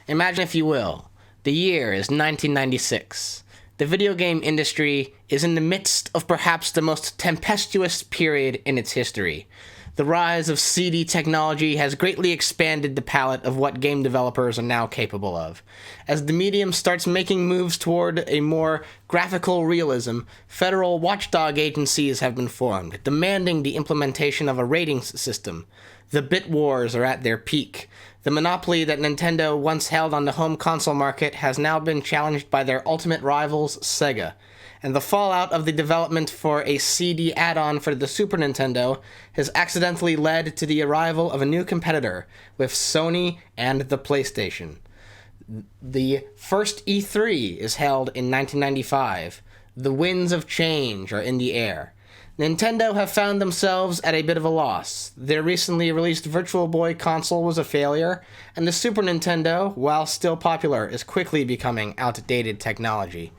Imagine, if you will, the year is 1996. The video game industry is in the midst of perhaps the most tempestuous period in its history. The rise of CD technology has greatly expanded the palette of what game developers are now capable of. As the medium starts making moves toward a more graphical realism, federal watchdog agencies have been formed, demanding the implementation of a ratings system. The bit wars are at their peak. The monopoly that Nintendo once held on the home console market has now been challenged by their ultimate rivals, Sega. And the fallout of the development for a CD add-on for the Super Nintendo has accidentally led to the arrival of a new competitor with Sony and the PlayStation. The first E3 is held in 1995. The winds of change are in the air. Nintendo have found themselves at a bit of a loss. Their recently released Virtual Boy console was a failure, and the Super Nintendo, while still popular, is quickly becoming outdated technology.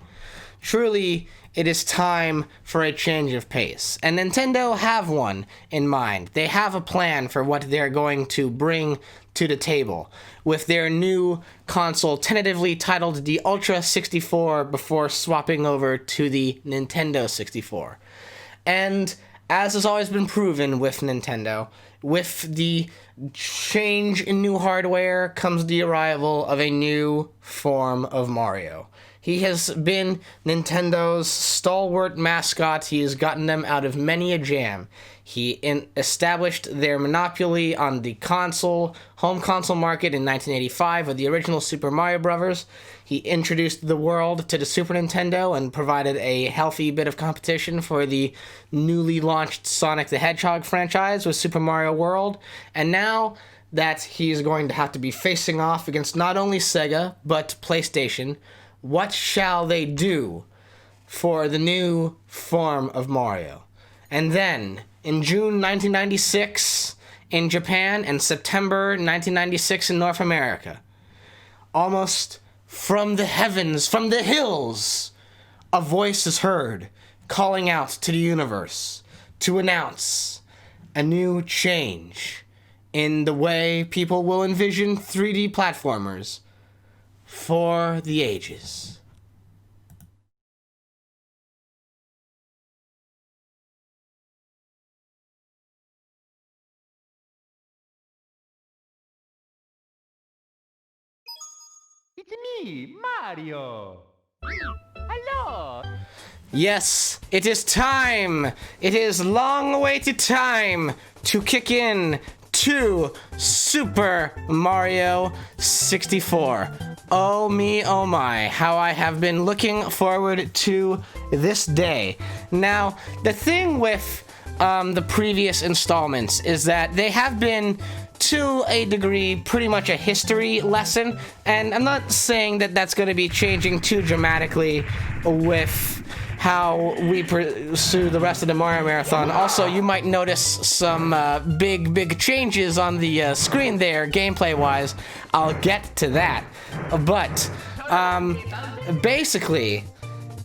Truly, it is time for a change of pace, and Nintendo have one in mind. They have a plan for what they're going to bring to the table, with their new console tentatively titled the Ultra 64 before swapping over to the Nintendo 64. And as has always been proven with Nintendo, with the change in new hardware comes the arrival of a new form of Mario. He has been Nintendo's stalwart mascot. He has gotten them out of many a jam. He established their monopoly on the home console market in 1985 with the original Super Mario Bros. He introduced the world to the Super Nintendo and provided a healthy bit of competition for the newly launched Sonic the Hedgehog franchise with Super Mario World. And now that he's going to have to be facing off against not only Sega, but PlayStation, what shall they do for the new form of Mario? And then, in June 1996 in Japan and September 1996 in North America, almost from the heavens, from the hills, a voice is heard calling out to the universe to announce a new change in the way people will envision 3D platformers for the ages. It's me, Mario. Hello. Yes, it is time. It is long-awaited time to kick in to Super Mario 64. Oh me, oh my, how I have been looking forward to this day. Now, the thing with the previous installments is that they have been, to a degree, pretty much a history lesson, and I'm not saying that that's going to be changing too dramatically with how we pursue the rest of the Mario Marathon. Also, you might notice some big changes on the screen there, gameplay-wise. I'll get to that. But, basically,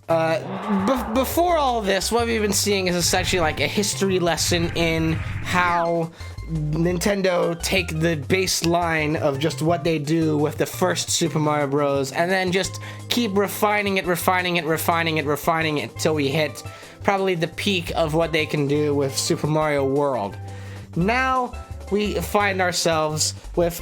before all of this, what we've been seeing is essentially like a history lesson in how Nintendo take the baseline of just what they do with the first Super Mario Bros. And then just keep refining it until we hit probably the peak of what they can do with Super Mario World. Now we find ourselves with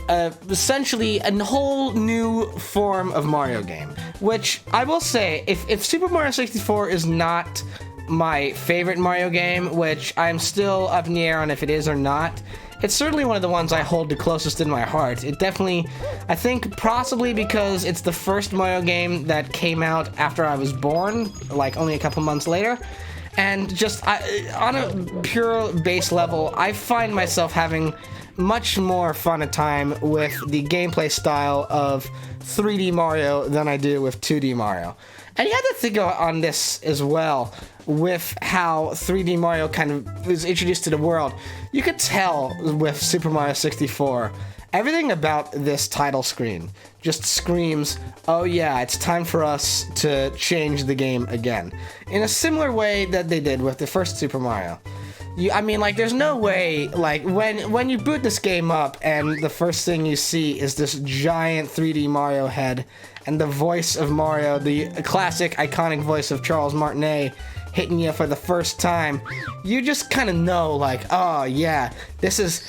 essentially a whole new form of Mario game, which I will say, if Super Mario 64 is not my favorite Mario game, which I'm still up in the air on if it is or not, it's certainly one of the ones I hold the closest in my heart. It definitely, I think possibly because it's the first Mario game that came out after I was born, like only a couple months later, and just on a pure base level, I find myself having much more fun at time with the gameplay style of 3D Mario than I do with 2D Mario. And you have to think on this as well, with how 3D Mario kind of was introduced to the world. You could tell with Super Mario 64, everything about this title screen just screams, oh yeah, it's time for us to change the game again. In a similar way that they did with the first Super Mario. I mean, like, there's no way, like, when you boot this game up and the first thing you see is this giant 3D Mario head and the voice of Mario, the classic, iconic voice of Charles Martinet, hitting you for the first time, you just kind of know, like, oh yeah, this is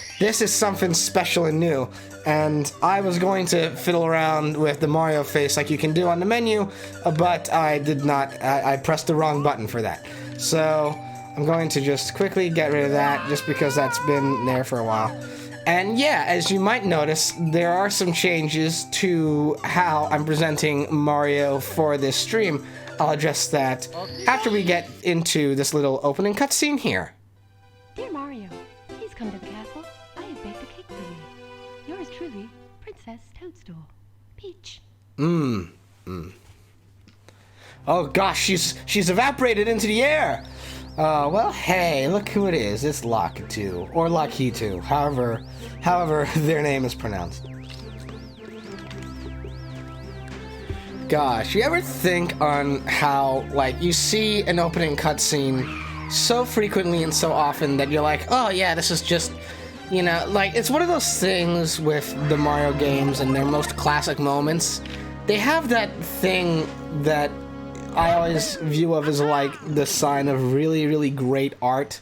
something special and new. And I was going to fiddle around with the Mario face like you can do on the menu, but I did not. I pressed the wrong button for that. So I'm going to just quickly get rid of that, just because that's been there for a while. And yeah, as you might notice, there are some changes to how I'm presenting Mario for this stream. I'll address that after we get into this little opening cutscene here. Dear Mario, please come to the castle. I have baked a cake for you. Yours truly, Princess Toadstool. Peach. Oh gosh, she's evaporated into the air! Well, hey, look who it is. It's Lakitu, or Lakitu, however their name is pronounced. Gosh, you ever think on how, like, you see an opening cutscene so frequently and so often that you're like, oh yeah, this is just, you know, like, it's one of those things with the Mario games and their most classic moments. They have that thing that I always view of as, like, the sign of really, really great art,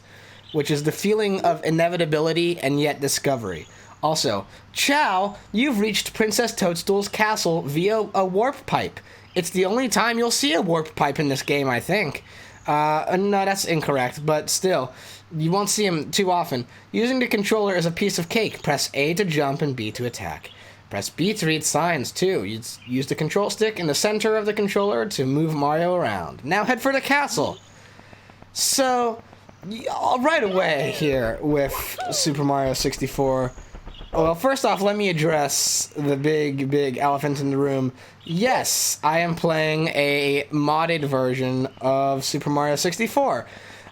which is the feeling of inevitability and yet discovery. Also, Chow, you've reached Princess Toadstool's castle via a warp pipe. It's the only time you'll see a warp pipe in this game, I think. No, that's incorrect, but still, you won't see them too often. Using the controller is a piece of cake. Press A to jump and B to attack. Press B to read signs, too. Use the control stick in the center of the controller to move Mario around. Now head for the castle. So, right away here with Super Mario 64... Well, first off, let me address the big elephant in the room. Yes, I am playing a modded version of Super Mario 64.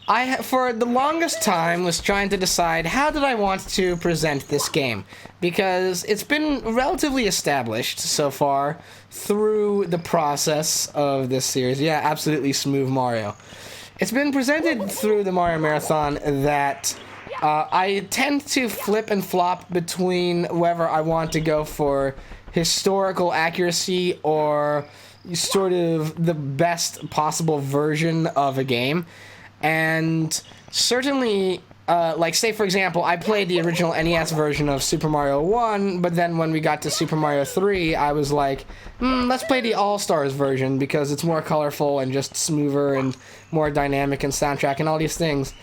I, for the longest time, was trying to decide how did I want to present this game, because it's been relatively established so far through the process of this series. Yeah, absolutely smooth Mario. It's been presented through the Mario Marathon that I tend to flip and flop between whether I want to go for historical accuracy or sort of the best possible version of a game. And certainly, like, say for example, I played the original NES version of Super Mario 1, but then when we got to Super Mario 3, I was like, let's play the All-Stars version because it's more colorful and just smoother and more dynamic and soundtrack and all these things.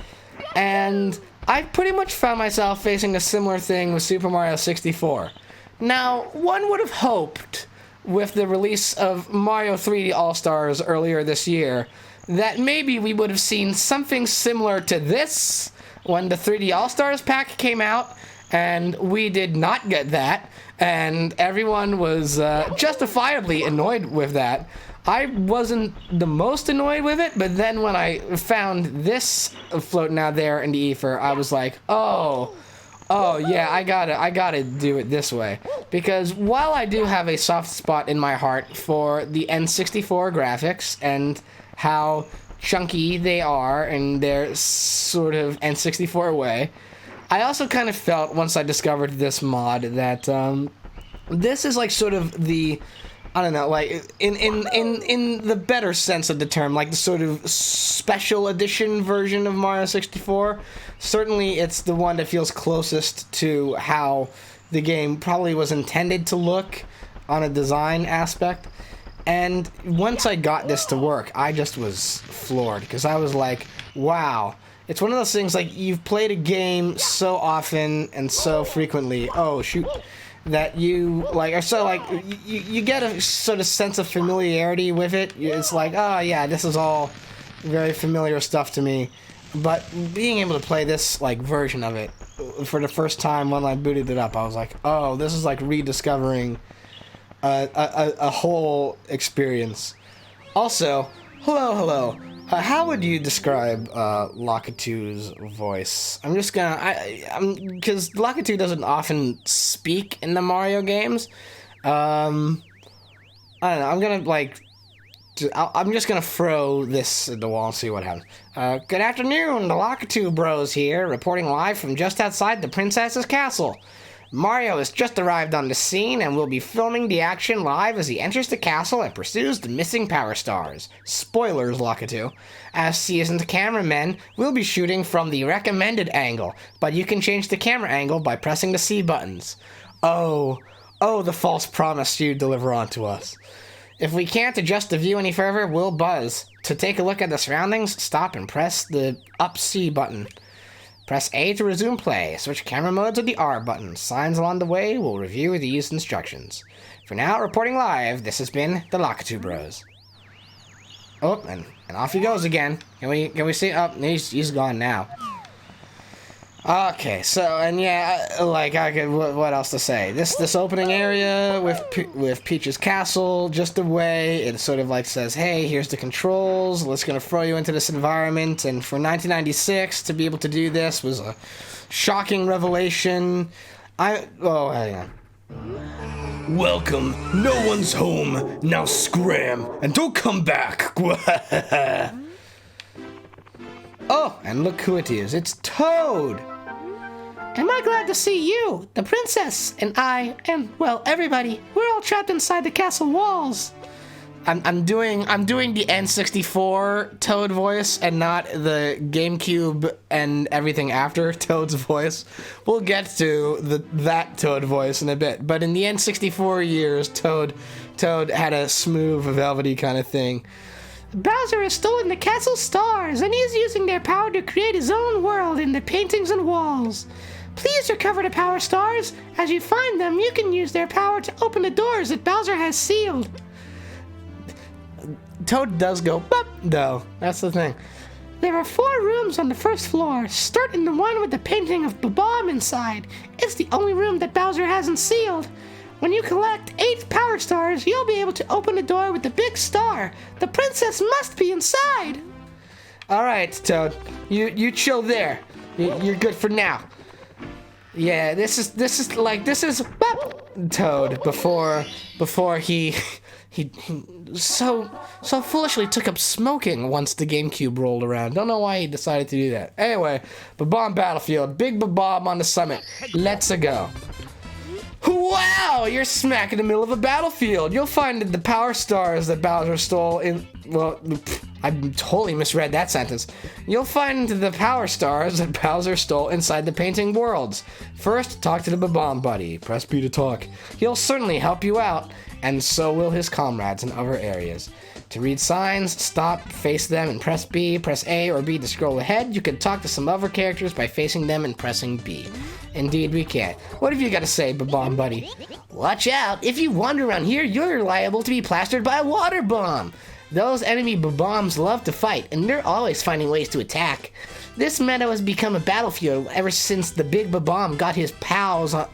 And I pretty much found myself facing a similar thing with Super Mario 64. Now, one would have hoped, with the release of Mario 3D All-Stars earlier this year, that maybe we would have seen something similar to this when the 3D All-Stars pack came out, and we did not get that, and everyone was justifiably annoyed with that. I wasn't the most annoyed with it, but then when I found this floating out there in the ether, I was like, oh yeah, I gotta do it this way. Because while I do have a soft spot in my heart for the N64 graphics and how chunky they are in their sort of N64 way, I also kind of felt once I discovered this mod that this is like sort of the, I don't know, like in the better sense of the term, like the sort of special edition version of Mario 64. Certainly it's the one that feels closest to how the game probably was intended to look on a design aspect. And once I got this to work, I just was floored, because I was like, wow. It's one of those things, like, you've played a game so often and so frequently, oh shoot, that you, like, are so, like, you get a sort of sense of familiarity with it. It's like, oh yeah, this is all very familiar stuff to me. But being able to play this, like, version of it for the first time when I booted it up, I was like, oh, this is like rediscovering a whole experience. Also, hello. How would you describe Lakitu's voice? I'm just gonna, because Lakitu doesn't often speak in the Mario games. I don't know. I'm gonna like I'm just gonna throw this at the wall and see what happens. Good afternoon, the Lakitu Bros here, reporting live from just outside the princess's castle. Mario has just arrived on the scene and will be filming the action live as he enters the castle and pursues the missing Power Stars. Spoilers, Lakitu. As seasoned cameramen, we'll be shooting from the recommended angle, but you can change the camera angle by pressing the C buttons. Oh, the false promise you deliver onto us. If we can't adjust the view any further, we'll buzz. To take a look at the surroundings, stop and press the up C button. Press A to resume play. Switch camera modes with the R button. Signs along the way will review these instructions. For now, reporting live, this has been the Lakitu Bros. Oh, and off he goes again. Can we see? Oh, he's gone now. Okay, so, and yeah, like, what else to say? This opening area with Peach's castle just away, it sort of like says, hey, here's the controls, let's gonna throw you into this environment, and for 1996 to be able to do this was a shocking revelation. Hang on. Welcome, no one's home, now scram, and don't come back. Oh, and look who it is, it's Toad! Am I glad to see you, the princess, and I, and, well, everybody. We're all trapped inside the castle walls. I'm doing the N64 Toad voice and not the GameCube and everything after Toad's voice. We'll get to that Toad voice in a bit, but in the N64 years, Toad had a smooth, velvety kind of thing. Bowser has stolen the castle stars, and he's using their power to create his own world in the paintings and walls. Please recover the Power Stars. As you find them, you can use their power to open the doors that Bowser has sealed. Toad does go bop, though. That's the thing. There are 4 rooms on the first floor. Start in the one with the painting of Bob inside. It's the only room that Bowser hasn't sealed. When you collect 8 Power Stars, you'll be able to open the door with the big star. The princess must be inside. All right, Toad. You chill there. You're good for now. Yeah, this is Toad before he so foolishly took up smoking once the GameCube rolled around. Don't know why he decided to do that. Anyway, Bob Battlefield, Big Bob on the summit. Let's go. Wow, you're smack in the middle of a battlefield. You'll find the Power Stars that Bowser stole in... Well, I totally misread that sentence. You'll find the Power Stars that Bowser stole inside the painting worlds. First, talk to the Bob Buddy. Press B to talk. He'll certainly help you out, and so will his comrades in other areas. To read signs, stop, face them, and press B. Press A or B to scroll ahead. You can talk to some other characters by facing them and pressing B. Indeed, we can. What have you got to say, Bomb Buddy? Watch out! If you wander around here, you're liable to be plastered by a water bomb. Those enemy bombs love to fight, and they're always finding ways to attack. This meadow has become a battlefield ever since the big bomb got his paws on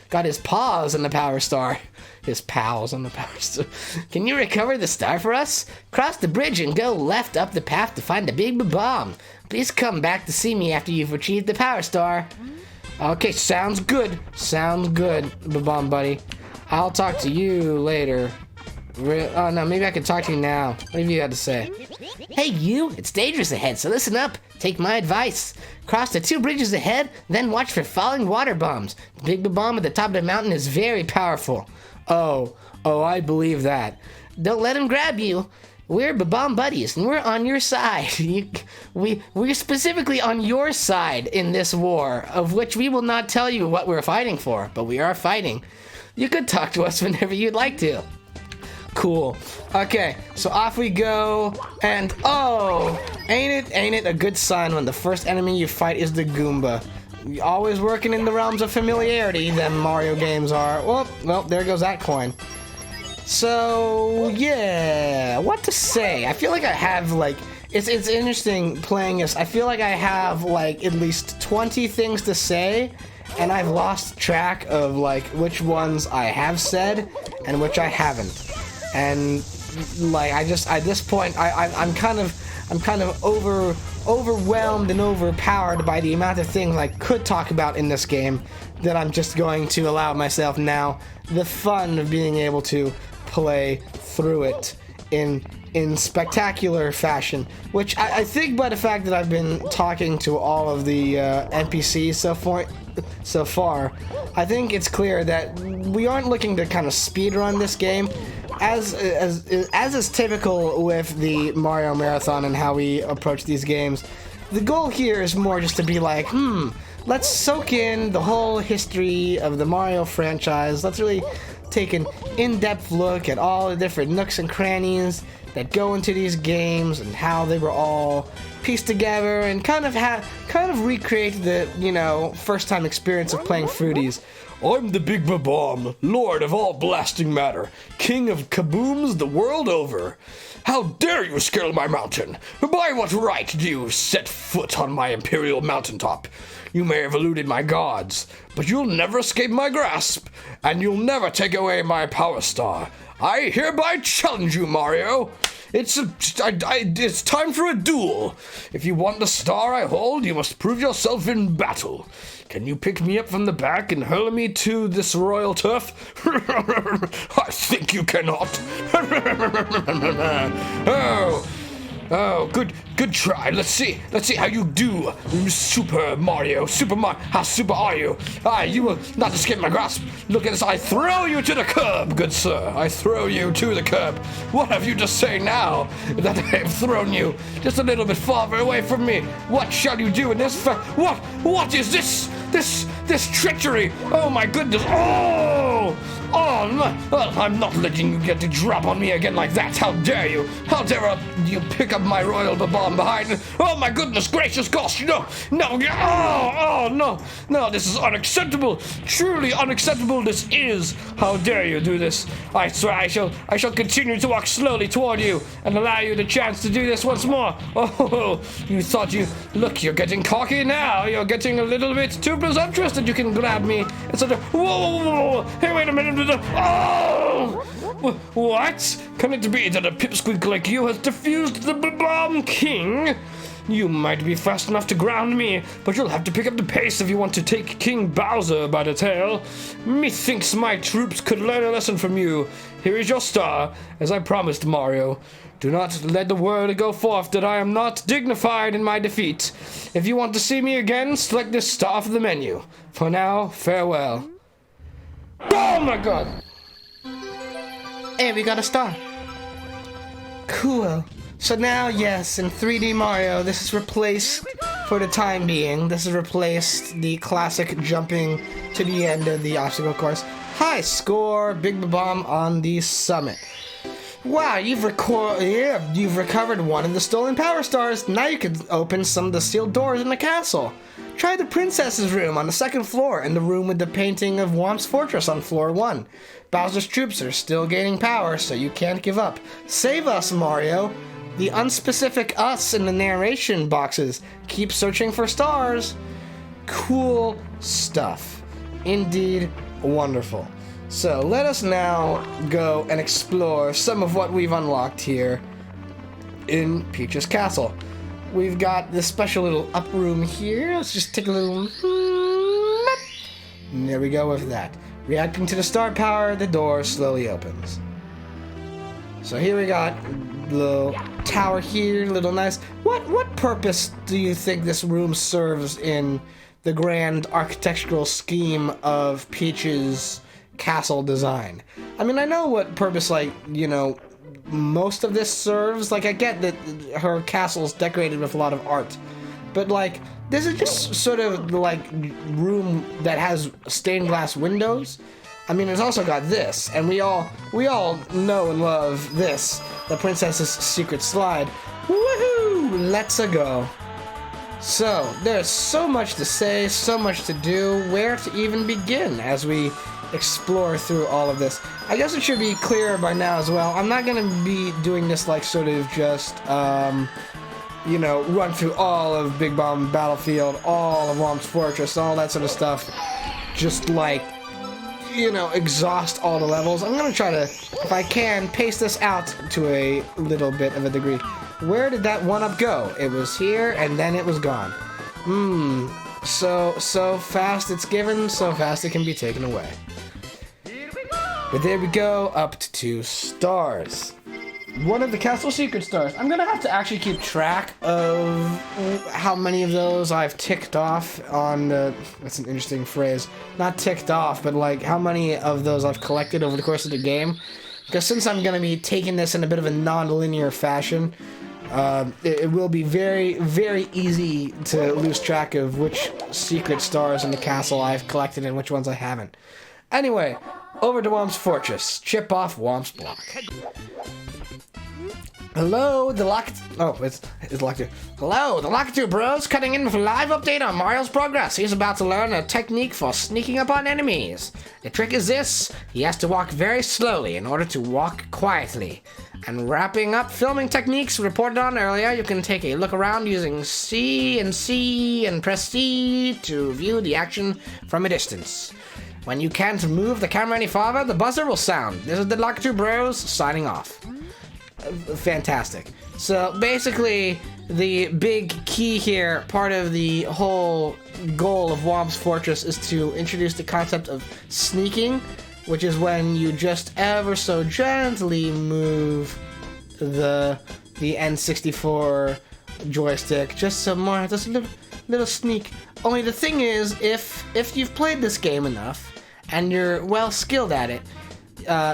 the Power Star. His pals on the Power Star. Can you recover the star for us? Cross the bridge and go left up the path to find the big bomb. Please come back to see me after you've achieved the Power Star. Okay, sounds good. Sounds good, Bomb Buddy. I'll talk to you later. Oh no, maybe I can talk to you now. What have you got to say? Hey you, it's dangerous ahead, so listen up. Take my advice. Cross the 2 bridges ahead, then watch for falling water bombs. The big bomb at the top of the mountain is very powerful. Oh, I believe that. Don't let him grab you. We're Bomb Buddies, and we're on your side. We're specifically on your side in this war, of which we will not tell you what we're fighting for, but we are fighting. You could talk to us whenever you'd like to. Cool. Okay, so off we go, and ain't it a good sign when the first enemy you fight is the Goomba? Always working in the realms of familiarity, them Mario games are. Well, there goes that coin. So, yeah, what to say? I feel like I have, like, it's interesting playing this. I feel like I have, like, at least 20 things to say, and I've lost track of, like, which ones I have said and which I haven't. And, like, at this point, I'm kind of overwhelmed and overpowered by the amount of things I could talk about in this game that I'm just going to allow myself now the fun of being able to play through it in spectacular fashion, which I think by the fact that I've been talking to all of the NPCs so far, I think it's clear that we aren't looking to kind of speedrun this game. As is typical with the Mario Marathon and how we approach these games, the goal here is more just to be like, let's soak in the whole history of the Mario franchise. Let's really take an in-depth look at all the different nooks and crannies that go into these games and how they were all pieced together, and kind of recreate the, first time experience of playing Fruities. I'm the Big Bomb, Lord of all blasting matter, King of kabooms the world over. How dare you scale my mountain? By what right do you set foot on my imperial mountaintop? You may have eluded my gods, but you'll never escape my grasp, and you'll never take away my power star. I hereby challenge you, Mario. It's time for a duel. If you want the star I hold, you must prove yourself in battle. Can you pick me up from the back and hurl me to this royal turf? I think you cannot. Oh, good try. Let's see how you do, Super Mario. How super are you? You will not escape my grasp. Look at this. I throw you to the curb, good sir. I throw you to the curb. What have you to say now that I have thrown you just a little bit farther away from me? What shall you do in this? What is this? This treachery! Oh my goodness! Oh, no. Well, I'm not letting you get to drop on me again like that. How dare you? How dare you pick up my royal bomb behind? Oh my goodness gracious gosh! No! No! This is unacceptable! Truly unacceptable! This is! How dare you do this? I swear I shall continue to walk slowly toward you and allow you the chance to do this once more. Oh, you thought look, you're getting cocky now. You're getting a little bit too presumptuous that you can grab me. It's a whoa! Hey, wait a minute! Oh! What? Can it be that a pipsqueak like you has defused the bomb king? You might be fast enough to ground me, but you'll have to pick up the pace if you want to take King Bowser by the tail. Methinks my troops could learn a lesson from you. Here is your star, as I promised, Mario. Do not let the word go forth that I am not dignified in my defeat. If you want to see me again, select this star from the menu. For now, farewell. Oh my god! Hey, we got a star. Cool. So now, yes, in 3D Mario, this is replaced, for the time being, this has replaced the classic jumping to the end of the obstacle course. High score, Big Bomb on the summit. Wow, you've recovered one of the stolen power stars. Now you can open some of the sealed doors in the castle. Try the princess's room on the second floor and the room with the painting of Whomp's fortress on floor 1. Bowser's troops are still gaining power, so you can't give up. Save us, Mario. The unspecific us in the narration boxes. Keep searching for stars. Cool stuff. Indeed, wonderful. So let us now go and explore some of what we've unlocked here in Peach's Castle. We've got this special little up room here. Let's just take a little... And there we go with that. Reacting to the star power, the door slowly opens. So here we got the little tower here, little nice. What purpose do you think this room serves in the grand architectural scheme of Peach's castle design? I mean, I know what purpose, most of this serves. I get that her castle's decorated with a lot of art, but this is just sort of room that has stained glass windows. I mean, it's also got this, and we all know and love this, the Princess's Secret Slide. Woohoo! Let's go. So, there's so much to say, so much to do, where to even begin as we explore through all of this. I guess it should be clear by now as well, I'm not going to be doing this sort of just, run through all of Big Bomb Battlefield, all of Whomp's Fortress, all that sort of stuff. Just exhaust all the levels. I'm going to try to, if I can, pace this out to a little bit of a degree. Where did that 1-up go? It was here, and then it was gone. So fast it's given, so fast it can be taken away. But there we go, up to 2 stars. one of the castle secret stars. I'm gonna have to actually keep track of how many of those I've ticked off on the, that's an interesting phrase, not ticked off, but like how many of those I've collected over the course of the game. Because since I'm gonna be taking this in a bit of a non-linear fashion, it will be very, very easy to lose track of which secret stars in the castle I've collected and which ones I haven't. Anyway, over to Womp's Fortress. Chip off Womp's block. Hello, the it's locked here. Hello, the Lock-2 Bros cutting in with a live update on Mario's progress. He's about to learn a technique for sneaking up on enemies. The trick is this: he has to walk very slowly in order to walk quietly. And wrapping up filming techniques reported on earlier, you can take a look around using C and press C to view the action from a distance. When you can't move the camera any farther, the buzzer will sound. This is the Lock-2 Bros signing off. Fantastic. So basically, the big key here, part of the whole goal of Womp's Fortress, is to introduce the concept of sneaking, which is when you just ever so gently move the N64 joystick, just a little sneak. Only the thing is, if you've played this game enough and you're well skilled at it,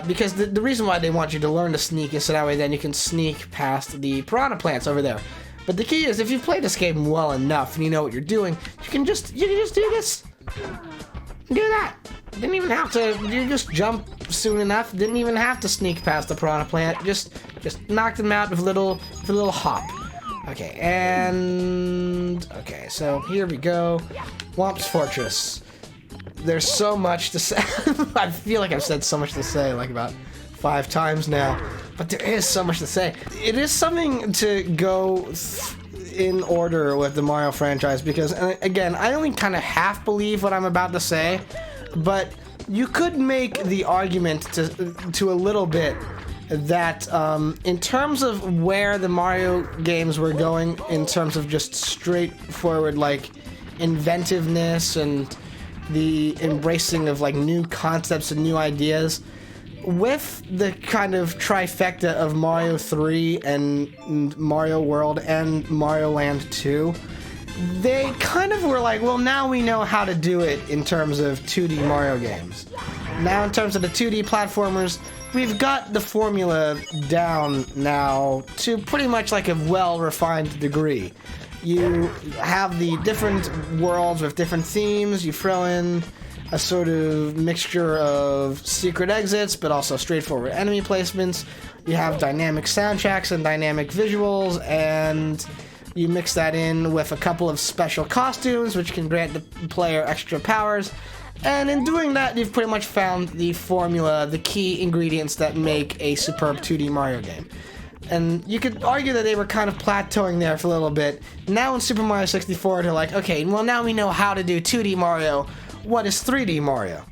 because the reason why they want you to learn to sneak is so that way then you can sneak past the piranha plants over there. But the key is, if you've played this game well enough and you know what you're doing, you can just do this. Do that. Didn't even have to. You just jump soon enough. Didn't even have to sneak past the piranha plant. Just knocked them out with a little hop. Okay, and okay. So here we go. Womp's Fortress. There's so much to say. I feel like I've said so much to say, like about 5 times now. But there is so much to say. It is something to go in order with the Mario franchise, because, again, I only kind of half believe what I'm about to say, but you could make the argument to a little bit that in terms of where the Mario games were going, in terms of just straightforward, like, inventiveness and the embracing of like new concepts and new ideas, with the kind of trifecta of Mario 3 and Mario World and Mario Land 2, they kind of were like, well, now we know how to do it in terms of 2D Mario games. Now in terms of the 2D platformers, we've got the formula down now to pretty much like a well-refined degree. You have the different worlds with different themes. You throw in a sort of mixture of secret exits, but also straightforward enemy placements. You have dynamic soundtracks and dynamic visuals, and you mix that in with a couple of special costumes, which can grant the player extra powers. And in doing that, you've pretty much found the formula, the key ingredients that make a superb 2D Mario game. And you could argue that they were kind of plateauing there for a little bit. Now in Super Mario 64, they're like, okay, well now we know how to do 2D Mario. What is 3D Mario?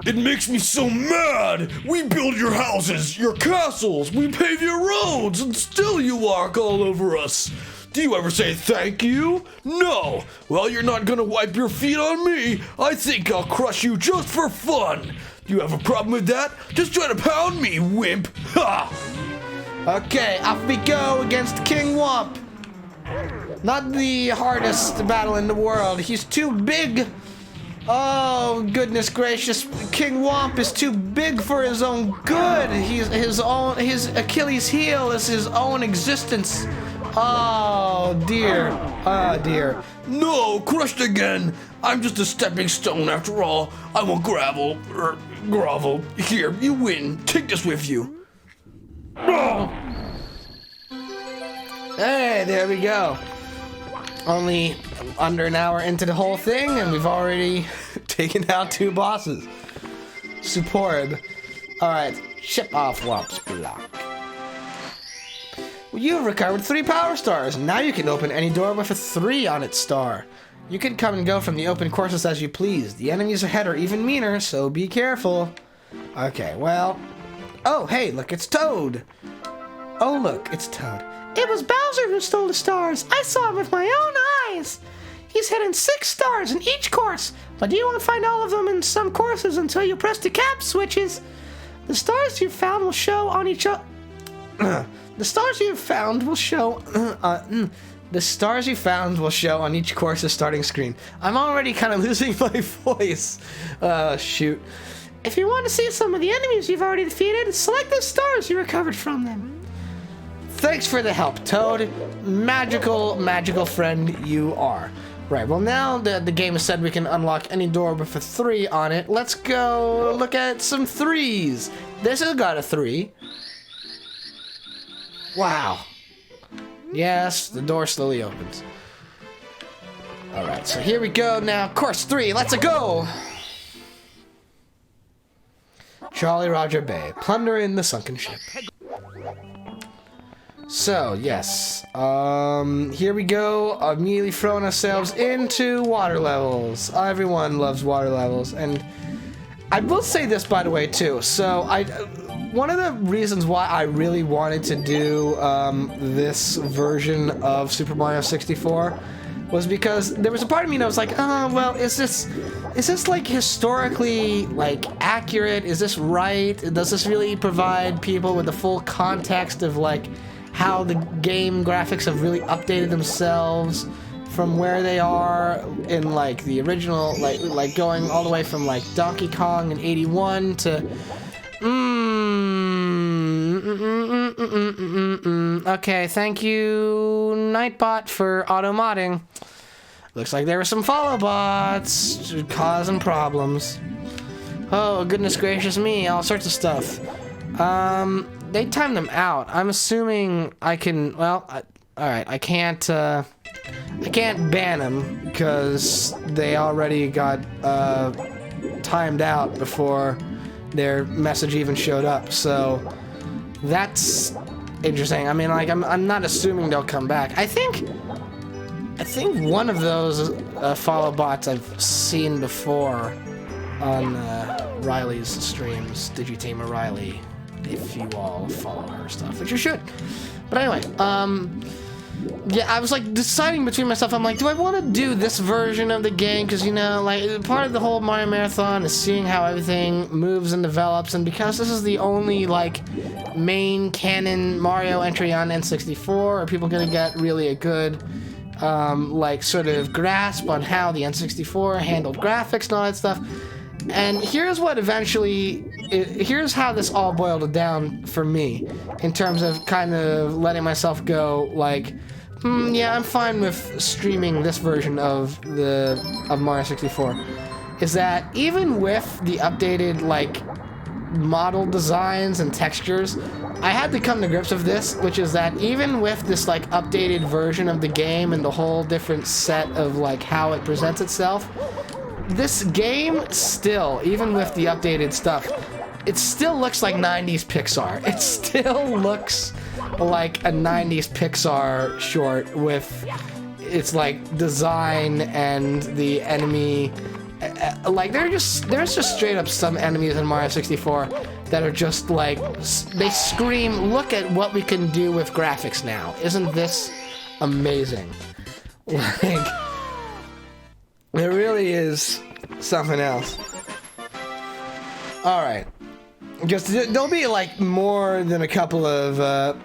It makes me so mad! We build your houses, your castles, we pave your roads, and still you walk all over us. Do you ever say thank you? No! Well, you're not gonna wipe your feet on me. I think I'll crush you just for fun. Do you have a problem with that? Just try to pound me, wimp! Ha! Okay, off we go against King Womp. Not the hardest battle in the world. He's too big. Oh, goodness gracious. King Womp is too big for his own good. His Achilles heel is his own existence. Oh, dear. Oh, dear. No, crushed again. I'm just a stepping stone after all. I will grovel. Here, you win. Take this with you. Hey, there we go. Only under an hour into the whole thing, and we've already taken out 2 bosses. Superb. Alright, chip off Womp's block. Well, you've recovered 3 power stars, and now you can open any door with a 3 on its star. You can come and go from the open courses as you please. The enemies ahead are even meaner, so be careful. Okay, well... Oh, hey, look, it's Toad. Oh, look, it's Toad. It was Bowser who stole the stars. I saw him with my own eyes. He's hidden 6 stars in each course, but you won't find all of them in some courses until you press the cap switches. The stars you found will show on each other. The stars you found will show. The stars you found will show on each course's starting screen. I'm already kind of losing my voice. Shoot. If you want to see some of the enemies you've already defeated, select the stars you recovered from them. Thanks for the help, Toad. Magical, magical friend you are. Right, well now that the game has said we can unlock any door with a 3 on it, let's go look at some 3s. This has got a 3. Wow. Yes, the door slowly opens. Alright, so here we go now. Course 3, let's go! Jolly Roger Bay, plundering the sunken ship. So, yes. Here we go. Immediately throwing ourselves into water levels. Everyone loves water levels. And I will say this, by the way, too. So, one of the reasons why I really wanted to do this version of Super Mario 64 was because there was a part of me that was like, oh, well, is this like historically like accurate? Is this right? Does this really provide people with the full context of like how the game graphics have really updated themselves from where they are in like the original, like going all the way from like Donkey Kong in '81 to okay, thank you, Nightbot, for auto-modding. Looks like there were some follow bots causing problems. Oh, goodness gracious me, all sorts of stuff. They timed them out. I'm assuming I can, well, alright, I can't ban them because they already got, timed out before their message even showed up, so that's interesting. I mean, like, I'm not assuming they'll come back. I think one of those follow bots I've seen before on Riley's streams, Digitamer Riley, if you all follow her stuff, which you should. But anyway, yeah, I was like deciding between myself. I'm like, do I want to do this version of the game? Because, you know, like part of the whole Mario Marathon is seeing how everything moves and develops. And because this is the only like main canon Mario entry on N64, are people going to get really a good like sort of grasp on how the N64 handled graphics and all that stuff? And here's what here's how this all boiled down for me in terms of kind of letting myself go like, yeah, I'm fine with streaming this version of Mario 64. Is that even with the updated like model designs and textures, I had to come to grips with this, which is that even with this like updated version of the game and the whole different set of like how it presents itself, this game still, even with the updated stuff, it still looks like 90s Pixar. It still looks like a 90s Pixar short with its like design and the enemy. Like there's just straight up some enemies in Mario 64 that are just like, they scream, look at what we can do with graphics now. Isn't this amazing? Like, it really is something else. Alright. Just, there'll be like more than a couple of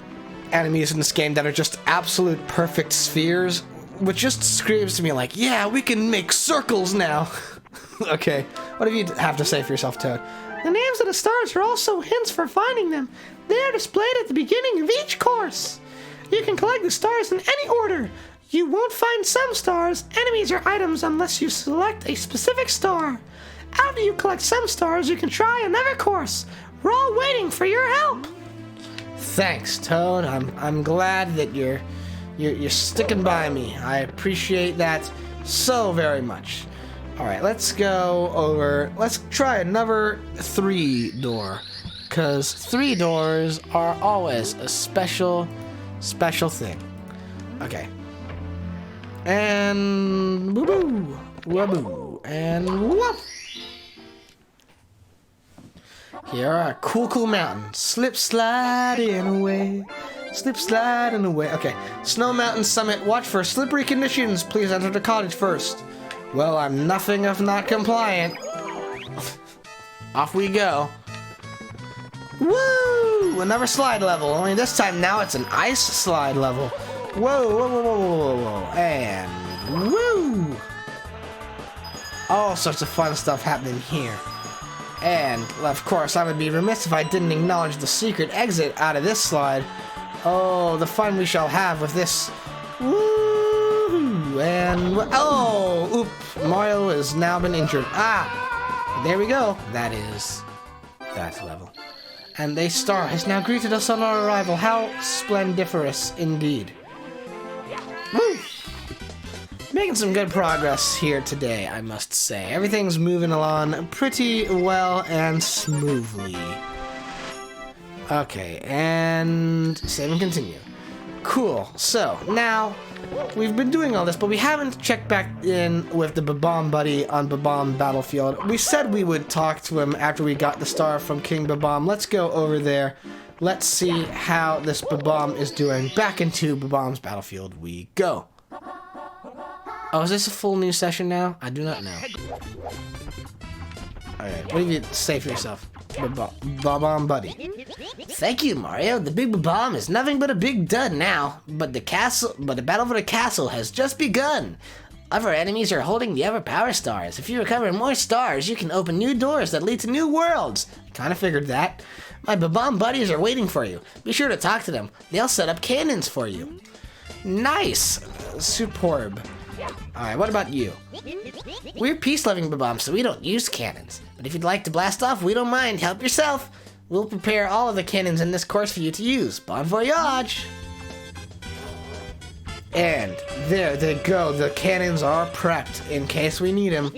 enemies in this game that are just absolute perfect spheres, which just screams to me like, yeah, we can make circles now. Okay, what do you have to say for yourself, Toad? The names of the stars are also hints for finding them. They are displayed at the beginning of each course. You can collect the stars in any order. You won't find some stars, enemies, or items unless you select a specific star. After you collect some stars, you can try another course. We're all waiting for your help. Thanks, Toad. I'm glad that you're sticking by me. I appreciate that so very much. All right, let's go over. Let's try another 3 door, because 3 doors are always a special thing. Okay. And woo-boo, woo-boo, and whoop. Here are cool mountains. Slip sliding away. Slip sliding away. Okay. Snow Mountain Summit. Watch for slippery conditions. Please enter the cottage first. Well, I'm nothing if not compliant. Off we go. Woo! Woo! Another slide level. Only this time now it's an ice slide level. Whoa, whoa, whoa, whoa, whoa, whoa, whoa. And woo! All sorts of fun stuff happening here. And, of course, I would be remiss if I didn't acknowledge the secret exit out of this slide. Oh, the fun we shall have with this. Woo! And, oh! Oop! Mario has now been injured. Ah! There we go. That is that level. And a star has now greeted us on our arrival. How splendiferous indeed. Woo! Making some good progress here today, I must say. Everything's moving along pretty well and smoothly. Okay, and save and continue. Cool. So, now, we've been doing all this, but we haven't checked back in with the Babam buddy on Babam Battlefield. We said we would talk to him after we got the star from King Babam. Let's go over there. Let's see how this Babam is doing. Back into Babam's Battlefield we go. Oh, is this a full new session now? I do not know. Alright, what do you say for yourself? Babam buddy. Thank you, Mario. The big Babam is nothing but a big dud now. But the battle for the castle has just begun. Other enemies are holding the other power stars. If you recover more stars, you can open new doors that lead to new worlds. I kinda figured that. My Babam buddies are waiting for you. Be sure to talk to them. They'll set up cannons for you. Nice. Superb. Alright, what about you? We're peace-loving Babam, so we don't use cannons. But if you'd like to blast off, we don't mind. Help yourself. We'll prepare all of the cannons in this course for you to use. Bon voyage! And there they go. The cannons are prepped in case we need them.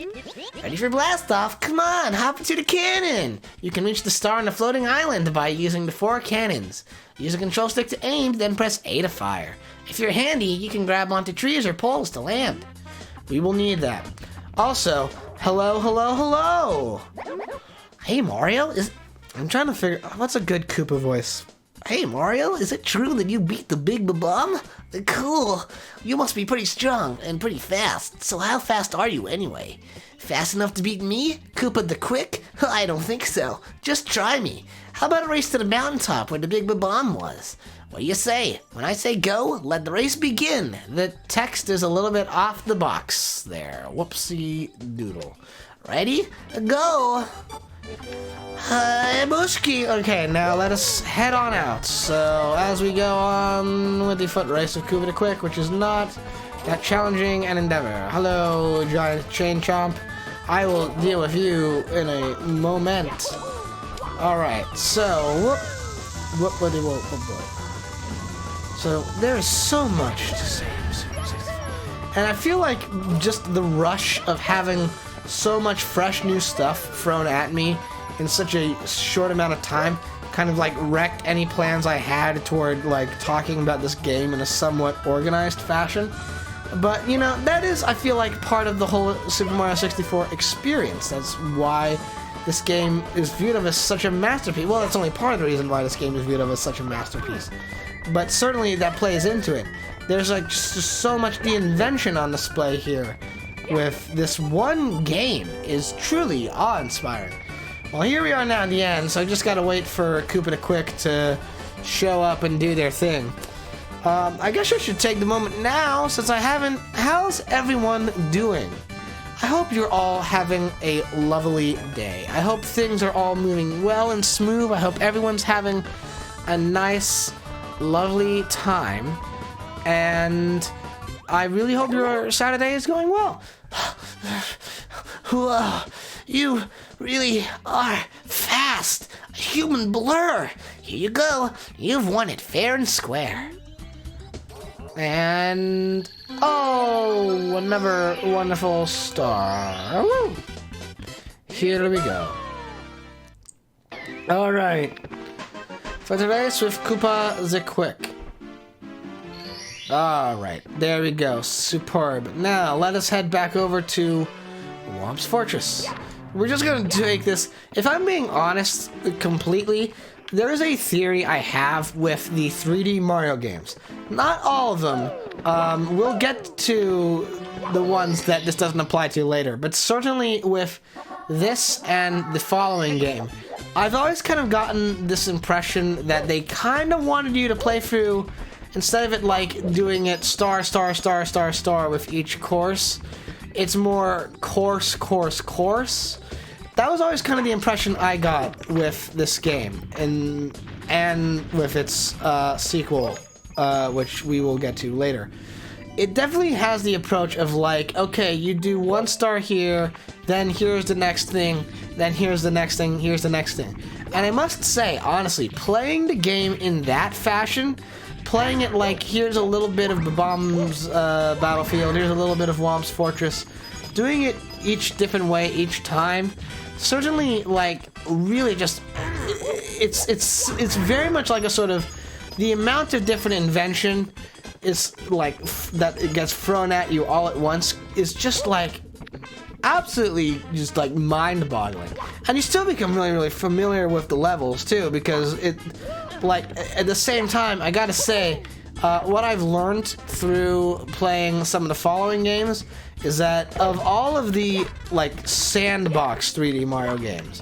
Ready for blast off? Come on, hop into the cannon! You can reach the star on the floating island by using the 4 cannons. Use a control stick to aim, then press A to fire. If you're handy, you can grab onto trees or poles to land. We will need that. Also, hello, hello, hello! Hey, Mario, I'm trying to figure... What's a good Koopa voice? Hey, Mario, is it true that you beat the big Babam? Cool. You must be pretty strong and pretty fast. So how fast are you anyway? Fast enough to beat me? Koopa the Quick? I don't think so. Just try me. How about a race to the mountaintop where the big Babam was? What do you say? When I say go, let the race begin. The text is a little bit off the box there. Whoopsie doodle. Ready? Go! Hi, Bushki! Okay, now let us head on out. So, as we go on with the foot race of Koopa the Quick, which is not that challenging an endeavor. Hello, giant chain chomp. I will deal with you in a moment. Alright, so, so, there is so much to say. And I feel like just the rush of having so much fresh new stuff thrown at me in such a short amount of time kind of like wrecked any plans I had toward like talking about this game in a somewhat organized fashion. But you know, that is, I feel like, part of the whole Super Mario 64 experience. That's why this game is viewed of as such a masterpiece. Well, that's only part of the reason why this game is viewed of as such a masterpiece. But certainly that plays into it. There's like just so much the invention on display here with this one game is truly awe-inspiring. Well, here we are now at the end, so I just gotta wait for Koopa the Quick to show up and do their thing. I guess I should take the moment now, since I haven't... How's everyone doing? I hope you're all having a lovely day. I hope things are all moving well and smooth. I hope everyone's having a nice, lovely time. And I really hope your Saturday is going well. Whoa, you really are fast. A human blur. Here you go. You've won it fair and square. And... oh, another wonderful star. Woo. Here we go. Alright. For the race with Koopa the Quick. Alright, there we go. Superb. Now, let us head back over to Womp's Fortress. We're just gonna take this... If I'm being honest completely, there is a theory I have with the 3D Mario games. Not all of them. We'll get to the ones that this doesn't apply to later, but certainly with this and the following game, I've always kind of gotten this impression that they kind of wanted you to play through, instead of it like doing it star, star, star, star, star with each course, it's more course, course, course. That was always kind of the impression I got with this game, and with its sequel, which we will get to later. It definitely has the approach of like, okay, you do 1 star here, then here's the next thing, then here's the next thing, here's the next thing. And I must say, honestly, playing the game in that fashion, playing it like, here's a little bit of Bomb's Battlefield, here's a little bit of Womp's Fortress, doing it each different way each time, certainly, like, really just, it's very much like a sort of, the amount of different invention is like that it gets thrown at you all at once is just like absolutely just like mind-boggling, and you still become really, really familiar with the levels too, because it, like, at the same time, I gotta say, what I've learned through playing some of the following games is that of all of the like sandbox 3D Mario games,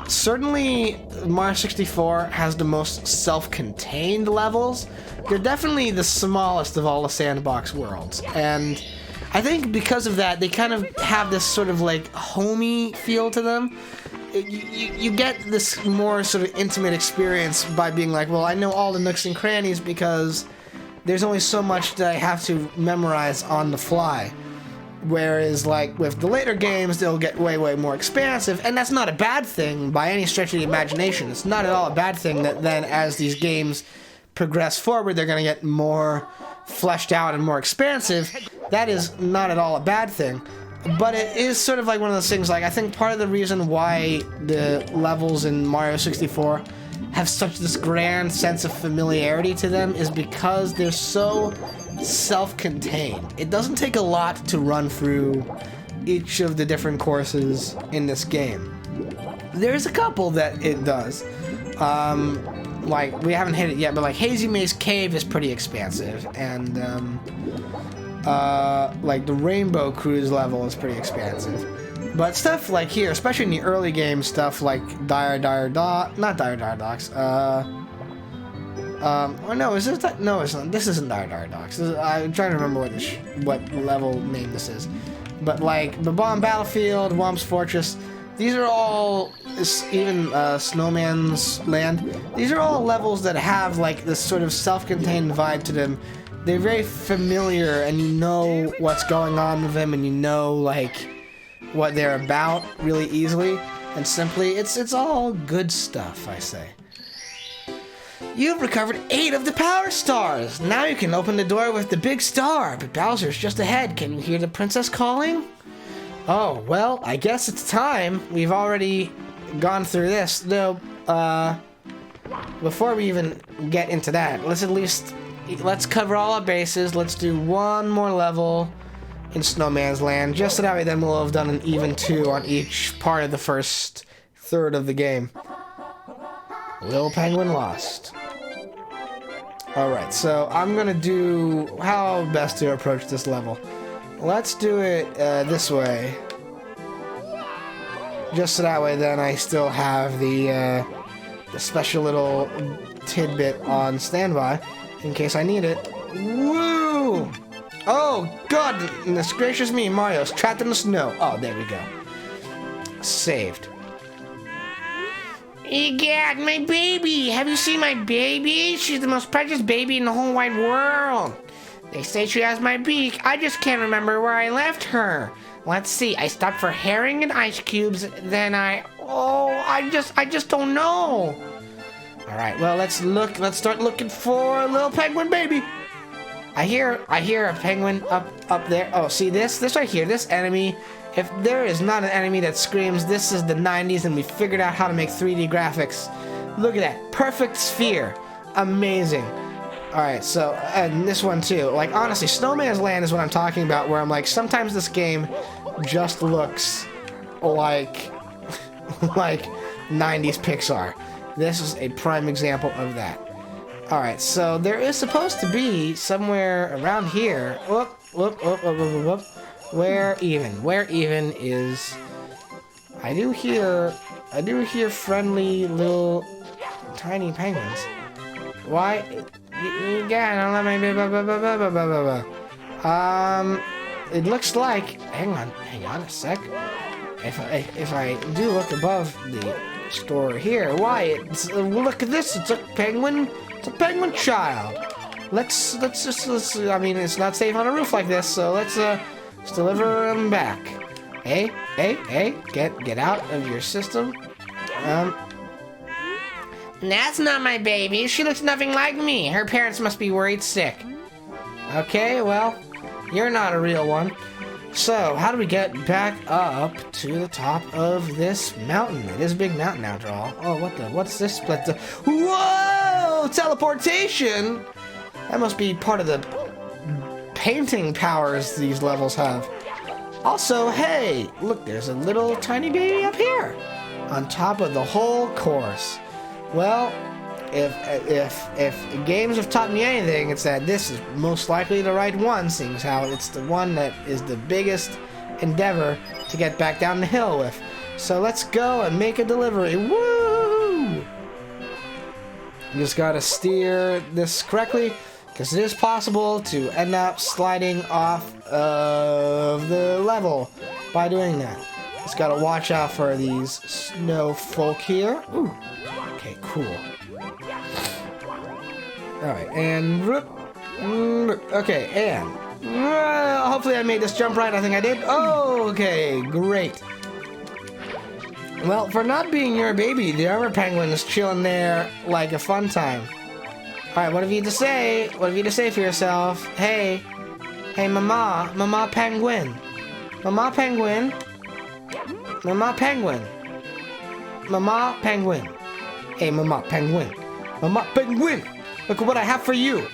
certainly Mario 64 has the most self-contained levels. They're definitely the smallest of all the sandbox worlds, and I think because of that, they kind of have this sort of like homey feel to them. You get this more sort of intimate experience by being like, well, I know all the nooks and crannies because there's only so much that I have to memorize on the fly. Whereas, like, with the later games, they'll get way, way more expansive, and that's not a bad thing by any stretch of the imagination. It's not at all a bad thing that then, as these games progress forward, they're going to get more fleshed out and more expansive. That is not at all a bad thing. But it is sort of like one of those things, like, I think part of the reason why the levels in Mario 64 have such this grand sense of familiarity to them is because they're so self-contained. It doesn't take a lot to run through each of the different courses in this game. There's a couple that it does. Like, we haven't hit it yet, but like Hazy Maze Cave is pretty expansive, and like the Rainbow Cruise level is pretty expansive. But stuff like here, especially in the early game, stuff like not Dire Docks, oh no, is this that? No, it's not. This isn't Dire Docks. I'm trying to remember what level name this is. But like the Bomb Battlefield, Womp's Fortress, these are all, even Snowman's Land, these are all levels that have like this sort of self-contained vibe to them. They're very familiar, and you know what's going on with them, and you know like what they're about really easily and simply. It's all good stuff, I say. You've recovered 8 of the Power Stars! Now you can open the door with the big star, but Bowser's just ahead. Can you hear the princess calling? Oh, well, I guess it's time. We've already gone through this, though, before we even get into that, let's cover all our bases. Let's do one more level in Snowman's Land, just so that way then we'll have done an even 2 on each part of the first third of the game. Little Penguin lost. Alright, so I'm gonna do how best to approach this level. Let's do it this way. Just so that way then I still have the special little tidbit on standby in case I need it. Woo! Oh, goodness gracious me, Mario's trapped in the snow. Oh, there we go. Saved. Egad, my baby! Have you seen my baby? She's the most precious baby in the whole wide world. They say she has my beak. I just can't remember where I left her. Let's see. I stopped for herring and ice cubes. Then I just don't know. All right. Well, let's look. Let's start looking for a little penguin baby. I hear a penguin up there. Oh, see this right here. This enemy. If there is not an enemy that screams, this is the 90s and we figured out how to make 3D graphics. Look at that. Perfect sphere. Amazing. Alright, so, and this one too. Like, honestly, Snowman's Land is what I'm talking about, where I'm like, sometimes this game just looks like, like 90s Pixar. This is a prime example of that. Alright, so there is supposed to be somewhere around here. Whoop, whoop, whoop, whoop, whoop, whoop. Where even is... I do hear I do hear friendly little tiny penguins. Why? Again, don't let me. It looks like. Hang on a sec. If I do look above the store here, why? Look at this. It's a penguin. It's a penguin child. Let's. I mean, it's not safe on a roof like this, so let's deliver him back. Hey, get out of your system. That's not my baby. She looks nothing like me. Her parents must be worried sick. Okay, well, you're not a real one. So, how do we get back up to the top of this mountain? It is a big mountain after all. Oh, what's this split? Whoa! Teleportation! That must be part of the painting powers these levels have. Also, hey, look, there's a little tiny baby up here on top of the whole course. Well, if games have taught me anything, it's that this is most likely the right one, seeing as how it's the one that is the biggest endeavor to get back down the hill with. So let's go and make a delivery. Woo! You just gotta steer this correctly, because it is possible to end up sliding off of the level by doing that. Just gotta watch out for these snow folk here. Ooh. Okay, cool. Alright, and... Okay, and... hopefully I made this jump right. I think I did. Oh, okay, great. Well, for not being your baby, the other penguin is chilling there like a fun time. Alright, what have you to say? What have you to say for yourself? Hey, Mama Penguin. Mama Penguin. Mama Penguin. Mama Penguin. Hey, Mama Penguin. Mama Penguin! Look at what I have for you!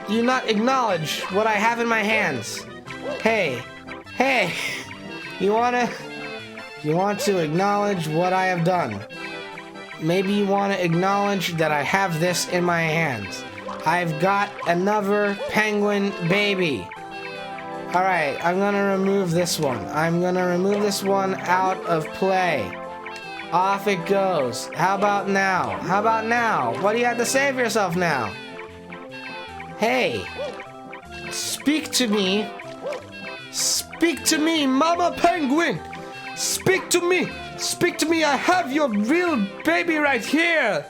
Do you not acknowledge what I have in my hands? Hey! You want to acknowledge what I have done? Maybe you want to acknowledge that I have this in my hands. I've got another penguin baby. Alright, I'm gonna remove this one. I'm gonna remove this one out of play. Off it goes. How about now? How about now? What do you have to say for yourself now? Hey, speak to me. Speak to me, Mama Penguin. Speak to me. Speak to me. I have your real baby right here.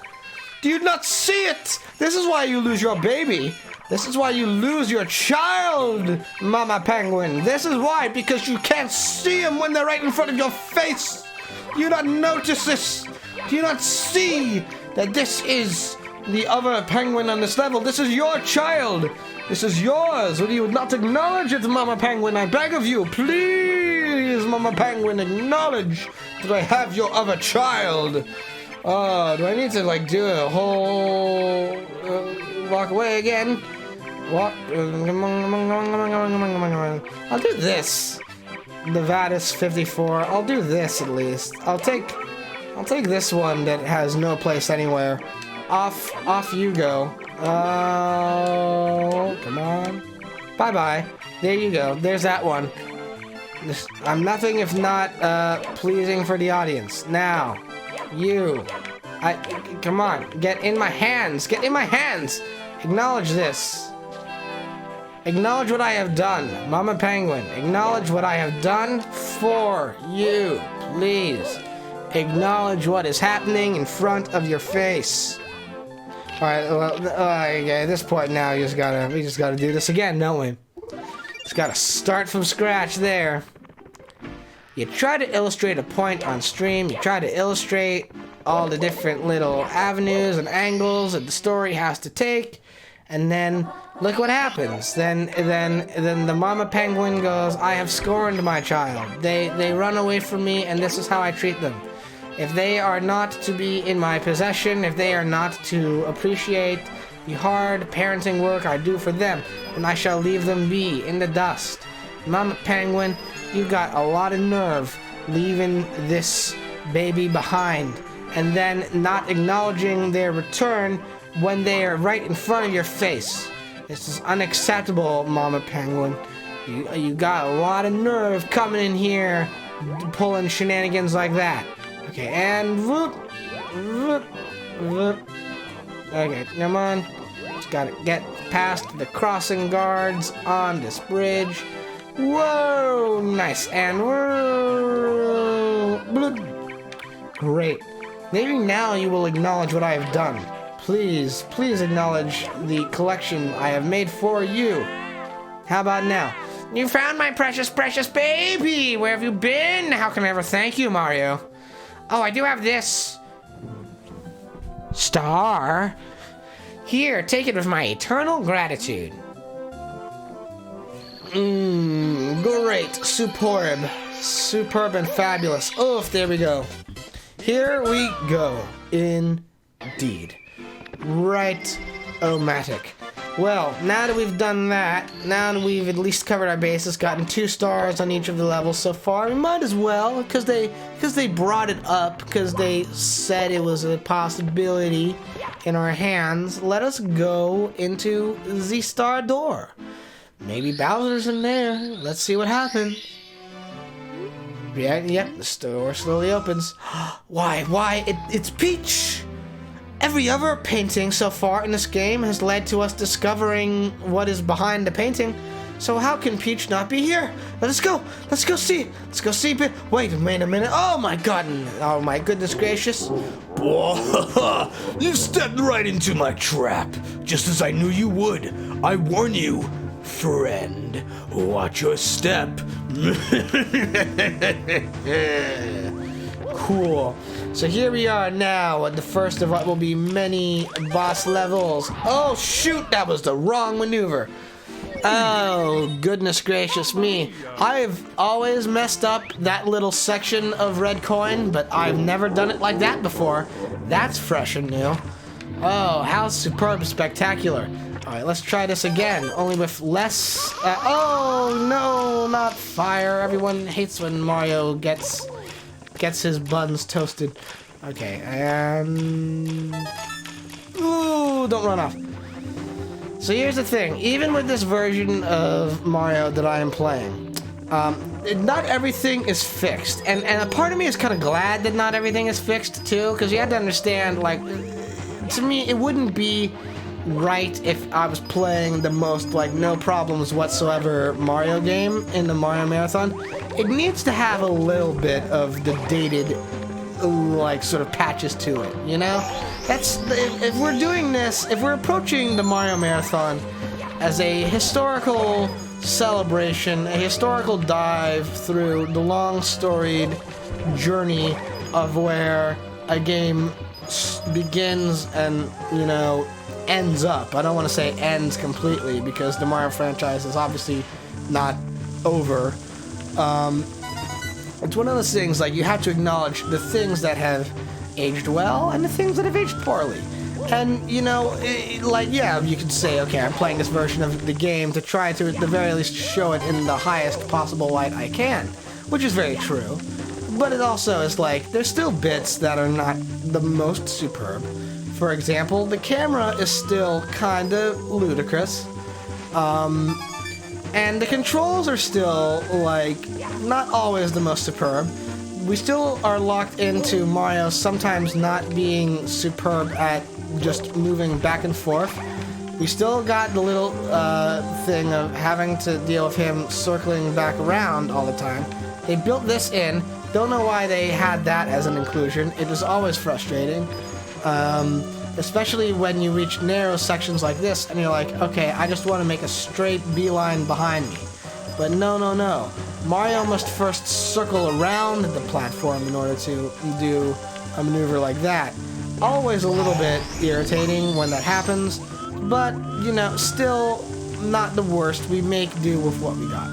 Do you not see it? This is why you lose your baby. This is why you lose your child, Mama Penguin. This is why, because you can't see them when they're right in front of your face. Do you not notice this? Do you not see that this is the other penguin on this level? This is your child. This is yours. Would you not acknowledge it, Mama Penguin? I beg of you, please, Mama Penguin, acknowledge that I have your other child. Do I need to, like, do a whole... walk away again? What? I'll do this. Nevada's 54. I'll do this at least. I'll take this one that has no place anywhere. Off you go. Oh, come on. Bye-bye. There you go. There's that one. I'm nothing if not pleasing for the audience. Now, you. Come on. Get in my hands. Get in my hands. Acknowledge this. Acknowledge what I have done, Mama Penguin. Acknowledge what I have done for you, please. Acknowledge what is happening in front of your face. All right, well, okay, at this point now, we just gotta do this again, don't we? Just gotta start from scratch there. You try to illustrate a point on stream. You try to illustrate all the different little avenues and angles that the story has to take. And then look what happens. Then the Mama Penguin goes, I have scorned my child. They run away from me, and this is how I treat them. If they are not to be in my possession, if they are not to appreciate the hard parenting work I do for them, then I shall leave them be in the dust. Mama Penguin, you've got a lot of nerve leaving this baby behind, and then not acknowledging their return when they are right in front of your face. This is unacceptable, Mama Penguin. You got a lot of nerve coming in here pulling shenanigans like that. Okay, and whoop, whoop, whoop. Okay, come on. Just gotta get past the crossing guards on this bridge. Whoa, nice, and whoa, bloop. Great. Maybe now you will acknowledge what I have done. Please, please acknowledge the collection I have made for you. How about now? You found my precious, precious baby! Where have you been? How can I ever thank you, Mario? Oh, I do have this. Star? Here, take it with my eternal gratitude. Great. Superb. Superb and fabulous. Oof, there we go. Here we go. Indeed. Right-o-matic. Well, now that we've done that, now that we've at least covered our bases, gotten 2 stars on each of the levels so far, we might as well, because they brought it up, because they said it was a possibility in our hands, let us go into the star door. Maybe Bowser's in there. Let's see what happens. Yeah, yep, the door slowly opens. Why, it's Peach! Every other painting so far in this game has led to us discovering what is behind the painting. So how can Peach not be here? Let's go see. Let's go see. Wait a minute. Oh my god. Oh my goodness gracious. You stepped right into my trap, just as I knew you would. I warn you, friend. Watch your step. Cool. So here we are now at the first of what will be many boss levels. Oh shoot, that was the wrong maneuver. Oh, goodness gracious me. I've always messed up that little section of red coin, but I've never done it like that before. That's fresh and new. Oh, how superb and spectacular. Alright, let's try this again, only with less... oh, no, not fire. Everyone hates when Mario gets his buns toasted. Okay, and... ooh, don't run off. So here's the thing, even with this version of Mario that I am playing, not everything is fixed. And a part of me is kind of glad that not everything is fixed too, because you have to understand, like, to me, it wouldn't be right if I was playing the most, like, no problems whatsoever Mario game in the Mario Marathon. It needs to have a little bit of the dated, like, sort of patches to it, you know? That's, if we're doing this, if we're approaching the Mario Marathon as a historical celebration, a historical dive through the long storied journey of where a game begins and, you know, ends up. I don't want to say ends completely because the Mario franchise is obviously not over. It's one of those things, like, you have to acknowledge the things that have aged well and the things that have aged poorly. And, you know, like, yeah, you could say, okay, I'm playing this version of the game to try to, at the very least, show it in the highest possible light I can, which is very true. But it also is like, there's still bits that are not the most superb. For example, the camera is still kinda ludicrous. And the controls are still, like, not always the most superb. We still are locked into Mario sometimes not being superb at just moving back and forth. We still got the little thing of having to deal with him circling back around all the time. They built this in. Don't know why they had that as an inclusion. It was always frustrating. Especially when you reach narrow sections like this and you're like, okay, I just want to make a straight beeline behind me. But no. Mario must first circle around the platform in order to do a maneuver like that. Always a little bit irritating when that happens, but, you know, still not the worst. We make do with what we got.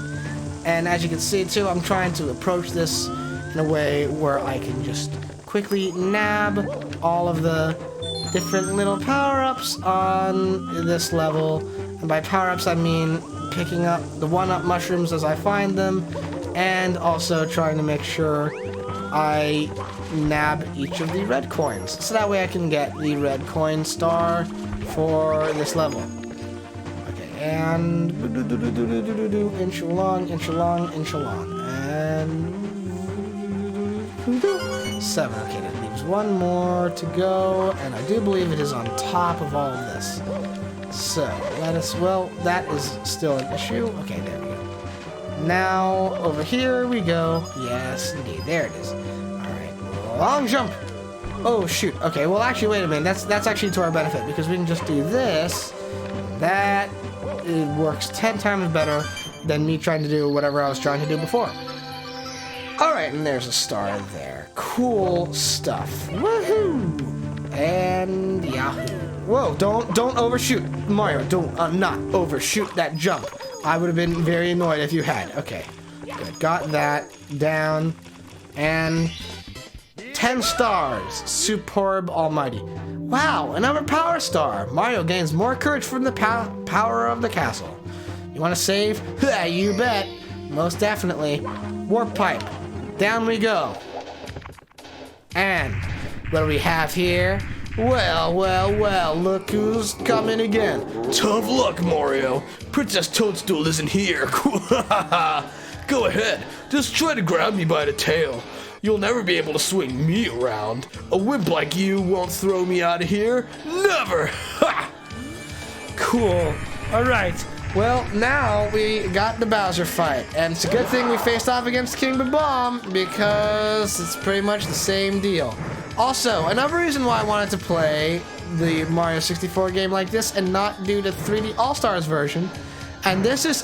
And as you can see too, I'm trying to approach this in a way where I can just quickly nab all of the different little power-ups on this level. And by power-ups I mean picking up the one-up mushrooms as I find them, and also trying to make sure I nab each of the red coins, so that way I can get the red coin star for this level. Okay, and inch along, and 7. Okay, that leaves one more to go, and I do believe it is on top of all of this. So, let us, well, that is still an issue. Okay, there we go. Now, over here we go. Yes, indeed, there it is. Alright, long jump! Oh, shoot. Okay, well, actually, wait a minute. That's actually to our benefit, because we can just do this. That, it works 10 times better than me trying to do whatever I was trying to do before. Alright, and there's a star there. Cool stuff. Woohoo! And yahoo. Whoa, don't overshoot. Mario, don't not overshoot that jump. I would have been very annoyed if you had. Okay, good. Got that down. And 10 stars. Superb almighty. Wow, another power star. Mario gains more courage from the power of the castle. You want to save? You bet. Most definitely. Warp pipe. Down we go. And what do we have here? Well, look who's coming again. Tough luck, Mario. Princess Toadstool isn't here. Go ahead. Just try to grab me by the tail. You'll never be able to swing me around. A wimp like you won't throw me out of here. Never! Ha! Cool. Alright. Well, now we got the Bowser fight. And it's a good thing we faced off against King Bomb because it's pretty much the same deal. Also, another reason why I wanted to play the Mario 64 game like this and not do the 3D All-Stars version, and this is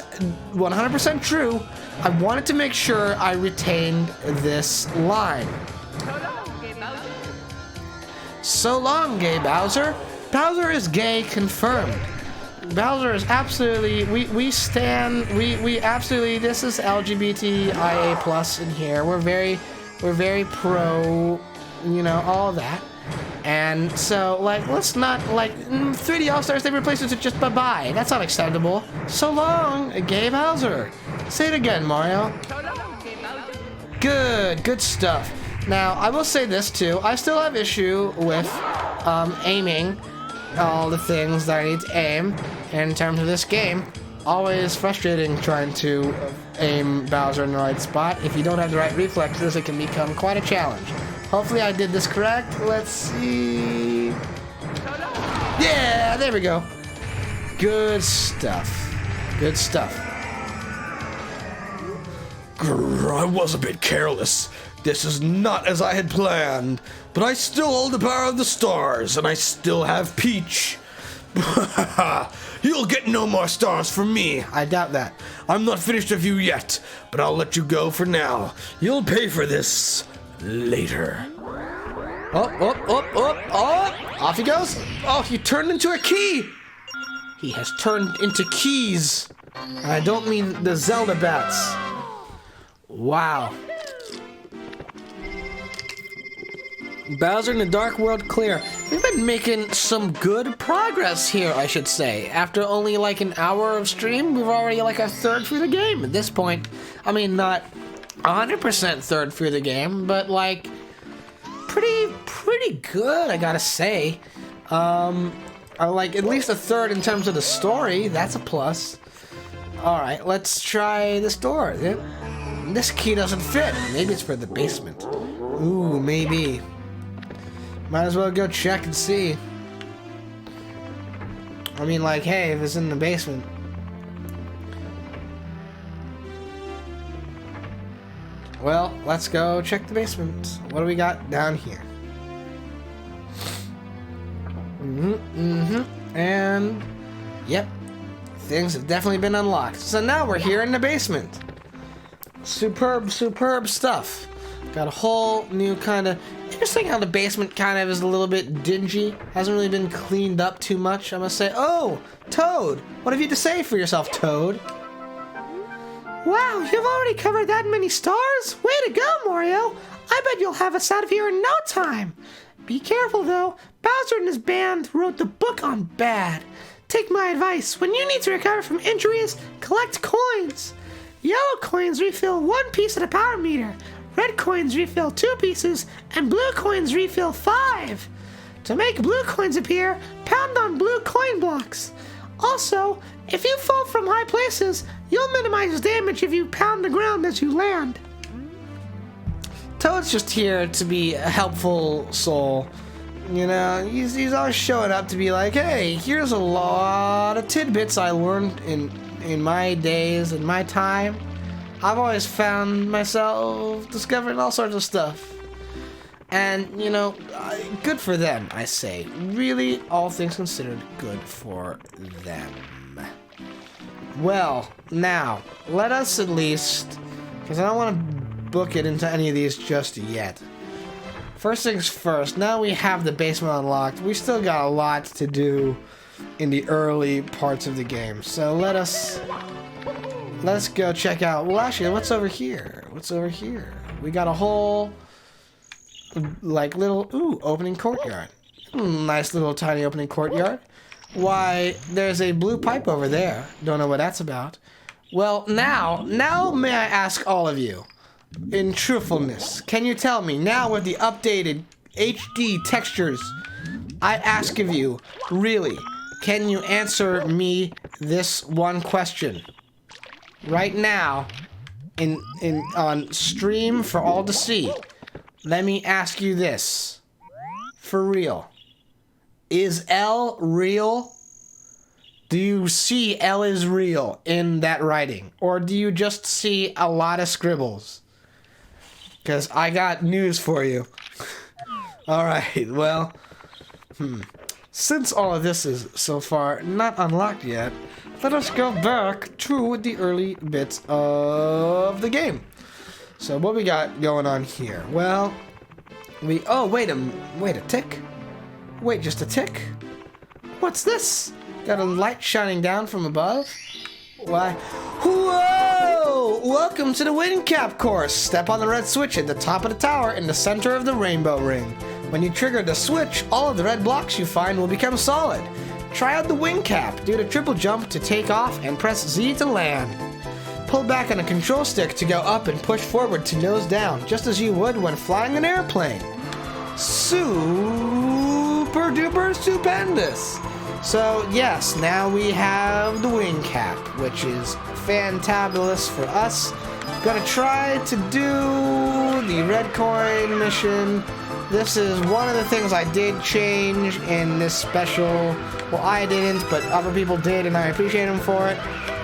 100% true, I wanted to make sure I retained this line. So long, gay Bowser. Bowser is gay confirmed. Bowser is absolutely, we absolutely, this is LGBTIA plus in here. We're very pro, you know, all that. And so, like, let's not, like, 3D All-Stars, they replace it with just bye-bye. That's not acceptable. So long, gay Bowser. Say it again, Mario. Good stuff. Now, I will say this, too. I still have issue with aiming all the things that I need to aim in terms of this game. Always frustrating trying to aim Bowser in the right spot. If you don't have the right reflexes, it can become quite a challenge. Hopefully I did this correct. Let's see. Yeah, there we go. Good stuff. Good stuff. Grr, I was a bit careless. This is not as I had planned, but I still hold the power of the stars, and I still have Peach. You'll get no more stars from me. I doubt that. I'm not finished with you yet, but I'll let you go for now. You'll pay for this later. Off he goes. Oh, he turned into a key. He has turned into keys. And I don't mean the Zelda bats. Wow. Bowser in the Dark World clear. We've been making some good progress here, I should say. After only like an hour of stream, we've already like a third through the game at this point. I mean, not 100% third through the game, but like pretty good, I gotta say. Like at least a third in terms of the story. That's a plus. All right, let's try this door. This key doesn't fit. Maybe it's for the basement. Ooh, maybe. Might as well go check and see. I mean, like, hey, if it's in the basement. Well, let's go check the basement. What do we got down here? And, yep, things have definitely been unlocked. So now we're here in the basement. Superb stuff. Got a whole new kind of... Interesting how the basement kind of is a little bit dingy. Hasn't really been cleaned up too much, I must say. Oh, Toad! What have you to say for yourself, Toad? Wow, you've already covered that many stars? Way to go, Mario! I bet you'll have us out of here in no time. Be careful, though. Bowser and his band wrote the book on bad. Take my advice. When you need to recover from injuries, collect coins. Yellow coins refill 1 piece of the power meter. Red coins refill 2 pieces, and blue coins refill 5. To make blue coins appear, pound on blue coin blocks. Also, if you fall from high places, you'll minimize damage if you pound the ground as you land. Toad's just here to be a helpful soul. You know, he's always showing up to be like, hey, here's a lot of tidbits I learned in my days, in my time. I've always found myself discovering all sorts of stuff. And, you know, good for them, I say. Really, all things considered, good for them. Well, now, let us at least, because I don't want to book it into any of these just yet. First things first, now we have the basement unlocked. We still got a lot to do in the early parts of the game. So let's go check out. Well, actually, what's over here? What's over here? We got a whole like little opening courtyard. Nice little tiny opening courtyard. Why, there's a blue pipe over there. Don't know what that's about. Well, now may I ask all of you, in truthfulness, can you tell me, now with the updated HD textures, I ask of you, really, can you answer me this one question? Right now, on stream for all to see, let me ask you this. For real. Is L real? Do you see L is real in that writing? Or do you just see a lot of scribbles? Because I got news for you. Alright, well, since all of this is so far not unlocked yet, let us go back to the early bits of the game. So what we got going on here? Well, wait a tick? Wait, just a tick? What's this? Got a light shining down from above? Why? Whoa! Welcome to the wind cap course. Step on the red switch at the top of the tower in the center of the rainbow ring. When you trigger the switch, all of the red blocks you find will become solid. Try out the wing cap. Do the triple jump to take off and press Z to land. Pull back on the control stick to go up and push forward to nose down, just as you would when flying an airplane. Super duper stupendous. So yes, now we have the wing cap, which is fantabulous for us. Gonna try to do the red coin mission. This is one of the things I did change in this special. Well, I didn't, but other people did, and I appreciate them for it.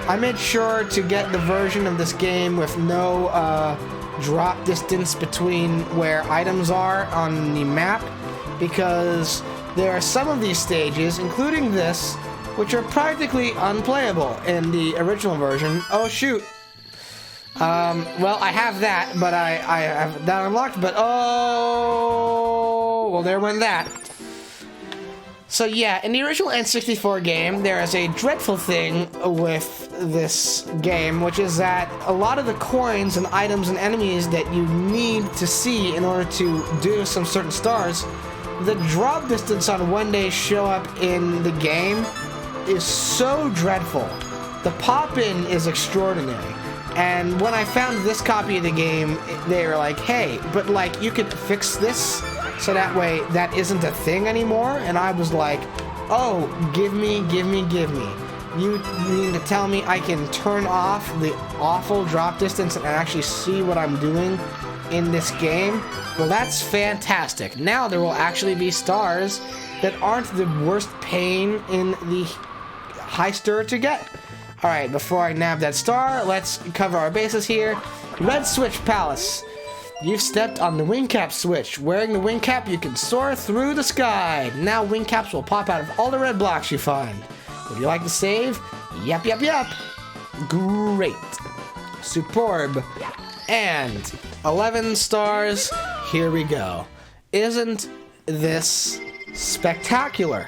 I made sure to get the version of this game with no drop distance between where items are on the map, because there are some of these stages, including this, which are practically unplayable in the original version. Oh shoot. Well, I have that, but I have that unlocked, but oh, well, there went that. So yeah, in the original N64 game, there is a dreadful thing with this game, which is that a lot of the coins and items and enemies that you need to see in order to do some certain stars, the drop distance on when they show up in the game is so dreadful. The pop-in is extraordinary. And when I found this copy of the game, they were like, hey, but like you could fix this so that way that isn't a thing anymore. And I was like, oh, give me. You mean to tell me I can turn off the awful drop distance and actually see what I'm doing in this game? Well, that's fantastic. Now there will actually be stars that aren't the worst pain in the heister to get. Alright, before I nab that star, let's cover our bases here. Red Switch Palace. You've stepped on the wing cap switch. Wearing the wing cap, you can soar through the sky. Now wing caps will pop out of all the red blocks you find. Would you like to save? Yep. Great. Superb. And 11 stars. Here we go. Isn't this spectacular?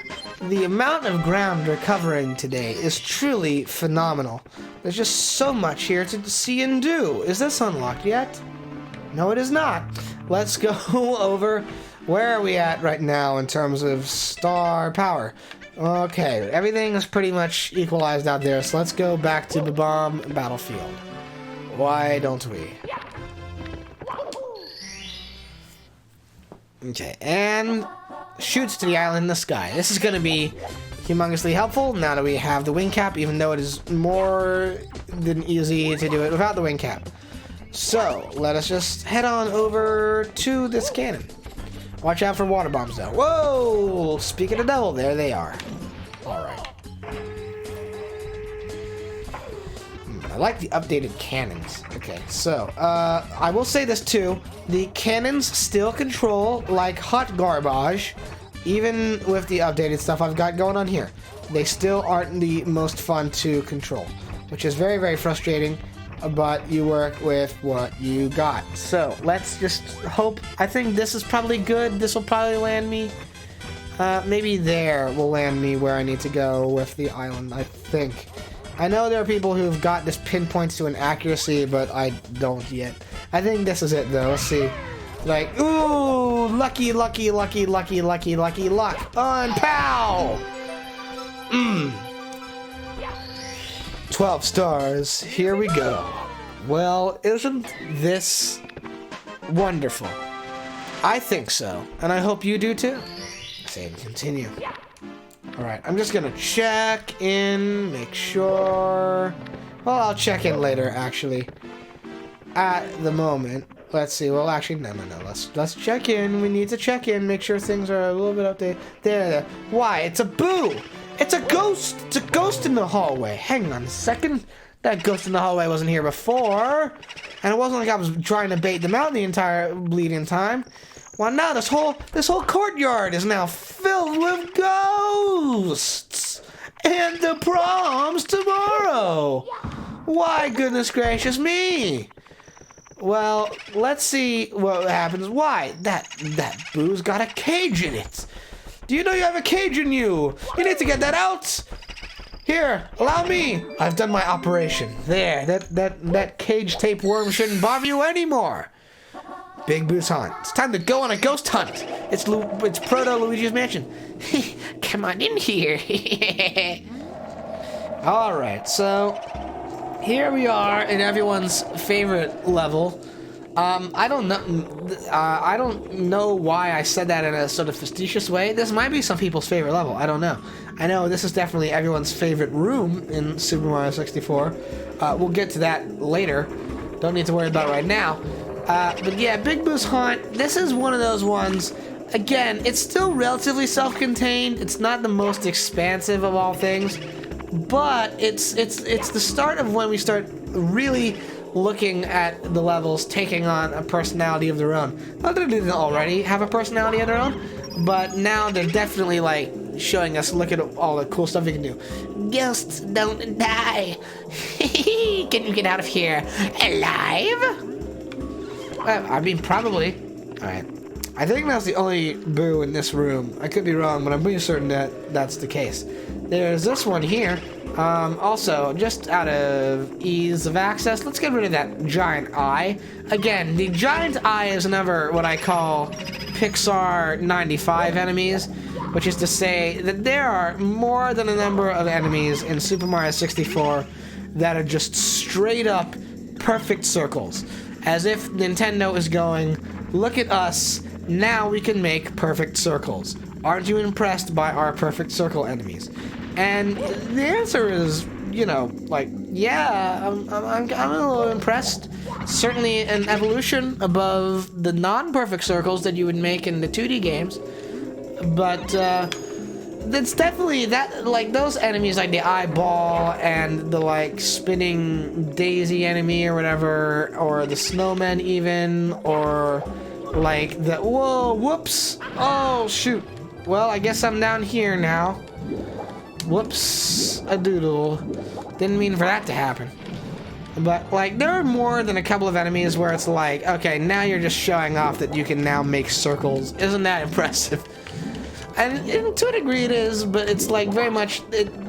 The amount of ground we're covering today is truly phenomenal. There's just so much here to see and do. Is this unlocked yet? No, it is not. Let's go over, where are we at right now in terms of star power? Okay, everything is pretty much equalized out there, so let's go back to the bomb battlefield. Why don't we? Okay, and shoots to the island in the sky. This is going to be humongously helpful now that we have the wing cap, even though it is more than easy to do it without the wing cap. So, let us just head on over to this cannon. Watch out for water bombs, though. Whoa! Speaking of devil, there they are. Alright. I like the updated cannons. Okay, so, I will say this, too. The cannons still control like hot garbage, even with the updated stuff I've got going on here. They still aren't the most fun to control, which is very, very frustrating. But you work with what you got. So let's just hope. I think this is probably good. This will probably land me. Maybe there will land me where I need to go with the island, I think. I know there are people who've got this pinpoints to an accuracy, but I don't yet. I think this is it, though. Let's see. Like, ooh, lucky, lucky, lucky, lucky, lucky, lucky, luck. And pow! 12 stars. Here we go. Well, isn't this wonderful? I think so. And I hope you do too. Save and continue. Alright, I'm just gonna check in, make sure. Well, I'll check in later, actually. At the moment. Let's see. Well, actually, no. Let's check in. We need to check in, make sure things are a little bit updated. There. Why? It's a boo! It's a ghost! It's a ghost in the hallway. Hang on a second. That ghost in the hallway wasn't here before. And it wasn't like I was trying to bait them out the entire bleeding time. Well, now this whole courtyard is now filled with ghosts! And the prom's tomorrow! Why, goodness gracious me! Well, let's see what happens. Why? That boo's got a cage in it. Do you know you have a cage in you? You need to get that out. Here, allow me. I've done my operation. There, that cage tape worm shouldn't bother you anymore. Big Boo's hunt. It's time to go on a ghost hunt. It's Proto Luigi's Mansion. Come on in here. All right, so here we are in everyone's favorite level. I don't know why I said that in a sort of facetious way. This might be some people's favorite level. I don't know. I know this is definitely everyone's favorite room in Super Mario 64. We'll get to that later. Don't need to worry about it right now. But yeah, Big Boo's Haunt. This is one of those ones. Again, it's still relatively self-contained. It's not the most expansive of all things, but it's the start of when we start really looking at the levels taking on a personality of their own. Not that they didn't already have a personality of their own, but now they're definitely like showing us, look at all the cool stuff you can do. Ghosts don't die. Can you get out of here alive? I mean, probably. Alright. I think that's the only boo in this room. I could be wrong, but I'm pretty certain that that's the case. There's this one here. Also, just out of ease of access, let's get rid of that giant eye. Again, the giant eye is another what I call Pixar 95 enemies, which is to say that there are more than a number of enemies in Super Mario 64 that are just straight up perfect circles. As if Nintendo is going, look at us, now we can make perfect circles. Aren't you impressed by our perfect circle enemies? And the answer is, you know, like, yeah, I'm a little impressed. Certainly an evolution above the non-perfect circles that you would make in the 2D games. But that's definitely that, like those enemies, like the eyeball and the like spinning daisy enemy or whatever, or the snowman even, or like the whoops, oh shoot. Well, I guess I'm down here now. Whoops, a doodle. Didn't mean for that to happen. But, like, there are more than a couple of enemies where it's like, okay, now you're just showing off that you can now make circles. Isn't that impressive? And to a degree it is, but it's like very much...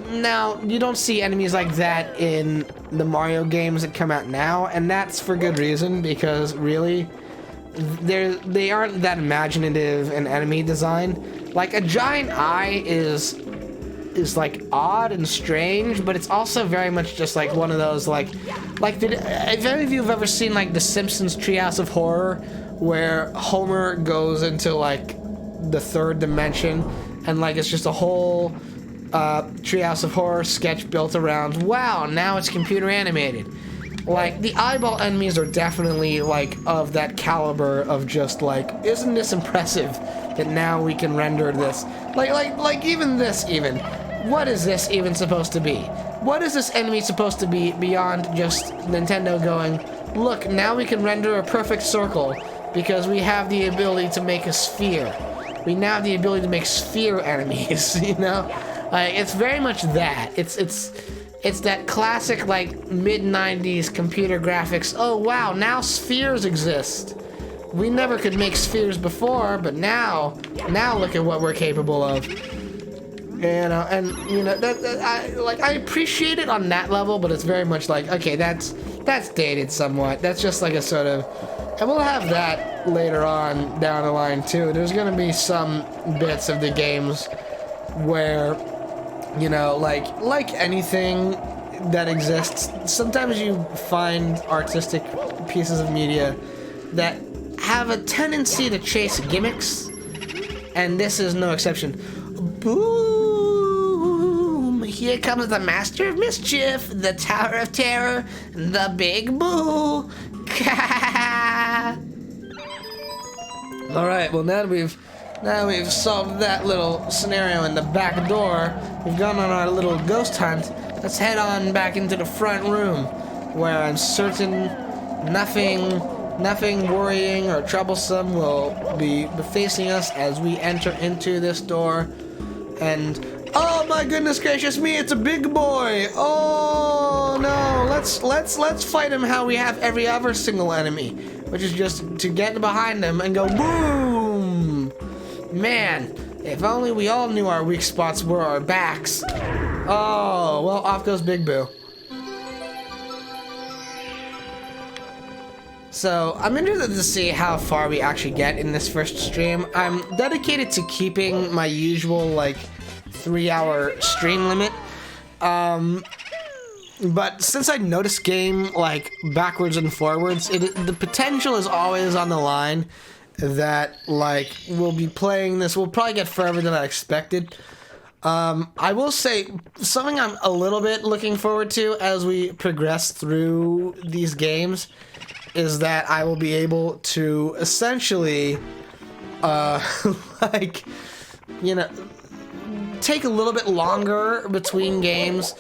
now, you don't see enemies like that in the Mario games that come out now, and that's for good reason, because really, they aren't that imaginative in enemy design. Like, a giant eye is like odd and strange, but it's also very much just like one of those like if any of you have ever seen like the Simpsons Treehouse of Horror, where Homer goes into like the third dimension and like it's just a whole Treehouse of Horror sketch built around, wow, now it's computer animated. Like, the eyeball enemies are definitely, like, of that caliber of just, like, isn't this impressive that now we can render this? Like even this, even. What is this even supposed to be? What is this enemy supposed to be beyond just Nintendo going, look, now we can render a perfect circle because we have the ability to make a sphere. We now have the ability to make sphere enemies, you know? Like, it's very much that. It's that classic, like, mid-90s computer graphics. Oh, wow, now spheres exist. We never could make spheres before, but now look at what we're capable of. You know, and, you know, I appreciate it on that level, but it's very much like, okay, that's dated somewhat. That's just like a sort of, and we'll have that later on down the line, too. There's gonna be some bits of the games where, you know, like anything that exists, sometimes you find artistic pieces of media that have a tendency to chase gimmicks, and this is no exception. Boom! Here comes the Master of Mischief, the Tower of Terror, the Big Boo! Alright, well now we've solved that little scenario in the back door. We've gone on our little ghost hunt. Let's head on back into the front room, where I'm certain nothing worrying or troublesome will be facing us as we enter into this door. And oh my goodness gracious me, it's a big boy! Oh no, let's fight him how we have every other single enemy, which is just to get behind him and go boom! Man, if only we all knew our weak spots were our backs. Oh, well, off goes Big Boo. So, I'm interested to see how far we actually get in this first stream. I'm dedicated to keeping my usual, like, 3-hour stream limit. But since I know this game, like, backwards and forwards, the potential is always on the line that, like, we'll be playing this. We'll probably get further than I expected. I will say, something I'm a little bit looking forward to as we progress through these games is that I will be able to essentially, like, you know, take a little bit longer between games.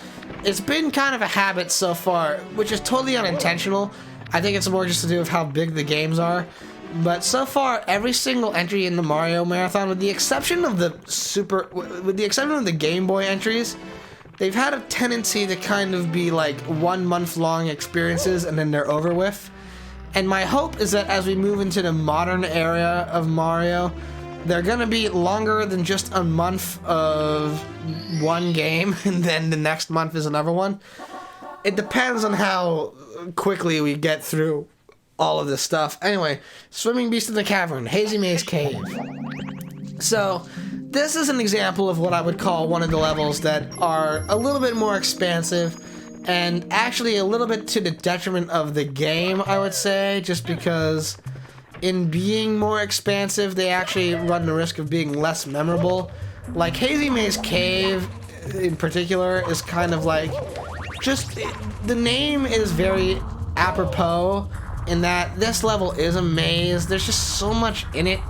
It's been kind of a habit so far, which is totally unintentional. I think it's more just to do with how big the games are. But so far, every single entry in the Mario Marathon, with the exception of the Game Boy entries, they've had a tendency to kind of be like 1 month long experiences and then they're over with. And my hope is that as we move into the modern era of Mario, they're gonna be longer than just a month of one game and then the next month is another one. It depends on how quickly we get through all of this stuff. Anyway, Swimming Beast in the Cavern, Hazy Maze Cave. So, this is an example of what I would call one of the levels that are a little bit more expansive and actually a little bit to the detriment of the game, I would say, just because in being more expansive, they actually run the risk of being less memorable. Like, Hazy Maze Cave, in particular, is kind of like, just, the name is very apropos in that this level is a maze. There's just so much in it,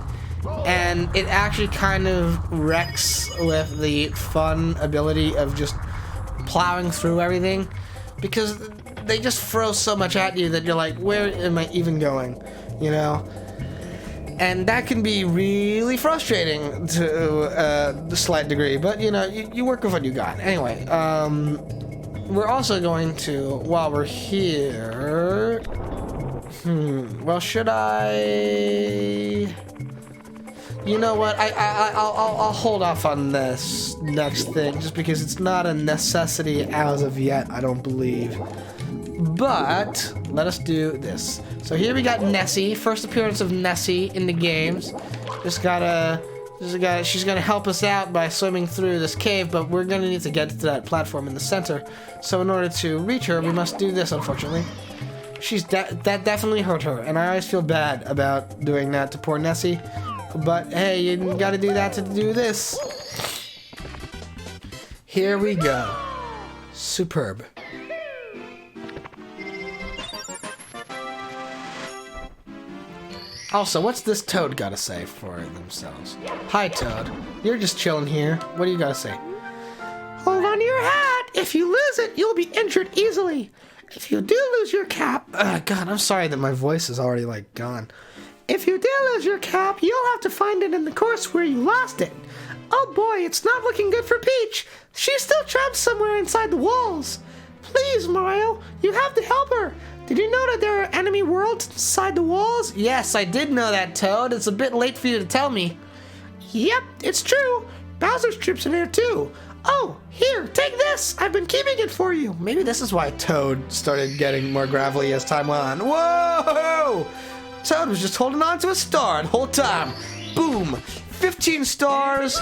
and it actually kind of wrecks with the fun ability of just plowing through everything, because they just throw so much at you that you're like, where am I even going, you know? And that can be really frustrating to a slight degree, but you know, you work with what you got. Anyway, we're also going to, while we're here, well, should I? You know what? I'll hold off on this next thing just because it's not a necessity as of yet, I don't believe. But let us do this. So here we got Nessie, first appearance of Nessie in the games. She's gonna help us out by swimming through this cave, but we're gonna need to get to that platform in the center. So in order to reach her, we must do this, unfortunately. That definitely hurt her, and I always feel bad about doing that to poor Nessie. But hey, you gotta do that to do this. Here we go. Superb. Also, what's this Toad gotta say for themselves? Hi, Toad. You're just chilling here. What do you gotta say? Hold on to your hat. If you lose it, you'll be injured easily. If you do lose your cap... God, I'm sorry that my voice is already, like, gone. If you do lose your cap, you'll have to find it in the course where you lost it. Oh boy, it's not looking good for Peach. She's still trapped somewhere inside the walls. Please, Mario, you have to help her. Did you know that there are enemy worlds inside the walls? Yes, I did know that, Toad. It's a bit late for you to tell me. Yep, it's true. Bowser's troops are there too. Oh, here, take this. I've been keeping it for you. Maybe this is why Toad started getting more gravelly as time went on. Whoa! Toad was just holding on to a star the whole time. Boom! 15 stars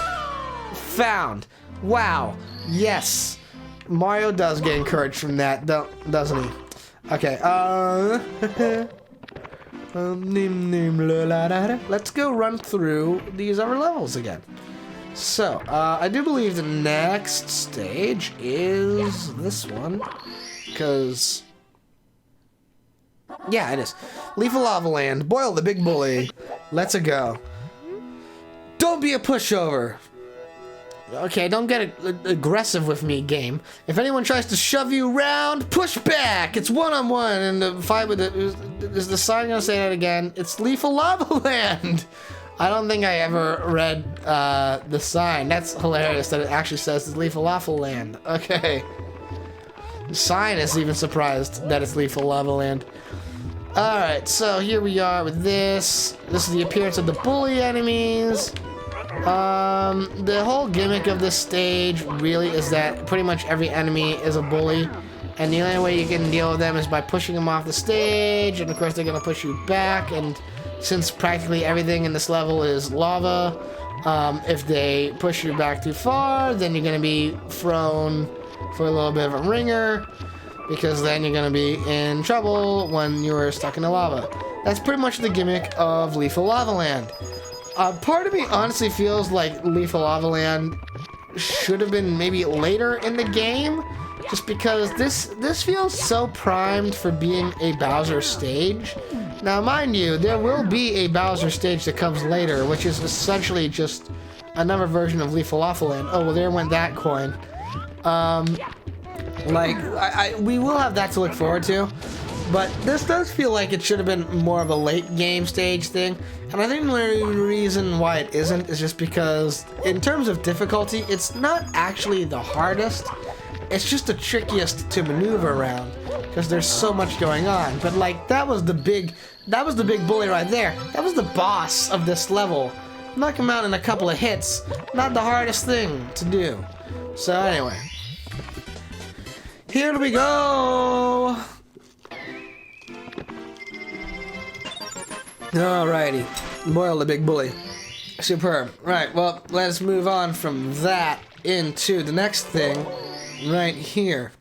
found. Wow. Yes. Mario does get encouraged from that, doesn't he? Okay, let's go run through these other levels again. So, I do believe the next stage is this one, because, yeah, it is. Leaf of Lava Land, Boil the Big Bully, let's go. Don't be a pushover. Okay, don't get aggressive with me, game. If anyone tries to shove you around, push back. It's one-on-one, and the fight with is the sign gonna say that again? It's Leaf of Lava Land. I don't think I ever read the sign. That's hilarious that it actually says it's Leaf of Lava Land. Okay. The sign is even surprised that it's Leaf of Lava Land. Alright, so here we are with this. This is the appearance of the bully enemies. The whole gimmick of this stage really is that pretty much every enemy is a bully, and the only way you can deal with them is by pushing them off the stage, and of course they're gonna push you back, and since practically everything in this level is lava, if they push you back too far, then you're gonna be thrown for a little bit of a ringer, because then you're gonna be in trouble when you're stuck in the lava. That's pretty much the gimmick of Leaf of Lava Land. Part of me honestly feels like Leaf of Lava Land should have been maybe later in the game, just because this feels so primed for being a Bowser stage. Now, mind you, there will be a Bowser stage that comes later, which is essentially just another version of Leaf of Lava Land. Oh, well, there went that coin. We will have that to look forward to. But this does feel like it should have been more of a late game stage thing. And I think the reason why it isn't is just because, in terms of difficulty, it's not actually the hardest. It's just the trickiest to maneuver around, because there's so much going on. But like, that was the big bully right there. That was the boss of this level. Knock him out in a couple of hits. Not the hardest thing to do. So anyway. Here we go! Alrighty, Boil the Big Bully. Superb. Right, well, let's move on from that into the next thing right here.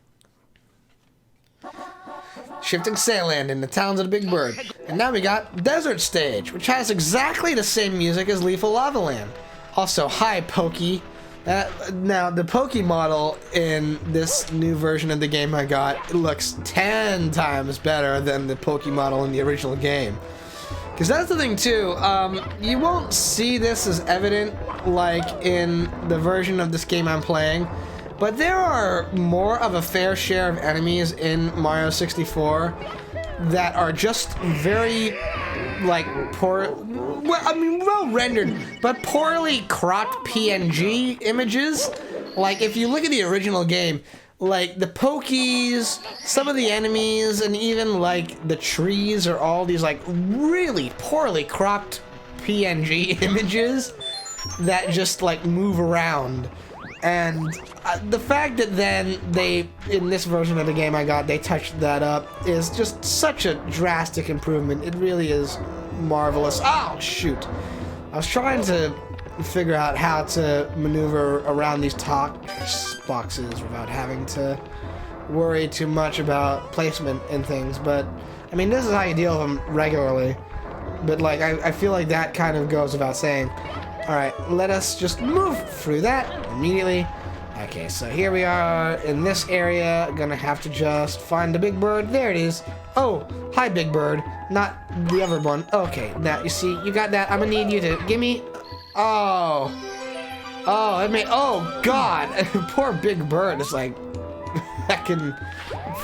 Shifting Sandland in the Towns of the Big Bird. And now we got Desert Stage, which has exactly the same music as Leaf of Lava Land. Also, hi, Pokey. Now, the Pokey model in this new version of the game I got looks 10 times better than the Pokey model in the original game. Because that's the thing too, you won't see this as evident like in the version of this game I'm playing, but there are more of a fair share of enemies in Mario 64 that are just very, like, well rendered, but poorly cropped PNG images. Like, if you look at the original game, like, the Pokies, some of the enemies, and even, like, the trees are all these, like, really poorly cropped PNG images that just, like, move around. And the fact that then they, in this version of the game I got, they touched that up is just such a drastic improvement. It really is marvelous. Oh, shoot. I was trying to figure out how to maneuver around these talk boxes without having to worry too much about placement and things, but I mean, this is how you deal with them regularly, but like I feel like that kind of goes without saying. Alright, let us just move through that immediately. I Okay, so here we are in this area. Gonna have to just find the big bird. There it is. Oh, hi, big bird. Not the other one. Okay, now you see, you got that. I'm gonna need you to give me. Oh, it made. Oh God, poor big bird is like, I can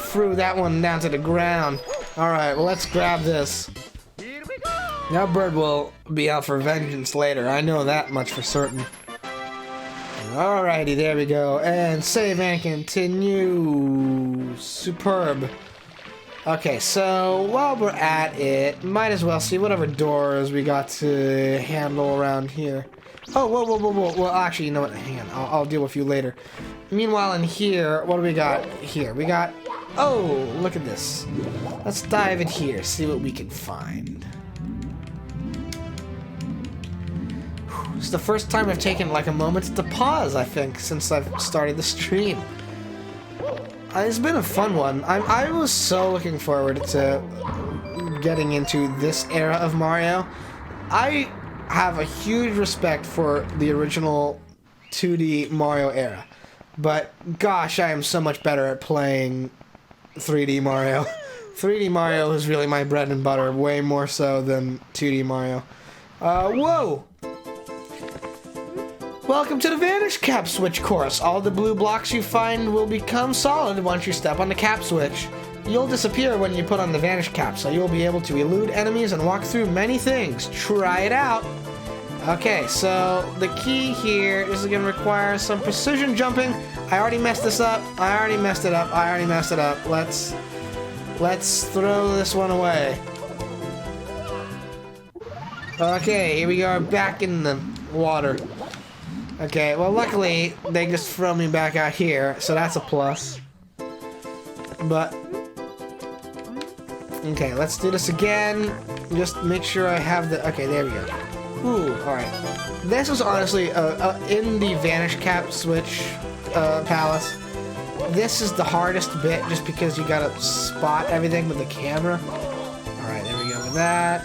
threw that one down to the ground. All right, well let's grab this. Here we go. That bird will be out for vengeance later. I know that much for certain. Alrighty, there we go. And save and continue. Superb. Okay, so while we're at it, might as well see whatever doors we got to handle around here. Oh, whoa. Well, actually, you know what? Hang on. I'll deal with you later. Meanwhile, in here, what do we got here? We got... Oh, look at this. Let's dive in here, see what we can find. It's the first time I've taken like a moment to pause, I think, since I've started the stream. It's been a fun one. I was so looking forward to getting into this era of Mario. I have a huge respect for the original 2D Mario era, but gosh, I am so much better at playing 3D Mario. 3D Mario is really my bread and butter, way more so than 2D Mario. Whoa! Welcome to the Vanish Cap Switch course. All the blue blocks you find will become solid once you step on the cap switch. You'll disappear when you put on the Vanish Cap, so you'll be able to elude enemies and walk through many things. Try it out! Okay, so the key here is going to require some precision jumping. I already messed this up. I already messed it up. Let's throw this one away. Okay, here we are back in the water. Okay, well luckily they just throw me back out here, so that's a plus. But okay, let's do this again. Just make sure I have the. Okay, there we go. Ooh, all right. This was honestly in the Vanish Cap Switch Palace. This is the hardest bit, just because you gotta spot everything with the camera. All right, there we go with that.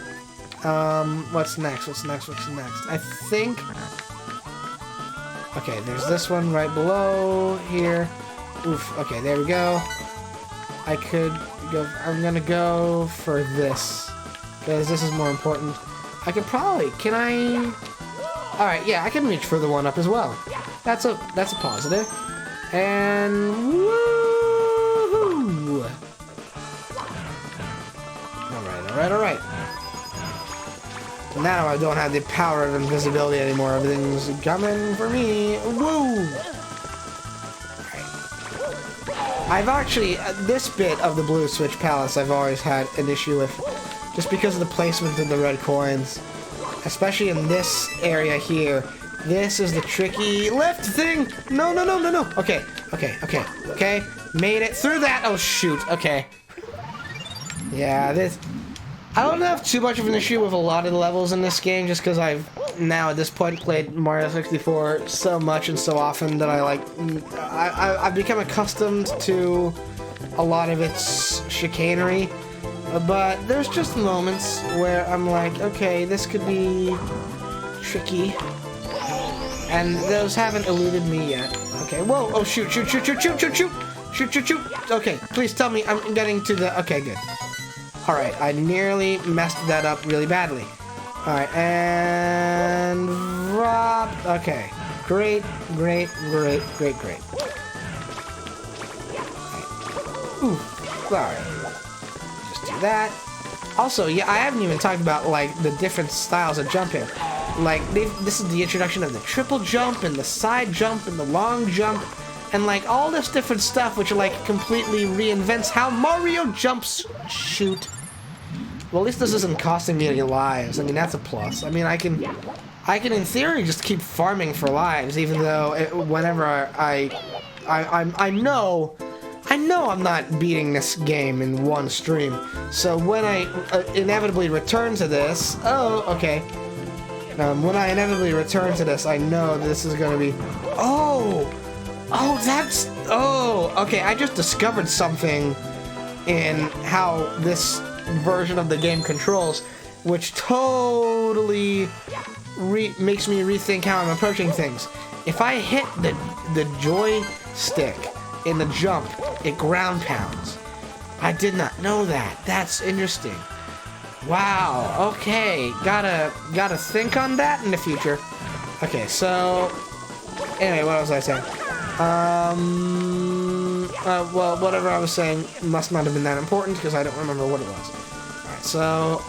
What's next? I think. Okay, there's this one right below here. Oof, okay, there we go. I could go, I'm gonna go for this, because this is more important. I could probably, can I? Alright, yeah, I can reach for the one up as well. That's a positive. And woohoo! Alright. Now I don't have the power of invisibility anymore. Everything's coming for me. Woo! I've actually, this bit of the Blue Switch Palace I've always had an issue with. Just because of the placement of the red coins. Especially in this area here. This is the tricky lift thing! No. Okay. Made it through that. Oh, shoot. Okay. Yeah, this... I don't have too much of an issue with a lot of the levels in this game, just because I've now at this point played Mario 64 so much and so often that I've become accustomed to a lot of its chicanery. But there's just moments where I'm like, okay, this could be tricky, and those haven't eluded me yet. Okay, whoa, oh shoot. Okay, please tell me I'm getting to the, okay, good. Alright, I nearly messed that up really badly. Alright, and drop. Okay, great. Ooh, alright. Just do that. Also, yeah, I haven't even talked about, like, the different styles of jumping. Like, this is the introduction of the triple jump, and the side jump, and the long jump, and, like, all this different stuff, which, like, completely reinvents how Mario jumps. Shoot. Well, at least this isn't costing me any lives. I mean, that's a plus. I mean, I can in theory just keep farming for lives, even though whenever I know I'm not beating this game in one stream. So when I inevitably return to this, when I inevitably return to this, I know this is gonna be, okay, I just discovered something in how this version of the game controls, which totally makes me rethink how I'm approaching things. if I hit the joystick in the jump, it ground pounds. I did not know that. That's interesting. Wow. Okay. Gotta think on that in the future. Okay. So anyway, what was I saying? Well, whatever I was saying must not have been that important because I don't remember what it was. Alright, so...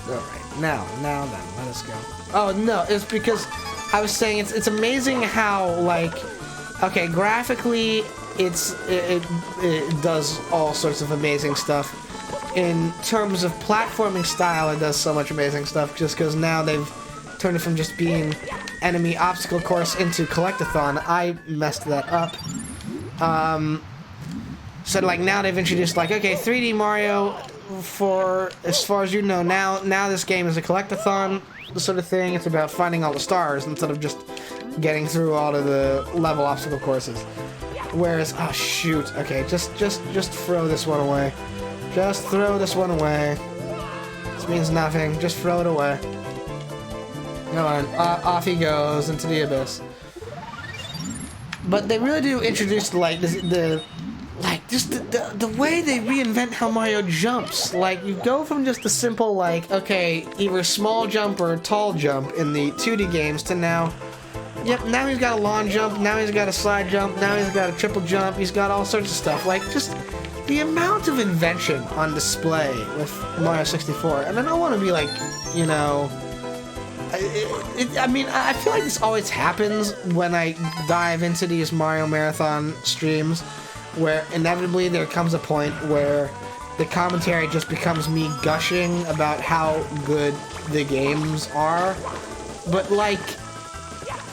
Alright, now then, let us go. Oh, no, it's because I was saying it's amazing how, like... Okay, graphically, it does all sorts of amazing stuff. In terms of platforming style, it does so much amazing stuff just because now they've turned it from just being enemy obstacle course into collectathon. I messed that up. So like now they've introduced like, okay, 3D Mario for as far as you know now this game is a collectathon sort of thing. It's about finding all the stars instead of just getting through all of the level obstacle courses. Whereas, oh shoot, okay, just throw this one away. Just throw this one away. This means nothing. Just throw it away. Go on, off he goes into the abyss. But they really do introduce like the way they reinvent how Mario jumps. Like you go from just a simple like okay either small jump or tall jump in the 2D games to now. Yep, now he's got a long jump. Now he's got a slide jump. Now he's got a triple jump. He's got all sorts of stuff. Like just the amount of invention on display with Mario 64. And I don't want to be like you know. I mean, I feel like this always happens when I dive into these Mario Marathon streams, where inevitably there comes a point where the commentary just becomes me gushing about how good the games are. But, like,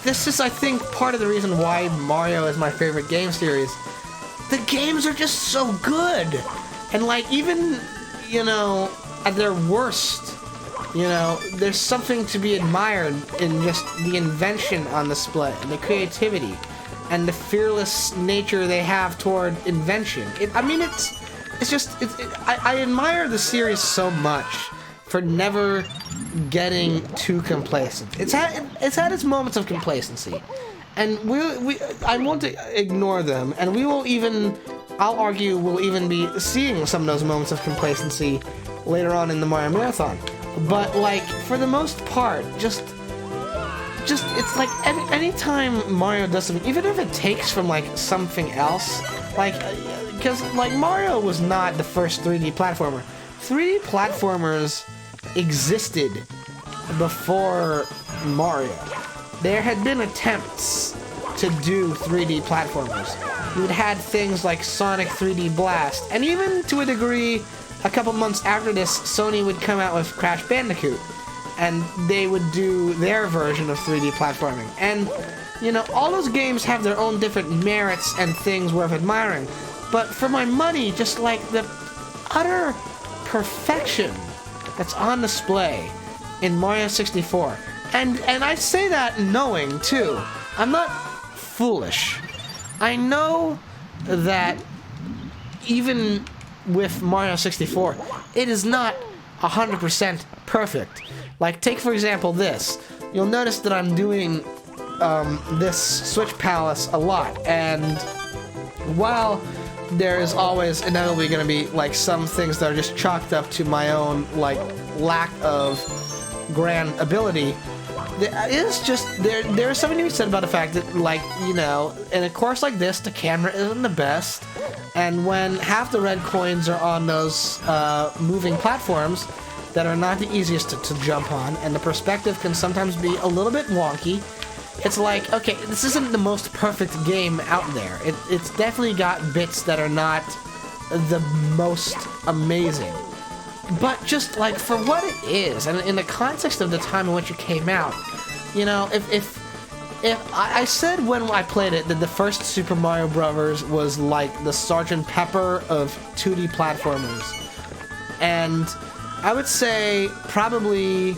this is, I think, part of the reason why Mario is my favorite game series. The games are just so good! And, like, even, you know, at their worst, you know, there's something to be admired in just the invention on display, and the creativity, and the fearless nature they have toward invention. I admire the series so much for never getting too complacent. It's had its moments of complacency, and I won't ignore them, and I'll argue we'll even be seeing some of those moments of complacency later on in the Mario Marathon. But like for the most part, just it's like anytime Mario does something, even if it takes from like something else, like because like Mario was not the first 3D platformer. 3D platformers existed before Mario. There had been attempts to do 3D platformers. You'd had things like Sonic 3D Blast, and even to a degree, a couple months after this, Sony would come out with Crash Bandicoot, and they would do their version of 3D platforming. And, you know, all those games have their own different merits and things worth admiring. But for my money, just like the utter perfection that's on display in Mario 64. And I say that knowing, too. I'm not foolish. I know that even with Mario 64, it is not 100% perfect. Like, take for example this. You'll notice that I'm doing this Switch Palace a lot, and while there is always inevitably going to be like some things that are just chalked up to my own like lack of grand ability, there is something to be said about the fact that, like, you know, in a course like this, the camera isn't the best. And when half the red coins are on those moving platforms that are not the easiest to jump on, and the perspective can sometimes be a little bit wonky, it's like, okay, this isn't the most perfect game out there. It's definitely got bits that are not the most amazing. But just, like, for what it is, and in the context of the time in which it came out, you know, if I said when I played it that the first Super Mario Bros. Was like the Sgt. Pepper of 2D platformers. And I would say probably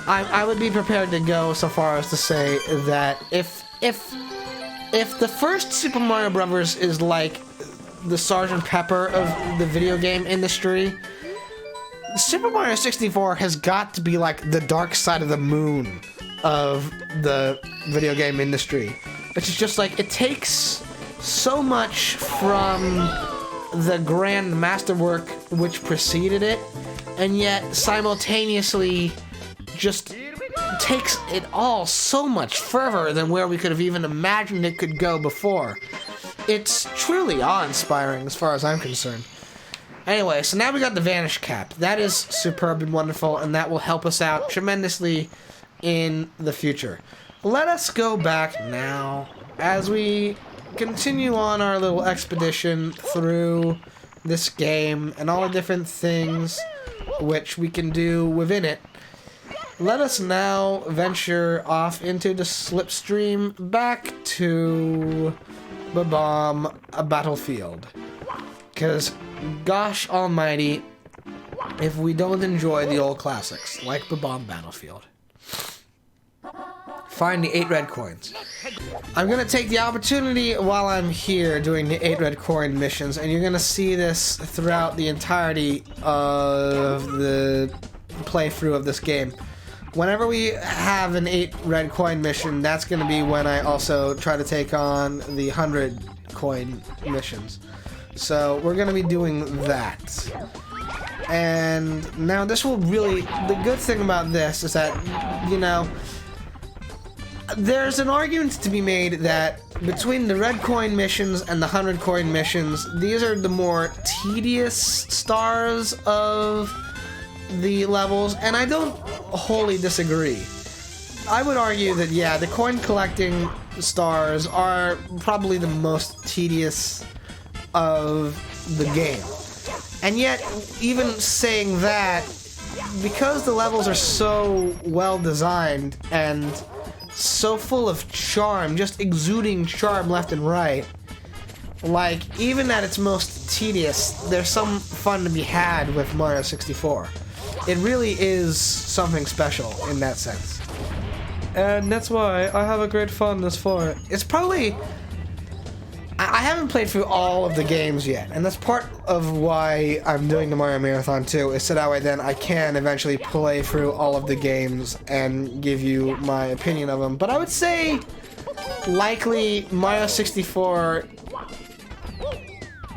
I would be prepared to go so far as to say that if the first Super Mario Bros. Is like the Sgt. Pepper of the video game industry, Super Mario 64 has got to be like the dark side of the moon of the video game industry, which is just like, it takes so much from the grand masterwork which preceded it, and yet simultaneously just takes it all so much further than where we could have even imagined it could go before. It's truly awe-inspiring as far as I'm concerned. Anyway, so now we got the Vanish Cap. That is superb and wonderful, and that will help us out tremendously in the future. Let us go back now as we continue on our little expedition through this game and all the different things which we can do within it. Let us now venture off into the slipstream back to the bomb battlefield. Because, gosh almighty, if we don't enjoy the old classics, like the bomb battlefield. Find the 8 red coins. I'm going to take the opportunity while I'm here doing the 8 red coin missions, and you're going to see this throughout the entirety of the playthrough of this game. Whenever we have an 8 red coin mission, that's going to be when I also try to take on the 100 coin missions. So we're going to be doing that. And now this will really, the good thing about this is that, you know, there's an argument to be made that between the red coin missions and the 100 coin missions, these are the more tedious stars of the levels, and I don't wholly disagree. I would argue that, yeah, the coin collecting stars are probably the most tedious of the game. And yet, even saying that, because the levels are so well designed and so full of charm, just exuding charm left and right, like, even at its most tedious, there's some fun to be had with Mario 64. It really is something special in that sense. And that's why I have a great fondness for it. It's probably... I haven't played through all of the games yet, and that's part of why I'm doing the Mario Marathon too, is so that way then I can eventually play through all of the games and give you my opinion of them. But I would say, likely, Mario 64...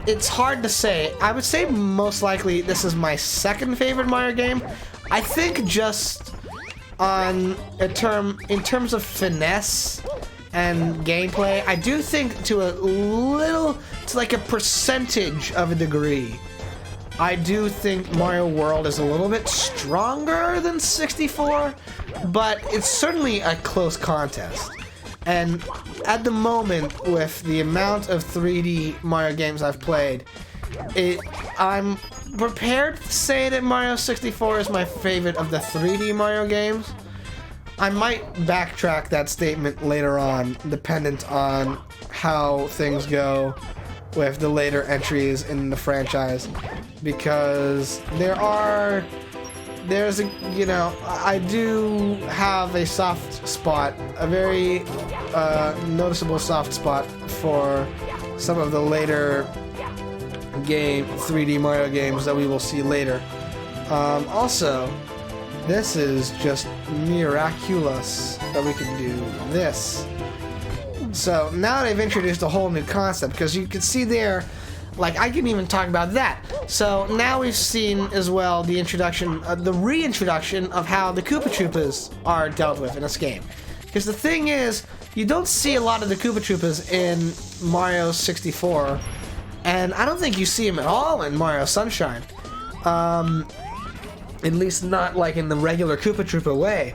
It's hard to say. I would say most likely this is my second favorite Mario game. I think just in terms of finesse and gameplay, I do think to like a percentage of a degree, I do think Mario World is a little bit stronger than 64, but it's certainly a close contest. And at the moment, with the amount of 3D Mario games I've played, I'm prepared to say that Mario 64 is my favorite of the 3D Mario games. I might backtrack that statement later on, dependent on how things go with the later entries in the franchise, because there's a, you know, I do have a soft spot, a very noticeable soft spot for some of the later 3D Mario games that we will see later. Also, this is just miraculous that we can do this. So now they've introduced a whole new concept, because you can see there, like, I can even talk about that. So now we've seen as well the introduction, the reintroduction of how the Koopa Troopas are dealt with in this game. Because the thing is, you don't see a lot of the Koopa Troopas in Mario 64, and I don't think you see them at all in Mario Sunshine. At least not like in the regular Koopa Troopa way.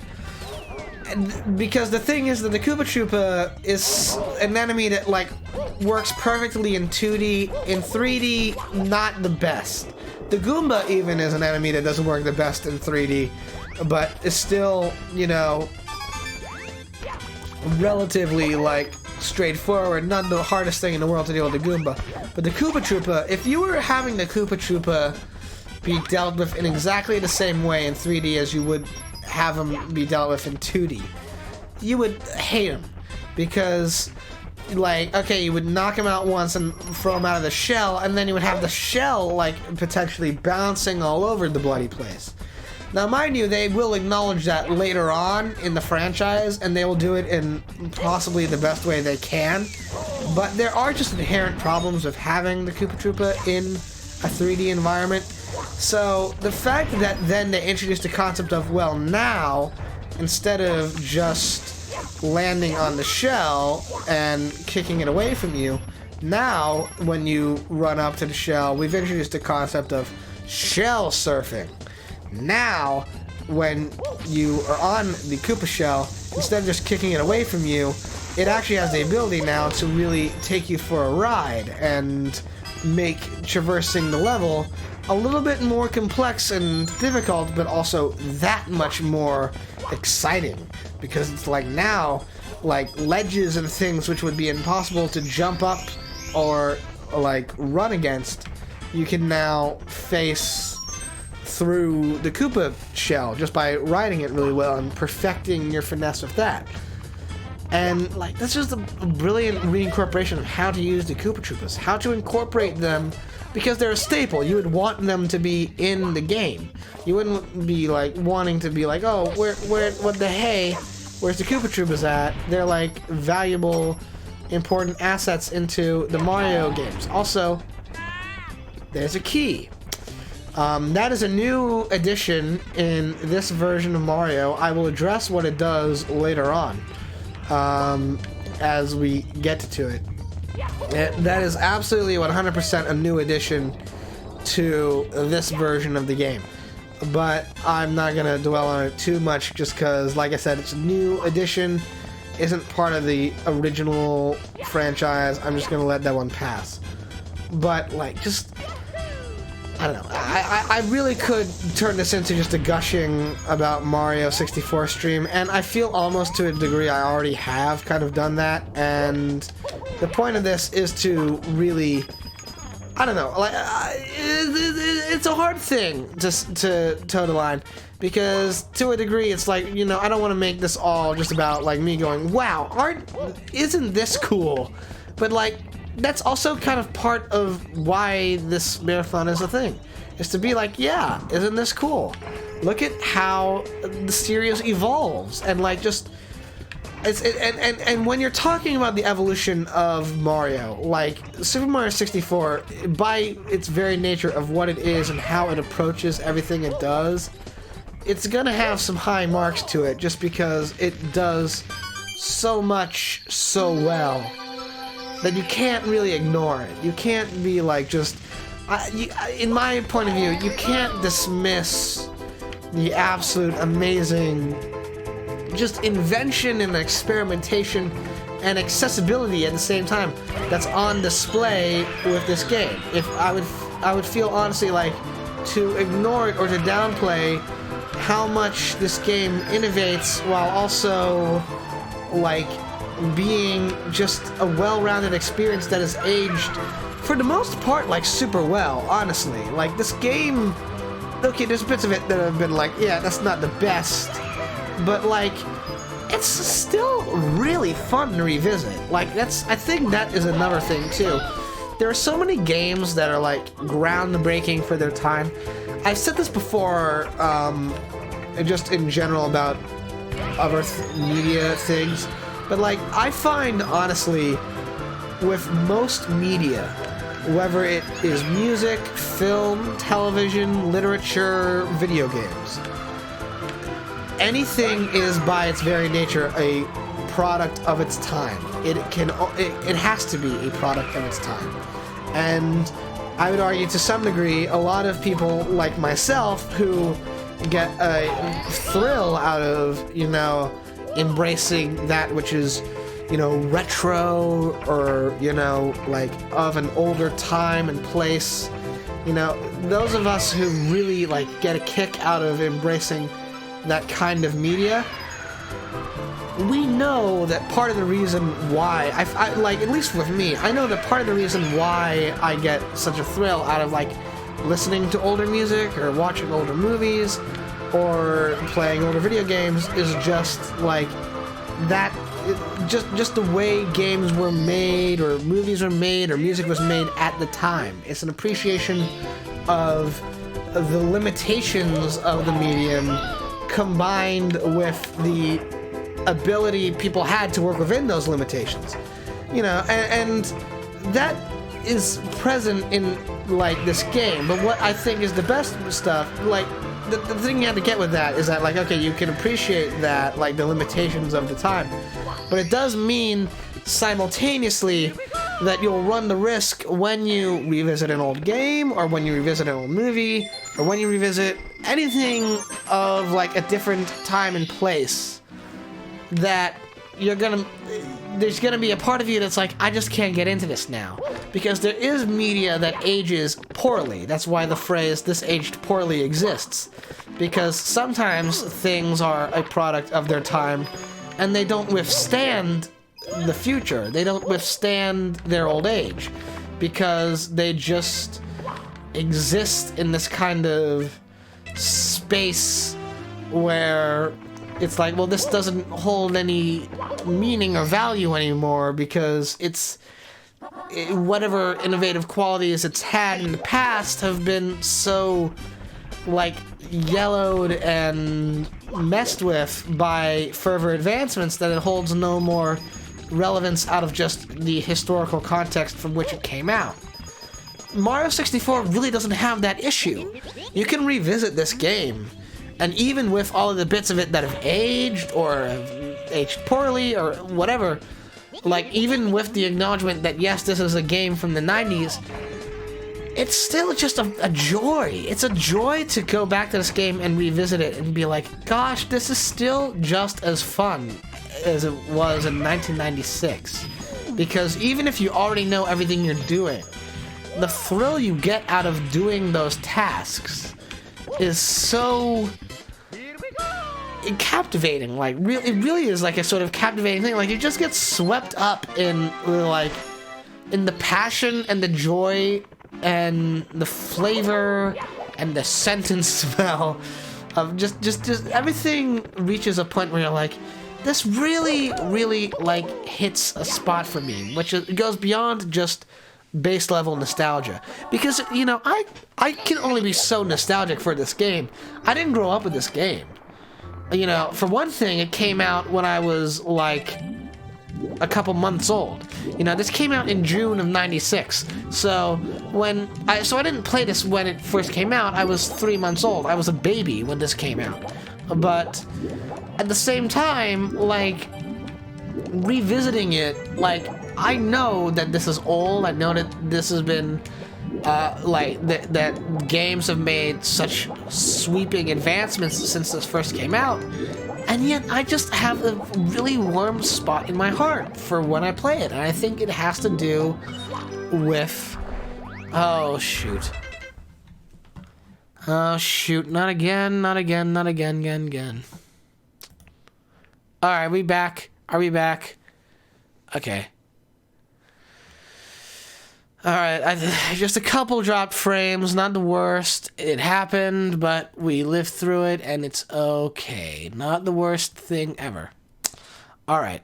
Because the thing is that the Koopa Troopa is an enemy that, like, works perfectly in 2D. In 3D, not the best. The Goomba even is an enemy that doesn't work the best in 3D, but is still, you know, relatively, like, straightforward. Not the hardest thing in the world to deal with the Goomba. But the Koopa Troopa, if you were having the Koopa Troopa be dealt with in exactly the same way in 3D as you would have them be dealt with in 2D, you would hate them. Because, like, okay, you would knock him out once and throw him out of the shell, and then you would have the shell, like, potentially bouncing all over the bloody place. Now, mind you, they will acknowledge that later on in the franchise, and they will do it in possibly the best way they can. But there are just inherent problems with having the Koopa Troopa in a 3D environment. So the fact that then they introduced the concept of, well, now, instead of just landing on the shell and kicking it away from you, now when you run up to the shell, we've introduced the concept of shell surfing. Now, when you are on the Koopa shell, instead of just kicking it away from you, it actually has the ability now to really take you for a ride and make traversing the level a little bit more complex and difficult, but also that much more exciting. Because it's like now, like ledges and things which would be impossible to jump up or like run against, you can now face through the Koopa shell just by riding it really well and perfecting your finesse with that. And like that's just a brilliant reincorporation of how to use the Koopa Troopas, how to incorporate them, because they're a staple. You would want them to be in the game. You wouldn't be like wanting to be like, oh, what the hey, where's the Koopa Troopas at? They're like valuable, important assets into the Mario games. Also, there's a key. That is a new addition in this version of Mario. I will address what it does later on, as we get to it. That is absolutely 100% a new addition to this version of the game. But I'm not going to dwell on it too much just because, like I said, it's a new addition, isn't part of the original franchise. I'm just going to let that one pass. But, like, just... I don't know. I really could turn this into just a gushing about Mario 64 stream, and I feel almost to a degree I already have kind of done that, and the point of this is to really, I don't know, like, it's a hard thing to toe the line, because to a degree it's like, you know, I don't want to make this all just about, like, me going, wow, isn't this cool? But, like, that's also kind of part of why this marathon is a thing. Is to be like, yeah, isn't this cool? Look at how the series evolves, and like just and when you're talking about the evolution of Mario, like Super Mario 64, by its very nature of what it is and how it approaches everything it does, it's gonna have some high marks to it just because it does so much so well that you can't really ignore it. You can't be like just... in my point of view, you can't dismiss the absolute amazing just invention and experimentation and accessibility at the same time that's on display with this game. If I would feel honestly like to ignore it or to downplay how much this game innovates while also like being just a well-rounded experience that is aged for the most part like super well, honestly. Like this game, okay, there's bits of it that have been like, yeah, that's not the best, but like it's still really fun to revisit. Like I think that is another thing too. There are so many games that are like groundbreaking for their time. I've said this before, just in general about other media things. But like, I find, honestly, with most media, whether it is music, film, television, literature, video games, anything is by its very nature a product of its time. It has to be a product of its time. And I would argue to some degree, a lot of people like myself who get a thrill out of, you know, embracing that which is, you know, retro or, you know, like of an older time and place. You know, those of us who really like get a kick out of embracing that kind of media, we know that part of the reason why I like, at least with me, I know that part of the reason why I get such a thrill out of like listening to older music or watching older movies or playing older video games is just like that, just the way games were made or movies were made or music was made at the time. It's an appreciation of the limitations of the medium combined with the ability people had to work within those limitations. You know, and that is present in, like, this game. But what I think is the best stuff, like, the thing you have to get with that is that, like, okay, you can appreciate that, like, the limitations of the time. But it does mean simultaneously that you'll run the risk when you revisit an old game, or when you revisit an old movie, or when you revisit anything of, like, a different time and place, that there's gonna be a part of you that's like, I just can't get into this now. Because there is media that ages poorly. That's why the phrase, "this aged poorly" exists. Because sometimes things are a product of their time, and they don't withstand the future. They don't withstand their old age. Because they just exist in this kind of space where it's like, well, this doesn't hold any meaning or value anymore because whatever innovative qualities it's had in the past have been so, like, yellowed and messed with by further advancements that it holds no more relevance out of just the historical context from which it came out. Mario 64 really doesn't have that issue. You can revisit this game, and even with all of the bits of it that have aged or have aged poorly or whatever, like, even with the acknowledgement that yes, this is a game from the 90s, it's still just a joy. It's a joy to go back to this game and revisit it and be like, gosh, this is still just as fun as it was in 1996. Because even if you already know everything you're doing, the thrill you get out of doing those tasks is so captivating. Like, it really is like a sort of captivating thing. Like, you just get swept up in, like, in the passion and the joy and the flavor and the scent and smell of just everything reaches a point where you're like, this really, really, like, hits a spot for me, which goes beyond just base level nostalgia. Because, you know, I can only be so nostalgic for this game. I didn't grow up with this game. You know, for one thing, it came out when I was, like, a couple months old. You know, this came out in June of 96. So I didn't play this when it first came out. I was 3 months old. I was a baby when this came out. But at the same time, like, revisiting it, like, I know that this is old. I know that this has been like that games have made such sweeping advancements since this first came out, and yet I just have a really warm spot in my heart for when I play it, and I think it has to do with oh shoot, not again. All right, we back? Are we back? Okay. Alright, just a couple dropped frames, not the worst. It happened, but we lived through it, and it's okay. Not the worst thing ever. Alright,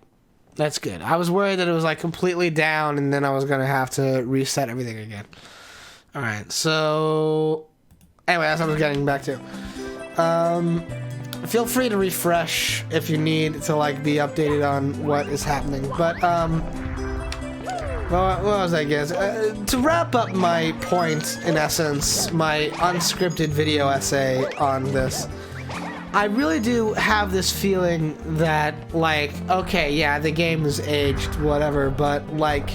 that's good. I was worried that it was, like, completely down, and then I was gonna have to reset everything again. Alright, so anyway, that's what I was getting back to. Feel free to refresh if you need to, like, be updated on what is happening, but, well, what was I guess? To wrap up my point, in essence, my unscripted video essay on this, I really do have this feeling that, like, okay, yeah, the game is aged, whatever, but, like,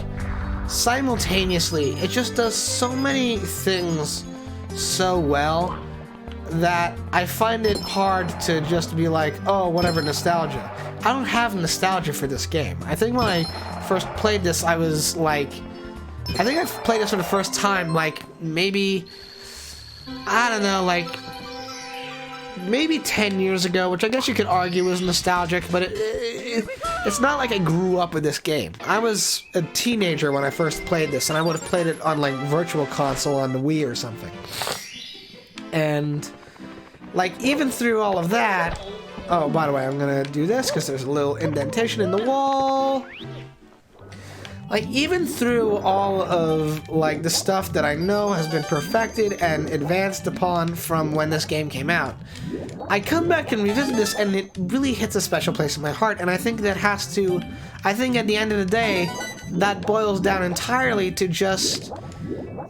simultaneously, it just does so many things so well that I find it hard to just be like, oh, whatever, nostalgia. I don't have nostalgia for this game. I think when I first played this, I was like, I think I played this for the first time, like, maybe, I don't know, like, maybe 10 years ago, which I guess you could argue was nostalgic, but it's not like I grew up with this game. I was a teenager when I first played this, and I would have played it on, like, Virtual Console on the Wii or something. And, like, even through all of that, oh, by the way, I'm gonna do this because there's a little indentation in the wall. like, even through all of, like, the stuff that I know has been perfected and advanced upon from when this game came out, I come back and revisit this, and it really hits a special place in my heart, and I think that has to, I think at the end of the day, that boils down entirely to just,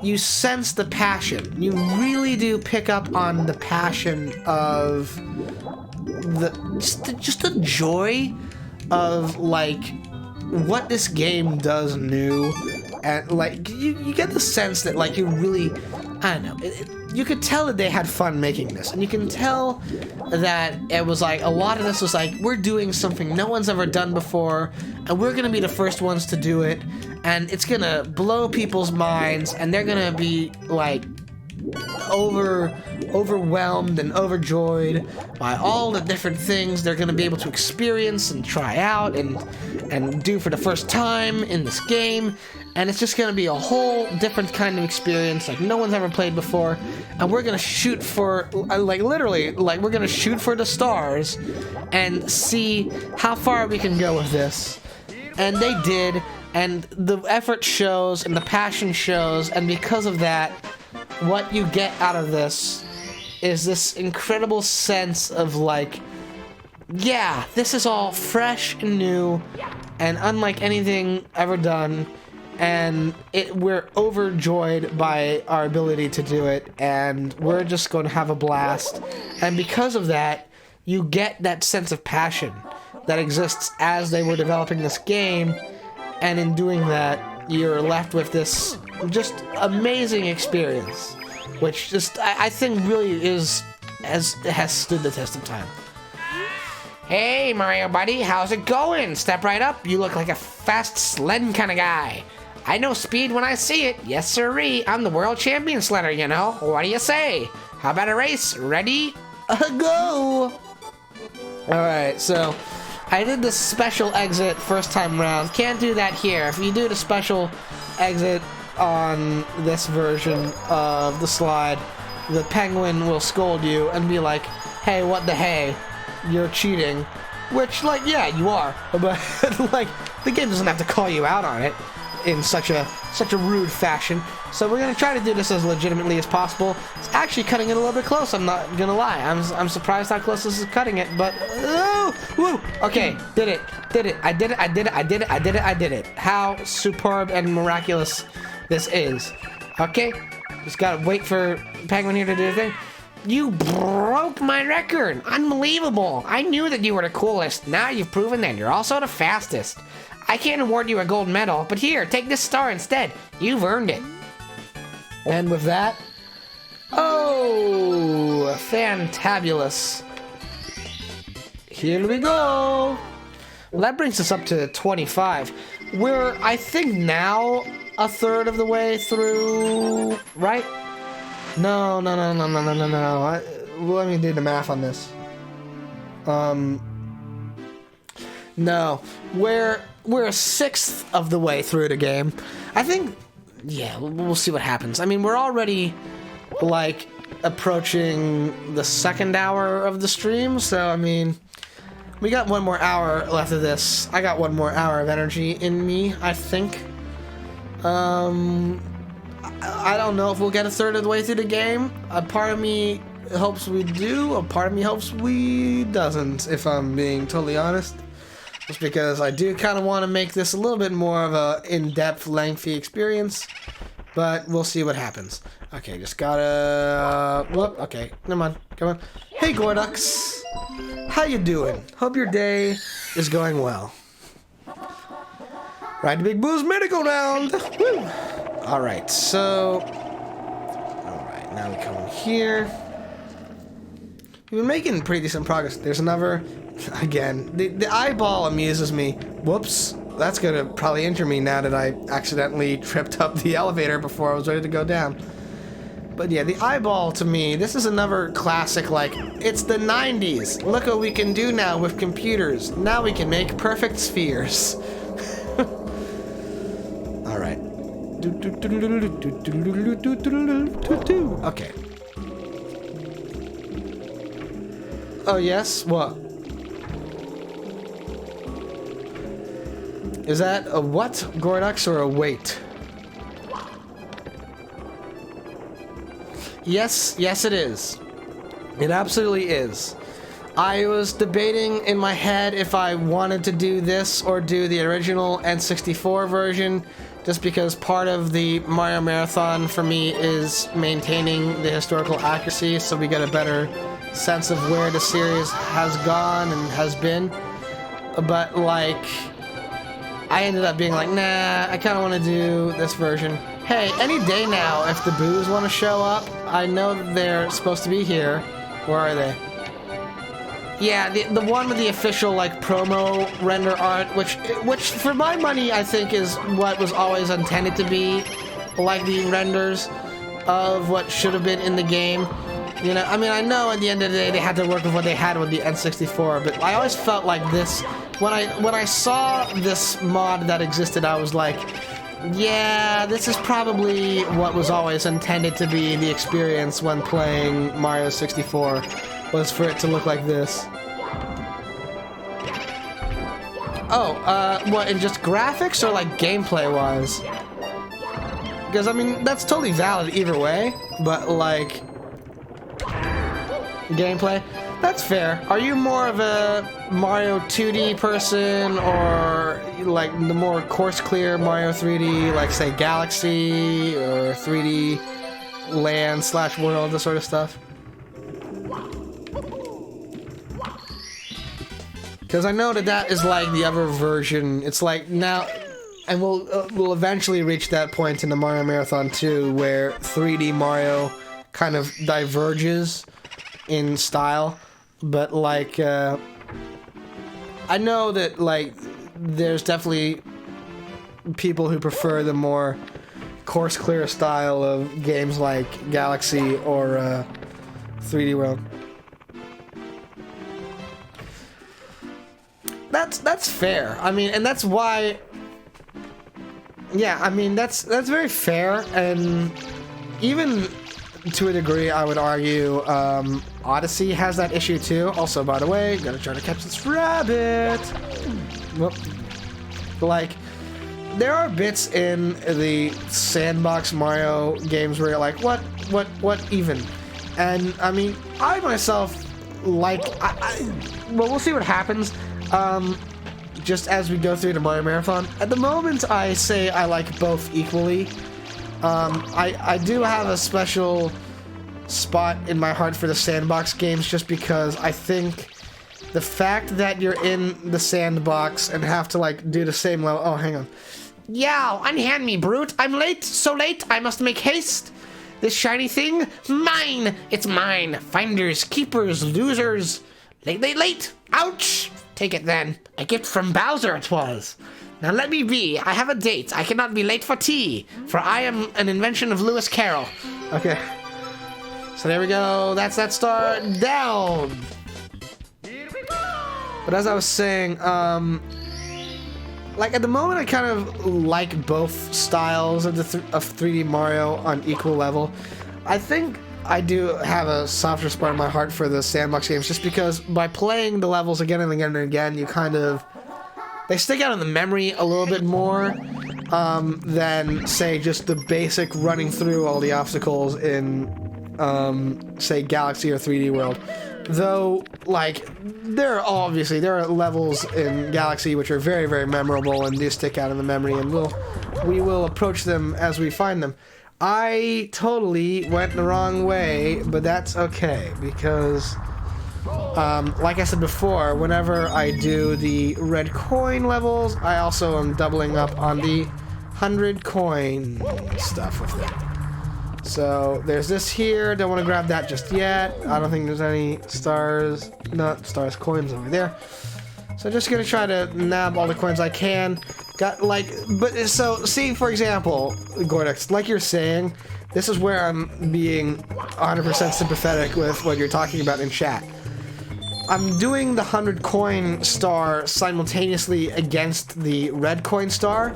you sense the passion. You really do pick up on the passion of just the joy of, like, what this game does new, and like you get the sense that, like, you really, I don't know, you could tell that they had fun making this, and you can tell that it was like a lot of this was like, we're doing something no one's ever done before, and we're gonna be the first ones to do it, and it's gonna blow people's minds, and they're gonna be like overwhelmed and overjoyed by all the different things they're going to be able to experience and try out and do for the first time in this game. And it's just going to be a whole different kind of experience like no one's ever played before. And we're going to shoot for, like, literally, like, we're going to shoot for the stars and see how far we can go with this. And they did, and the effort shows and the passion shows, and because of that, what you get out of this is this incredible sense of, like, yeah, this is all fresh and new and unlike anything ever done, and we're overjoyed by our ability to do it, and we're just going to have a blast. And because of that, you get that sense of passion that exists as they were developing this game, and in doing that, you're left with this just amazing experience, which just I think really has stood the test of time. Hey, Mario buddy, how's it going? Step right up. You look like a fast sledding kind of guy. I know speed when I see it. Yes, sirree. I'm the world champion sledder, you know. What do you say? How about a race? Ready? Go! Alright, so I did the special exit first time around. Can't do that here. If you do the special exit on this version of the slide, the penguin will scold you and be like, hey, what the hey? You're cheating. Which, like, yeah, you are. But, like, the game doesn't have to call you out on it in such a rude fashion. So we're gonna try to do this as legitimately as possible. It's actually cutting it a little bit close, I'm not gonna lie. I'm surprised how close this is cutting it, but woo! Okay, did it. I did it. How superb and miraculous this is. Okay, just gotta wait for Penguin here to do the thing. You broke my record! Unbelievable! I knew that you were the coolest. Now you've proven that you're also the fastest. I can't award you a gold medal, but here, take this star instead. You've earned it. And with that, oh, fantabulous. Here we go. Well, that brings us up to 25. We're, I think, now a third of the way through, right? No. Let me do the math on this. No, we're a sixth of the way through the game. I think, yeah, we'll see what happens. I mean, we're already, like, approaching the second hour of the stream, so, I mean, we got one more hour left of this. I got one more hour of energy in me, I think. I don't know if we'll get a third of the way through the game. A part of me hopes we do, a part of me hopes we doesn't, if I'm being totally honest. Just because I do kind of want to make this a little bit more of a in-depth, lengthy experience. But we'll see what happens. Okay, just gotta... whoop, okay, never mind, come on. Hey, Gordux! How you doing? Hope your day is going well. Ride the Big Boo's merry-go-round! Woo! Alright, so... Alright, now we come in here. We've been making pretty decent progress. There's another... Again, the eyeball amuses me. Whoops. That's gonna probably injure me now that I accidentally tripped up the elevator before I was ready to go down. But yeah, the eyeball to me, this is another classic, like, it's the 90s. Look what we can do now with computers. Now we can make perfect spheres. Alright. Okay. Oh yes? What? Is that a what, Gordux, or a wait? Yes, yes it is. It absolutely is. I was debating in my head if I wanted to do this or do the original N64 version, just because part of the Mario Marathon for me is maintaining the historical accuracy, so we get a better sense of where the series has gone and has been. But like, I ended up being like, nah, I kind of want to do this version. Hey, any day now, if the Boos want to show up, I know that they're supposed to be here. Where are they? Yeah, the one with the official like promo render art, which for my money I think is what was always intended to be like the renders of what should have been in the game. You know, I mean, I know at the end of the day they had to work with what they had with the N64, but I always felt like this when I saw this mod that existed, I was like, yeah, this is probably what was always intended to be the experience when playing Mario 64. Was for it to look like this. Oh, what, in just graphics or like gameplay-wise? Because, I mean, that's totally valid either way, but like... gameplay? That's fair. Are you more of a Mario 2D person, or like the more course-clear Mario 3D, like say Galaxy, or 3D Land/World, this sort of stuff? Because I know that is like the other version. It's like now, and we'll eventually reach that point in the Mario Marathon 2 where 3D Mario kind of diverges in style. But like, I know that like there's definitely people who prefer the more course clear style of games like Galaxy or 3D World. That's fair. I mean, and that's why. Yeah, I mean that's very fair, and even to a degree, I would argue Odyssey has that issue too. Also, by the way, gotta try to catch this rabbit. Whoop. Like, there are bits in the sandbox Mario games where you're like, what even? And I mean, I myself like. Well, we'll see what happens. Just as we go through the Mario Marathon. At the moment, I say I like both equally. I do have a special spot in my heart for the sandbox games just because I think the fact that you're in the sandbox and have to, like, do the same level... Oh, hang on. Yow, unhand me, brute! I'm late! So late, I must make haste! This shiny thing? Mine! It's mine! Finders, keepers, losers! Late, late, late! Ouch! Take it then. A gift from Bowser it was. Now let me be. I have a date. I cannot be late for tea, for I am an invention of Lewis Carroll. Okay. So there we go. That's that star down. Here we go! But as I was saying, like at the moment I kind of like both styles of 3D Mario on equal level. I think I do have a softer spot in my heart for the sandbox games just because by playing the levels again and again and again, you kind of... They stick out in the memory a little bit more than, say, just the basic running through all the obstacles in, say, Galaxy or 3D World. Though, like, there are levels in Galaxy which are very, very memorable and do stick out in the memory, and we will approach them as we find them. I totally went the wrong way, but that's okay, because, like I said before, whenever I do the red coin levels, I also am doubling up on the 100 coin stuff with it. So, there's this here, don't want to grab that just yet. I don't think there's any coins over there. So just gonna try to nab all the coins I can. So, see, for example, Gordex, like you're saying, this is where I'm being 100% sympathetic with what you're talking about in chat. I'm doing the 100 coin star simultaneously against the red coin star.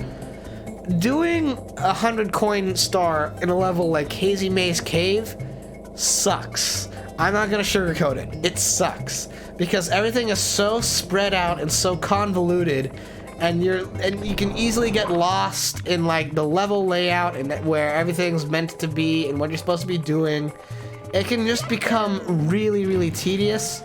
Doing a 100 coin star in a level like Hazy Maze Cave sucks. I'm not gonna sugarcoat it. It sucks. Because everything is so spread out and so convoluted, and you can easily get lost in like the level layout and where everything's meant to be and what you're supposed to be doing. It can just become really, really tedious,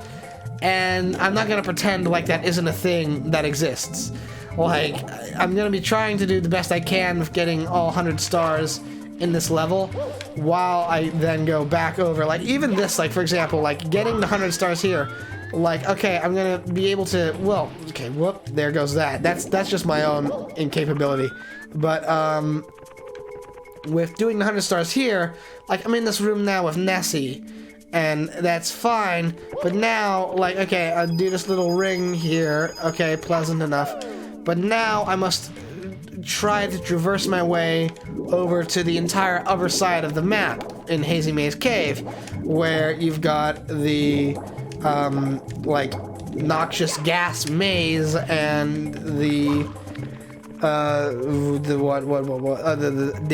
and I'm not gonna pretend like that isn't a thing that exists. Like, I'm gonna be trying to do the best I can with getting all 100 stars in this level, while I then go back over, like, even this, like, for example, like, getting the 100 stars here, like, okay, I'm gonna be able to, well, okay, whoop, there goes that. That's just my own incapability. But, with doing the 100 stars here, like, I'm in this room now with Nessie, and that's fine, but now, like, okay, I'll do this little ring here, okay, pleasant enough, but now I must try to traverse my way over to the entire other side of the map in Hazy Maze Cave, where you've got the, like, noxious gas maze and the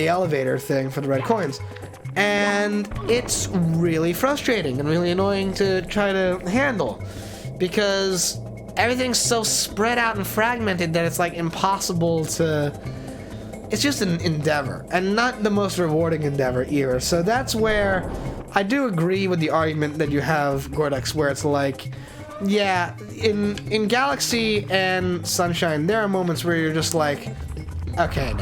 elevator thing for the red coins. And it's really frustrating and really annoying to try to handle, because everything's so spread out and fragmented that it's like impossible to... It's just an endeavor, and not the most rewarding endeavor either. So that's where I do agree with the argument that you have, Gordex, where it's like, yeah, in Galaxy and Sunshine, there are moments where you're just like, okay,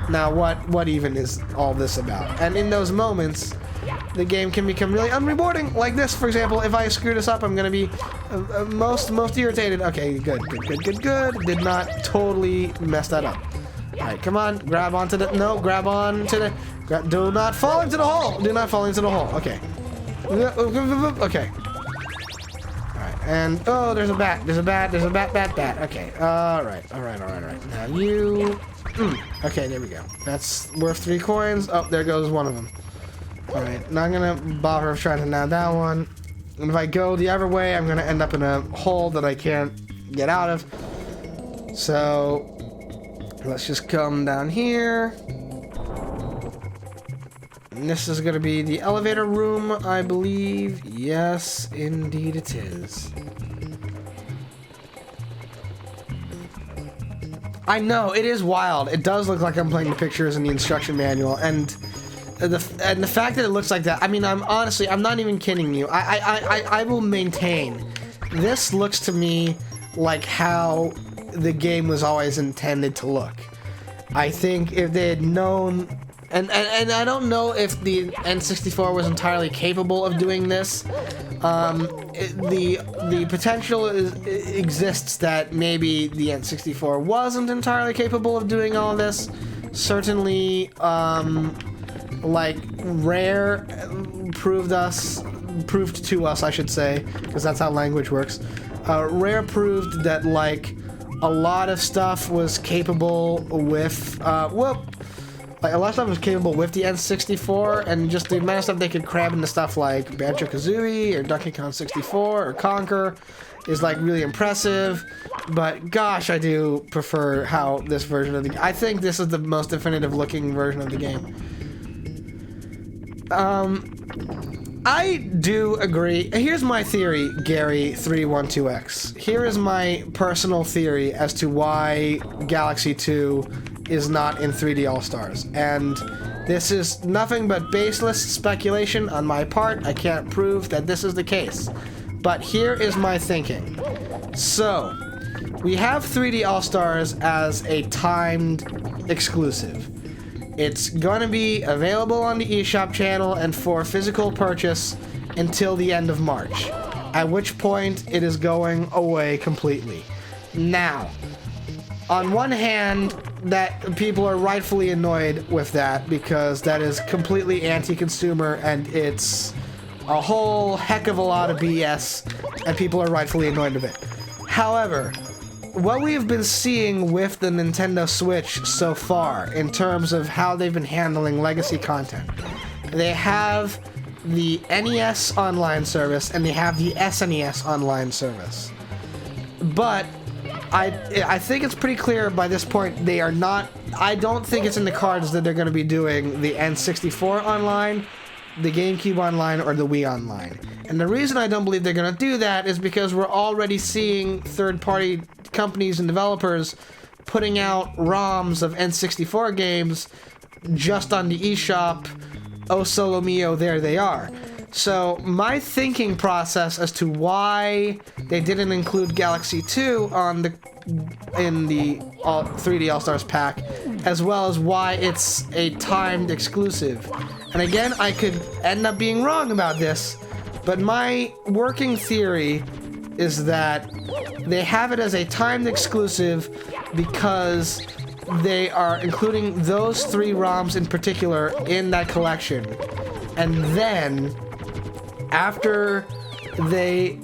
now what even is all this about? And in those moments, the game can become really unrewarding. Like this, for example, if I screw this up, I'm gonna be most irritated. Okay, good. Did not totally mess that up. All right, come on, grab onto the, no, grab on to the, do not fall into the hole. Do not fall into the hole. Okay. Okay. All right, and oh, there's a bat. Bat. Okay. All right. Now you. Okay, there we go. That's worth 3 coins. Oh, there goes one of them. Alright, not gonna bother with trying to nab that one. And if I go the other way, I'm gonna end up in a hole that I can't get out of. So, let's just come down here. And this is gonna be the elevator room, I believe. Yes, indeed it is. I know, it is wild. It does look like I'm playing the pictures in the instruction manual, and the fact that it looks like that, I mean, I'm not even kidding you. I will maintain, this looks to me like how the game was always intended to look. I think if they had known, and I don't know if the N64 was entirely capable of doing this. The potential exists that maybe the N64 wasn't entirely capable of doing all of this. Certainly, like, Rare proved to us, I should say, because that's how language works. Rare proved that, like, a lot of stuff was capable with, like, a lot of stuff was capable with the N64, and just the amount of stuff they could cram into stuff like Banjo-Kazooie or Donkey Kong 64 or Conker is, like, really impressive. But gosh, I do prefer how this version of the... I think this is the most definitive looking version of the game. I do agree. Here's my theory, Gary312X. Here is my personal theory as to why Galaxy 2 is not in 3D All-Stars. And this is nothing but baseless speculation on my part. I can't prove that this is the case. But here is my thinking. So, we have 3D All-Stars as a timed exclusive. It's gonna be available on the eShop channel and for physical purchase until the end of March, at which point it is going away completely. Now, on one hand, that people are rightfully annoyed with that because that is completely anti-consumer and it's a whole heck of a lot of BS, and people are rightfully annoyed with it. However, what we have been seeing with the Nintendo Switch so far in terms of how they've been handling legacy content, they have the NES online service and they have the SNES online service. But I think it's pretty clear by this point they are not... I don't think it's in the cards that they're going to be doing the N64 online, the GameCube online, or the Wii online. And the reason I don't believe they're going to do that is because we're already seeing third-party companies and developers putting out ROMs of N64 games just on the eShop. Oh solo mio, there they are. So my thinking process as to why they didn't include Galaxy 2 in the 3D All-Stars pack, as well as why it's a timed exclusive. And again, I could end up being wrong about this, but my working theory is that they have it as a timed exclusive because they are including those 3 ROMs in particular in that collection. And then after the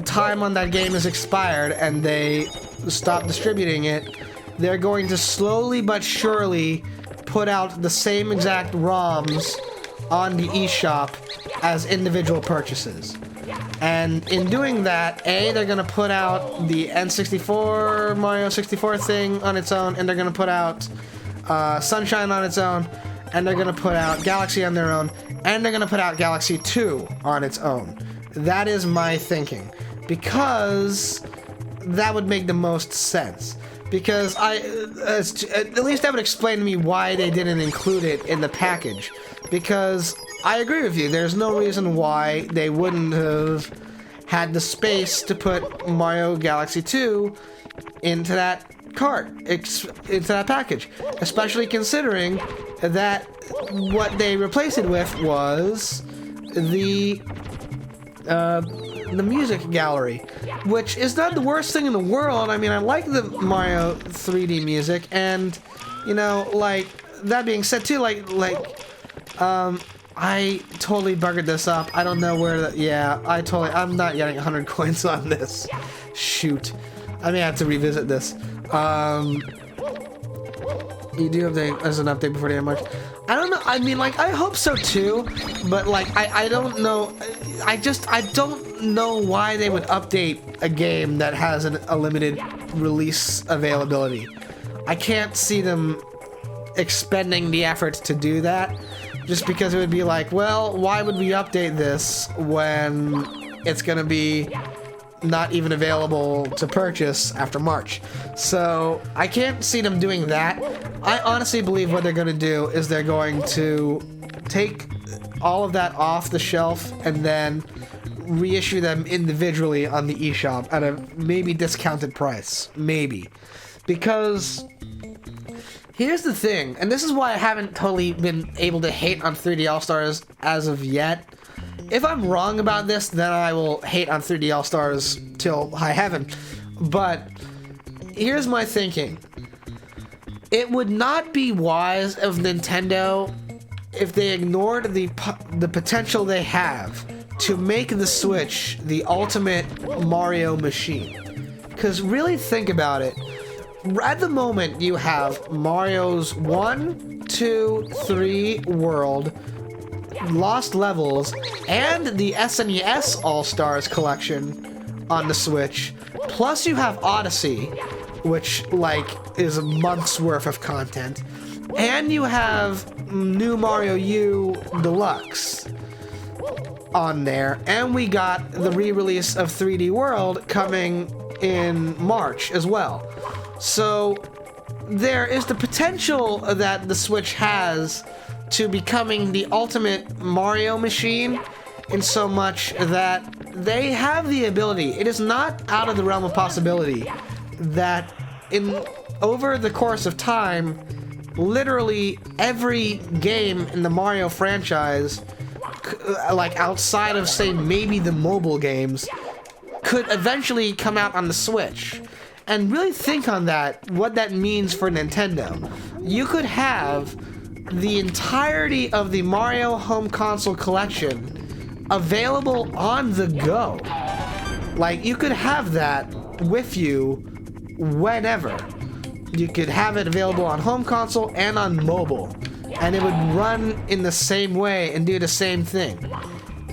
time on that game is expired and they stop distributing it, they're going to slowly but surely put out the same exact ROMs on the eShop as individual purchases. And in doing that, they're going to put out the N64 Mario 64 thing on its own, and they're going to put out Sunshine on its own, and they're going to put out Galaxy on their own, and they're going to put out Galaxy 2 on its own. That is my thinking, because that would make the most sense. Because at least that would explain to me why they didn't include it in the package. Because I agree with you, there's no reason why they wouldn't have had the space to put Mario Galaxy 2 into that cart, into that package. Especially considering that what they replaced it with was the music gallery, which is not the worst thing in the world. I mean, I like the Mario 3D music, and, you know, like, that being said too, I totally buggered this up. I don't know where I'm not getting 100 coins on this. Shoot. I may have to revisit this. You do have as an update before the end of March. I don't know. I mean, like, I hope so too, but like, I don't know. I don't know why they would update a game that has a limited release availability. I can't see them expending the effort to do that, just because it would be like, well, why would we update this when it's gonna be not even available to purchase after March? So I can't see them doing that. I honestly believe what they're going to do is they're going to take all of that off the shelf and then reissue them individually on the eShop at a maybe discounted price. Maybe. Because here's the thing, and this is why I haven't totally been able to hate on 3D All-Stars as of yet. If I'm wrong about this, then I will hate on 3D All-Stars till high heaven. But here's my thinking. It would not be wise of Nintendo if they ignored the potential they have to make the Switch the ultimate Mario machine. Because really think about it. At the moment, you have Mario's 1, 2, 3 World, Lost Levels, and the SNES All-Stars collection on the Switch. Plus you have Odyssey, which, like, is a month's worth of content. And you have New Mario U Deluxe on there. And we got the re-release of 3D World coming in March as well. So there is the potential that the Switch has to becoming the ultimate Mario machine, in so much that they have the ability. It is not out of the realm of possibility that over the course of time, literally every game in the Mario franchise, like outside of, say, maybe the mobile games, could eventually come out on the Switch. And really think on that, what that means for Nintendo. You could have the entirety of the Mario Home Console collection available on the go. Like, you could have that with you whenever. You could have it available on home console and on mobile, and it would run in the same way and do the same thing.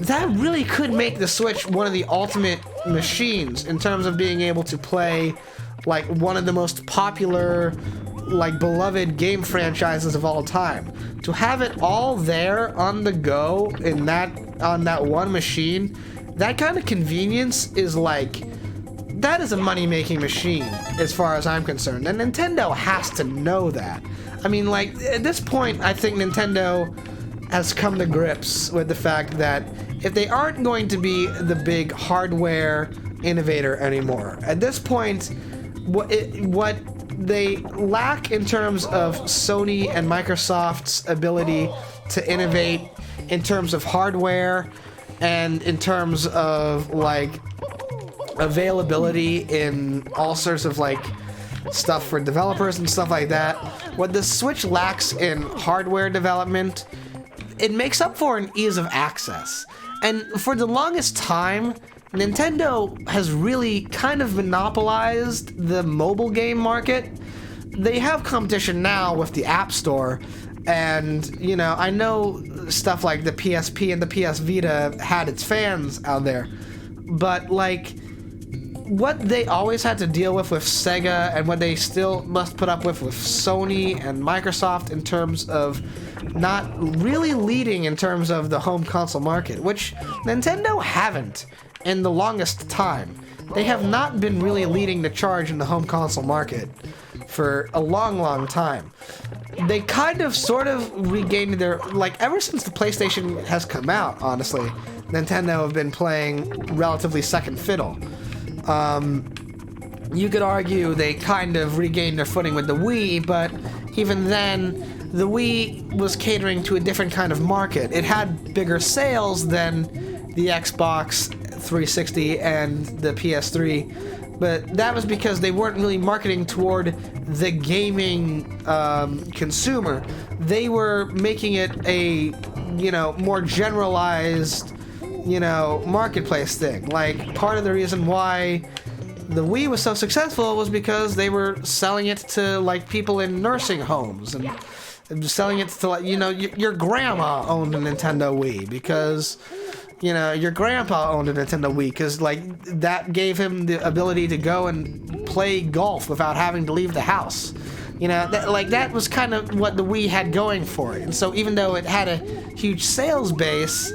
That really could make the Switch one of the ultimate machines in terms of being able to play like one of the most popular, like, beloved game franchises of all time. To have it all there on the go on that one machine, that kind of convenience is like that is a money-making machine, as far as I'm concerned, and Nintendo has to know that. I mean, like, at this point, I think Nintendo has come to grips with the fact that if they aren't going to be the big hardware innovator anymore, at this point, what they lack in terms of Sony and Microsoft's ability to innovate in terms of hardware and in terms of, like, availability in all sorts of, like, stuff for developers and stuff like that. What the Switch lacks in hardware development, it makes up for in ease of access. And for the longest time, Nintendo has really kind of monopolized the mobile game market. They have competition now with the App Store, and, you know, I know stuff like the PSP and the PS Vita had its fans out there, but, like, what they always had to deal with Sega and what they still must put up with Sony and Microsoft in terms of not really leading in terms of the home console market, which Nintendo haven't in the longest time. They have not been really leading the charge in the home console market for a long time. They kind of sort of regained their, like, ever since the PlayStation has come out, honestly, Nintendo have been playing relatively second fiddle. You could argue they kind of regained their footing with the Wii, but even then, the Wii was catering to a different kind of market. It had bigger sales than the Xbox 360 and the PS3, but that was because they weren't really marketing toward the gaming consumer. They were making it a, you know, more generalized, you know, marketplace thing. Like, part of the reason why the Wii was so successful was because they were selling it to, like, people in nursing homes and selling it to, like, you know, your grandma owned a Nintendo Wii because, you know, your grandpa owned a Nintendo Wii because, like, that gave him the ability to go and play golf without having to leave the house. You know, that was kind of what the Wii had going for it. And so even though it had a huge sales base,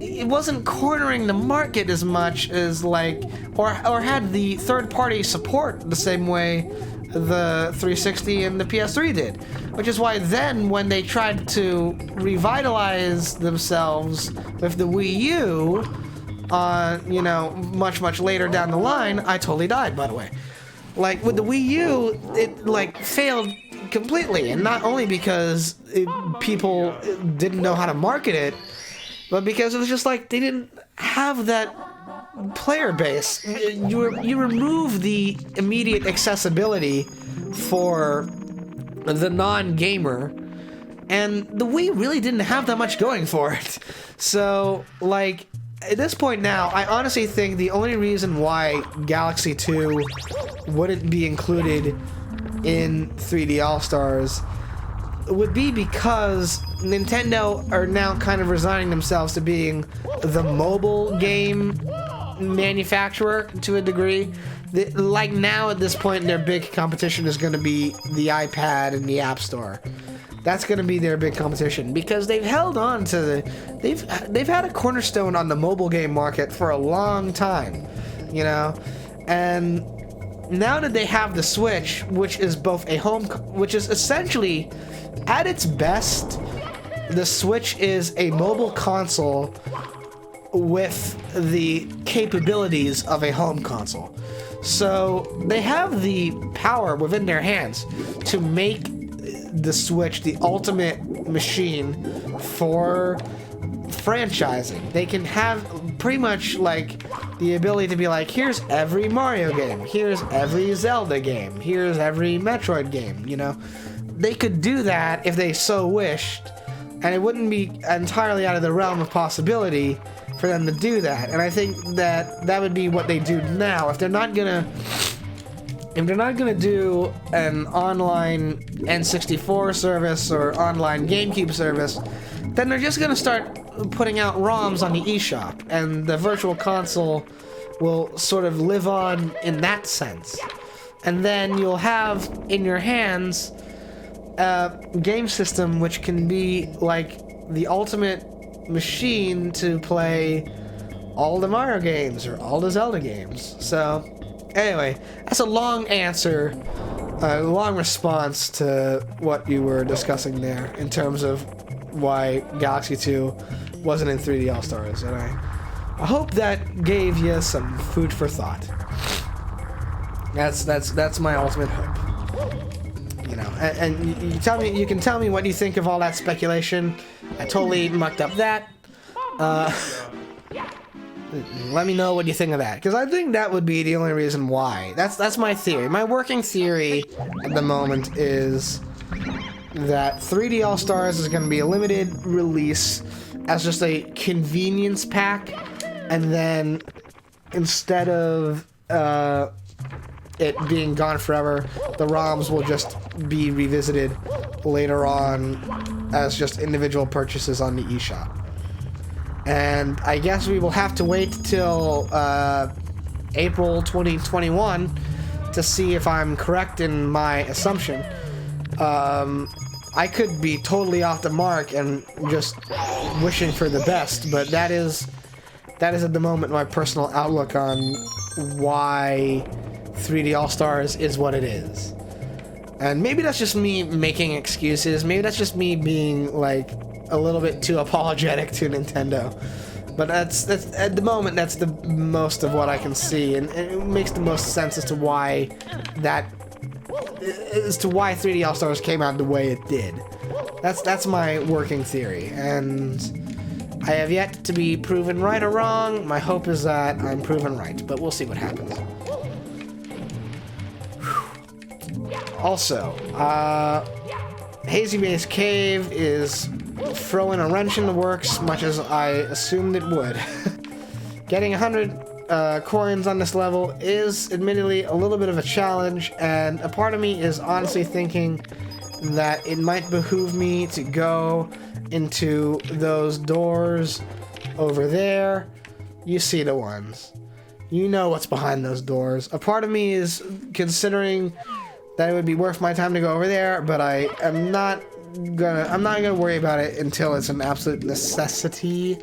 it wasn't cornering the market as much as, like, or had the third-party support the same way the 360 and the PS3 did. Which is why then, when they tried to revitalize themselves with the Wii U, you know, much later down the line, I totally died, by the way. Like, with the Wii U, it, like, failed completely, and not only because people didn't know how to market it, but because it was just like they didn't have that player base. You remove the immediate accessibility for the non-gamer, and the Wii really didn't have that much going for it. So, like, at this point now, I honestly think the only reason why Galaxy 2 wouldn't be included in 3D All-Stars would be because Nintendo are now kind of resigning themselves to being the mobile game manufacturer to a degree. Like, now at this point, their big competition is going to be the iPad and the App Store. That's going to be their big competition because they've held on to they've had a cornerstone on the mobile game market for a long time, you know, and now that they have the Switch, which is both which is essentially, at its best, the Switch is a mobile console with the capabilities of a home console. So they have the power within their hands to make the Switch the ultimate machine for franchising. They can have pretty much, like, the ability to be like, here's every Mario game, here's every Zelda game, here's every Metroid game, you know? They could do that if they so wished, and it wouldn't be entirely out of the realm of possibility for them to do that. And I think that that would be what they do now. If they're not gonna do an online N64 service or online GameCube service, then they're just gonna start putting out ROMs on the eShop, and the Virtual Console will sort of live on in that sense. And then you'll have in your hands a game system which can be like the ultimate machine to play all the Mario games or all the Zelda games. So Anyway, that's a long answer, a long response to what you were discussing there in terms of why Galaxy 2 wasn't in 3D All-Stars, and I hope that gave you some food for thought. That's my ultimate hope. You know, and you can tell me what you think of all that speculation. I totally mucked up that. Let me know what you think of that, because I think that would be the only reason why. That's my theory. My working theory at the moment is that 3D All-Stars is going to be a limited release as just a convenience pack, and then instead of it being gone forever, the ROMs will just be revisited later on as just individual purchases on the eShop. And I guess we will have to wait till April 2021 to see if I'm correct in my assumption. I could be totally off the mark and just wishing for the best, but that is at the moment my personal outlook on why 3D All-Stars is what it is. And maybe that's just me making excuses. Maybe that's just me being like a little bit too apologetic to Nintendo. But that's at the moment that's the most of what I can see, and it makes the most sense as to why 3D All-Stars came out the way it did. That's my working theory, and I have yet to be proven right or wrong. My hope is that I'm proven right, but we'll see what happens. Also, Hazy Base Cave is throwing a wrench in the works, much as I assumed it would. Getting 100 coins on this level is admittedly a little bit of a challenge, and a part of me is honestly thinking that it might behoove me to go into those doors over there. You see the ones. You know what's behind those doors. A part of me is considering that it would be worth my time to go over there, but I'm not gonna worry about it until it's an absolute necessity.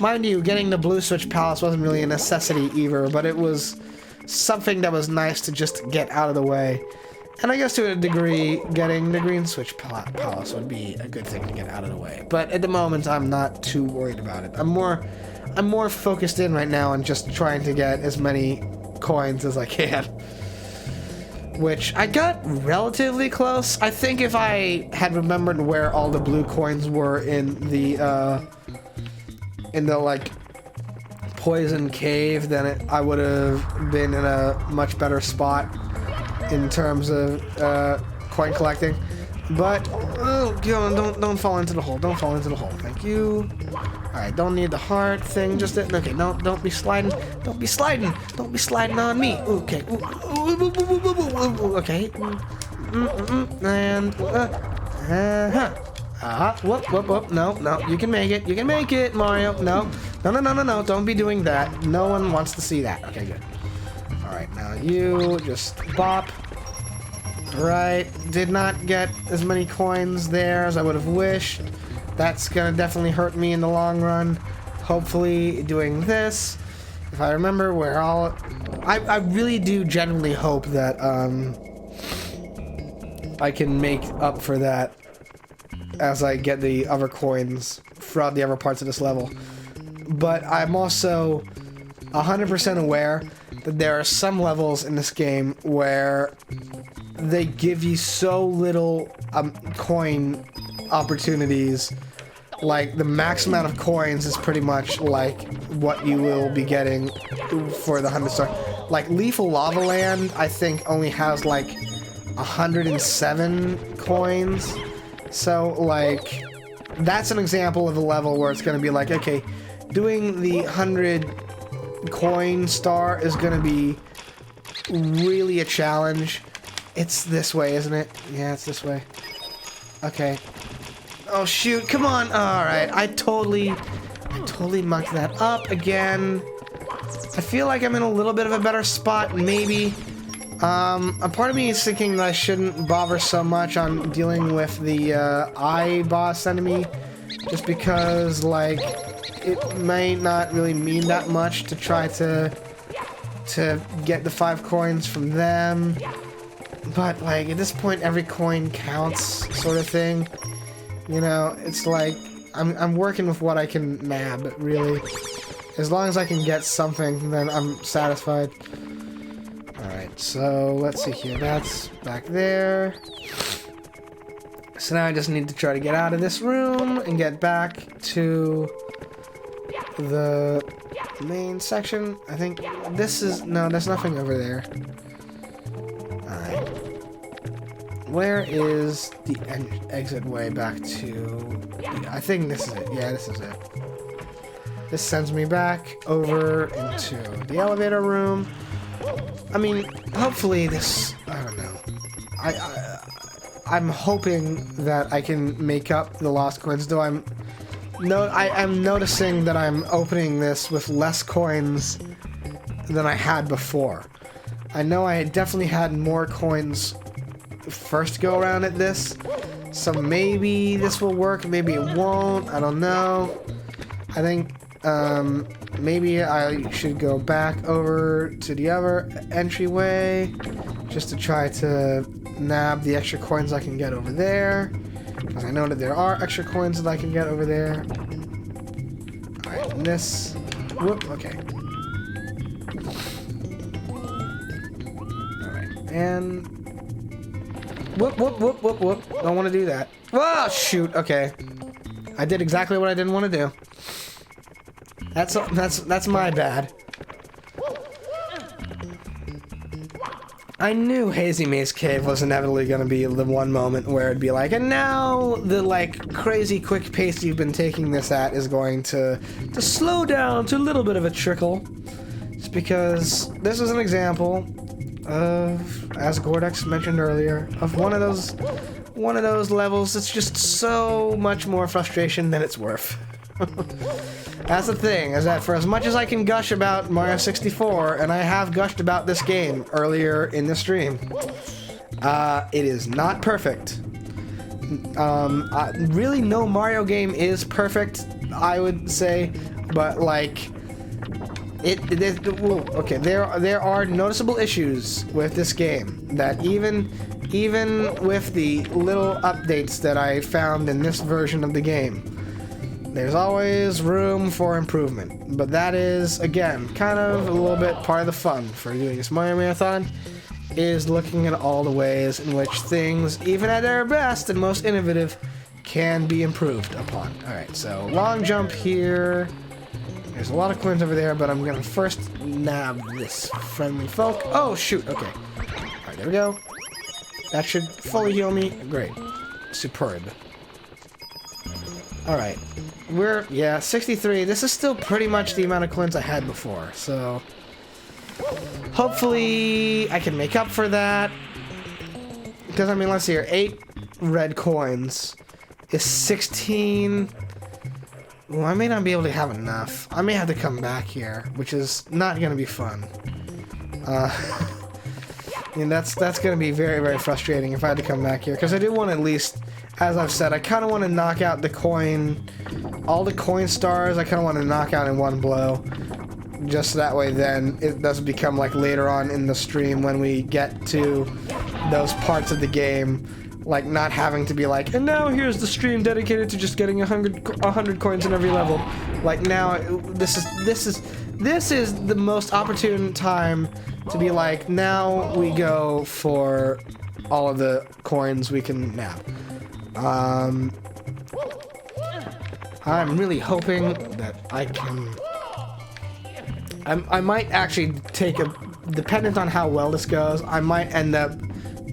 Mind you, getting the Blue Switch Palace wasn't really a necessity either, but it was something that was nice to just get out of the way. And I guess to a degree, getting the Green Switch Palace would be a good thing to get out of the way. But at the moment, I'm not too worried about it. I'm more focused in right now on just trying to get as many coins as I can. Which I got relatively close. I think if I had remembered where all the blue coins were in the like poison cave, then I would have been in a much better spot in terms of coin collecting. But don't fall into the hole. Don't fall into the hole. Thank you. All right, don't need the heart thing. Just okay. No, don't be sliding. Don't be sliding. Don't be sliding on me. Okay. Okay. And whoop. No. You can make it. You can make it, Mario. No. Don't be doing that. No one wants to see that. Okay, good. All right, now you just bop. Right, did not get as many coins there as I would have wished. That's gonna definitely hurt me in the long run. Hopefully doing this, if I remember where all... I really do genuinely hope that I can make up for that as I get the other coins throughout the other parts of this level. But I'm also 100% aware that there are some levels in this game where they give you so little coin opportunities. Like, the max amount of coins is pretty much like what you will be getting for the 100 star. Like, Lethal Lava Land, I think, only has like 107 coins. So, like, that's an example of a level where it's going to be like, okay, doing the 100 coin star is going to be really a challenge. It's this way, isn't it? Yeah, it's this way. Okay. Oh, shoot. Come on. All right. I totally mucked that up again. I feel like I'm in a little bit of a better spot, maybe. A part of me is thinking that I shouldn't bother so much on dealing with the eye boss enemy, just because, like, it may not really mean that much to try to to get the 5 coins from them. But, like, at this point, every coin counts, sort of thing. You know, it's like, I'm working with what I can nab, really. As long as I can get something, then I'm satisfied. Alright, so let's see here. That's back there. So now I just need to try to get out of this room and get back to the main section. I think this is... No, there's nothing over there. Alright. Where is the exit way back to... I think this is it. Yeah, this is it. This sends me back over into the elevator room. I mean, hopefully this... I don't know. I'm hoping that I can make up the lost coins, though I'm noticing that I'm opening this with less coins than I had before. I know I definitely had more coins first go around at this, so maybe this will work, maybe it won't, I don't know. I think maybe I should go back over to the other entryway just to try to nab the extra coins I can get over there, because I know that there are extra coins that I can get over there. Alright, and this... Whoop, okay. Alright, and... Whoop, whoop, whoop, whoop, whoop. Don't want to do that. Whoa, shoot, okay. I did exactly what I didn't want to do. That's my bad. I knew Hazy Maze Cave was inevitably going to be the one moment where it'd be like, and now the, like, crazy quick pace you've been taking this at is going to slow down to a little bit of a trickle. It's because this is an example of, as Gordex mentioned earlier, of one of those levels that's just so much more frustration than it's worth. That's the thing, is that for as much as I can gush about Mario 64, and I have gushed about this game earlier in the stream, it is not perfect. Really, no Mario game is perfect, I would say, but like, okay, there are noticeable issues with this game that even with the little updates that I found in this version of the game, there's always room for improvement, but that is, again, kind of a little bit part of the fun for doing this Mario Marathon, is looking at all the ways in which things, even at their best and most innovative, can be improved upon. Alright, so long jump here. There's a lot of coins over there, but I'm gonna first nab this friendly folk. Oh, shoot, okay. Alright, there we go. That should fully heal me. Great. Superb. Alright. Yeah, 63. This is still pretty much the amount of coins I had before, so... Hopefully, I can make up for that. Because, I mean, let's see here. 8 red coins is 16... Well, I may not be able to have enough. I may have to come back here, which is not going to be fun. I mean, that's going to be very, very frustrating if I had to come back here, because I do want to at least... As I've said, I kind of want to knock out the coin... All the coin stars, I kind of want to knock out in one blow. Just so that way then it doesn't become like later on in the stream when we get to those parts of the game, like not having to be like, and now here's the stream dedicated to just getting 100 coins in every level. Like now, this is the most opportune time to be like, now we go for all of the coins we can nab. I'm really hoping that I can... I might actually take a... Dependent on how well this goes, I might end up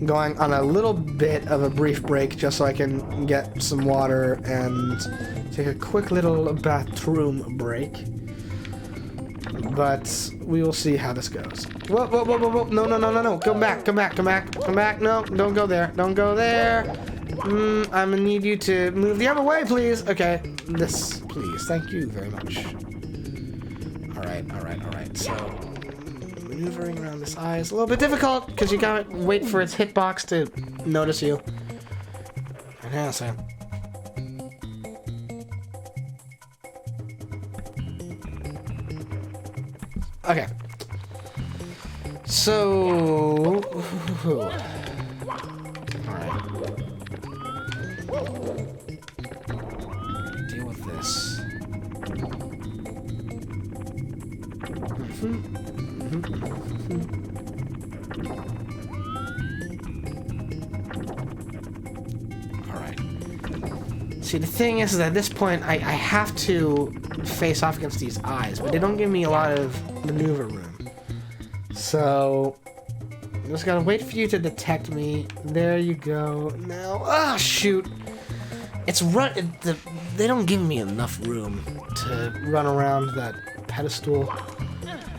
going on a little bit of a brief break just so I can get some water and take a quick little bathroom break. But we will see how this goes. Whoa, whoa, whoa, whoa, whoa. No, no, no, no, no. Come back, come back, come back, come back. No, don't go there. Don't go there. I'm gonna need you to move the other way, please. Okay, this, please. Thank you very much. Alright, alright, alright. So, maneuvering around this eye is a little bit difficult because you gotta wait for its hitbox to notice you. Hang on a second. Okay. So... Alright. Deal with this. Alright. See, the thing is that at this point, I have to face off against these eyes, but they don't give me a lot of maneuver room. So, I'm just gonna wait for you to detect me. There you go. Now, ah, shoot! They don't give me enough room to run around that pedestal.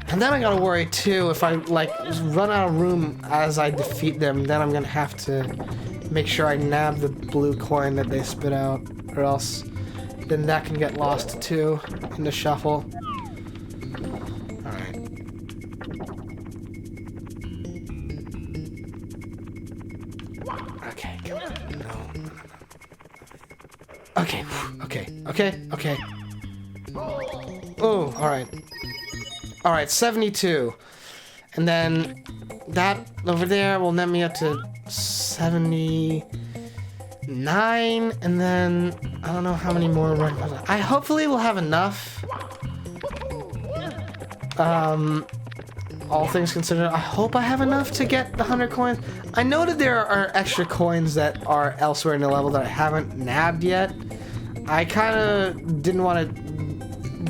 And then I gotta worry too, if I like just run out of room as I defeat them, then I'm gonna have to make sure I nab the blue coin that they spit out, or else then that can get lost too in the shuffle. Alright. Okay, come on. No. Okay, okay. Oh, alright. Alright, 72. And then that over there will net me up to 79. And then I don't know how many more run. I hopefully will have enough. All things considered, I hope I have enough to get the 100 coins. I know that there are extra coins that are elsewhere in the level that I haven't nabbed yet. I kind of didn't want to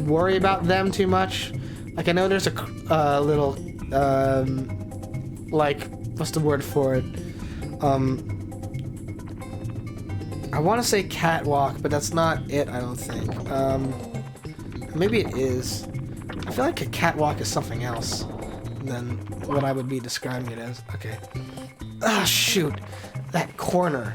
worry about them too much. Like, I know there's a little, like, what's the word for it? I want to say catwalk, but that's not it, I don't think. Maybe it is. I feel like a catwalk is something else than what I would be describing it as. Okay. Ah, shoot. That corner.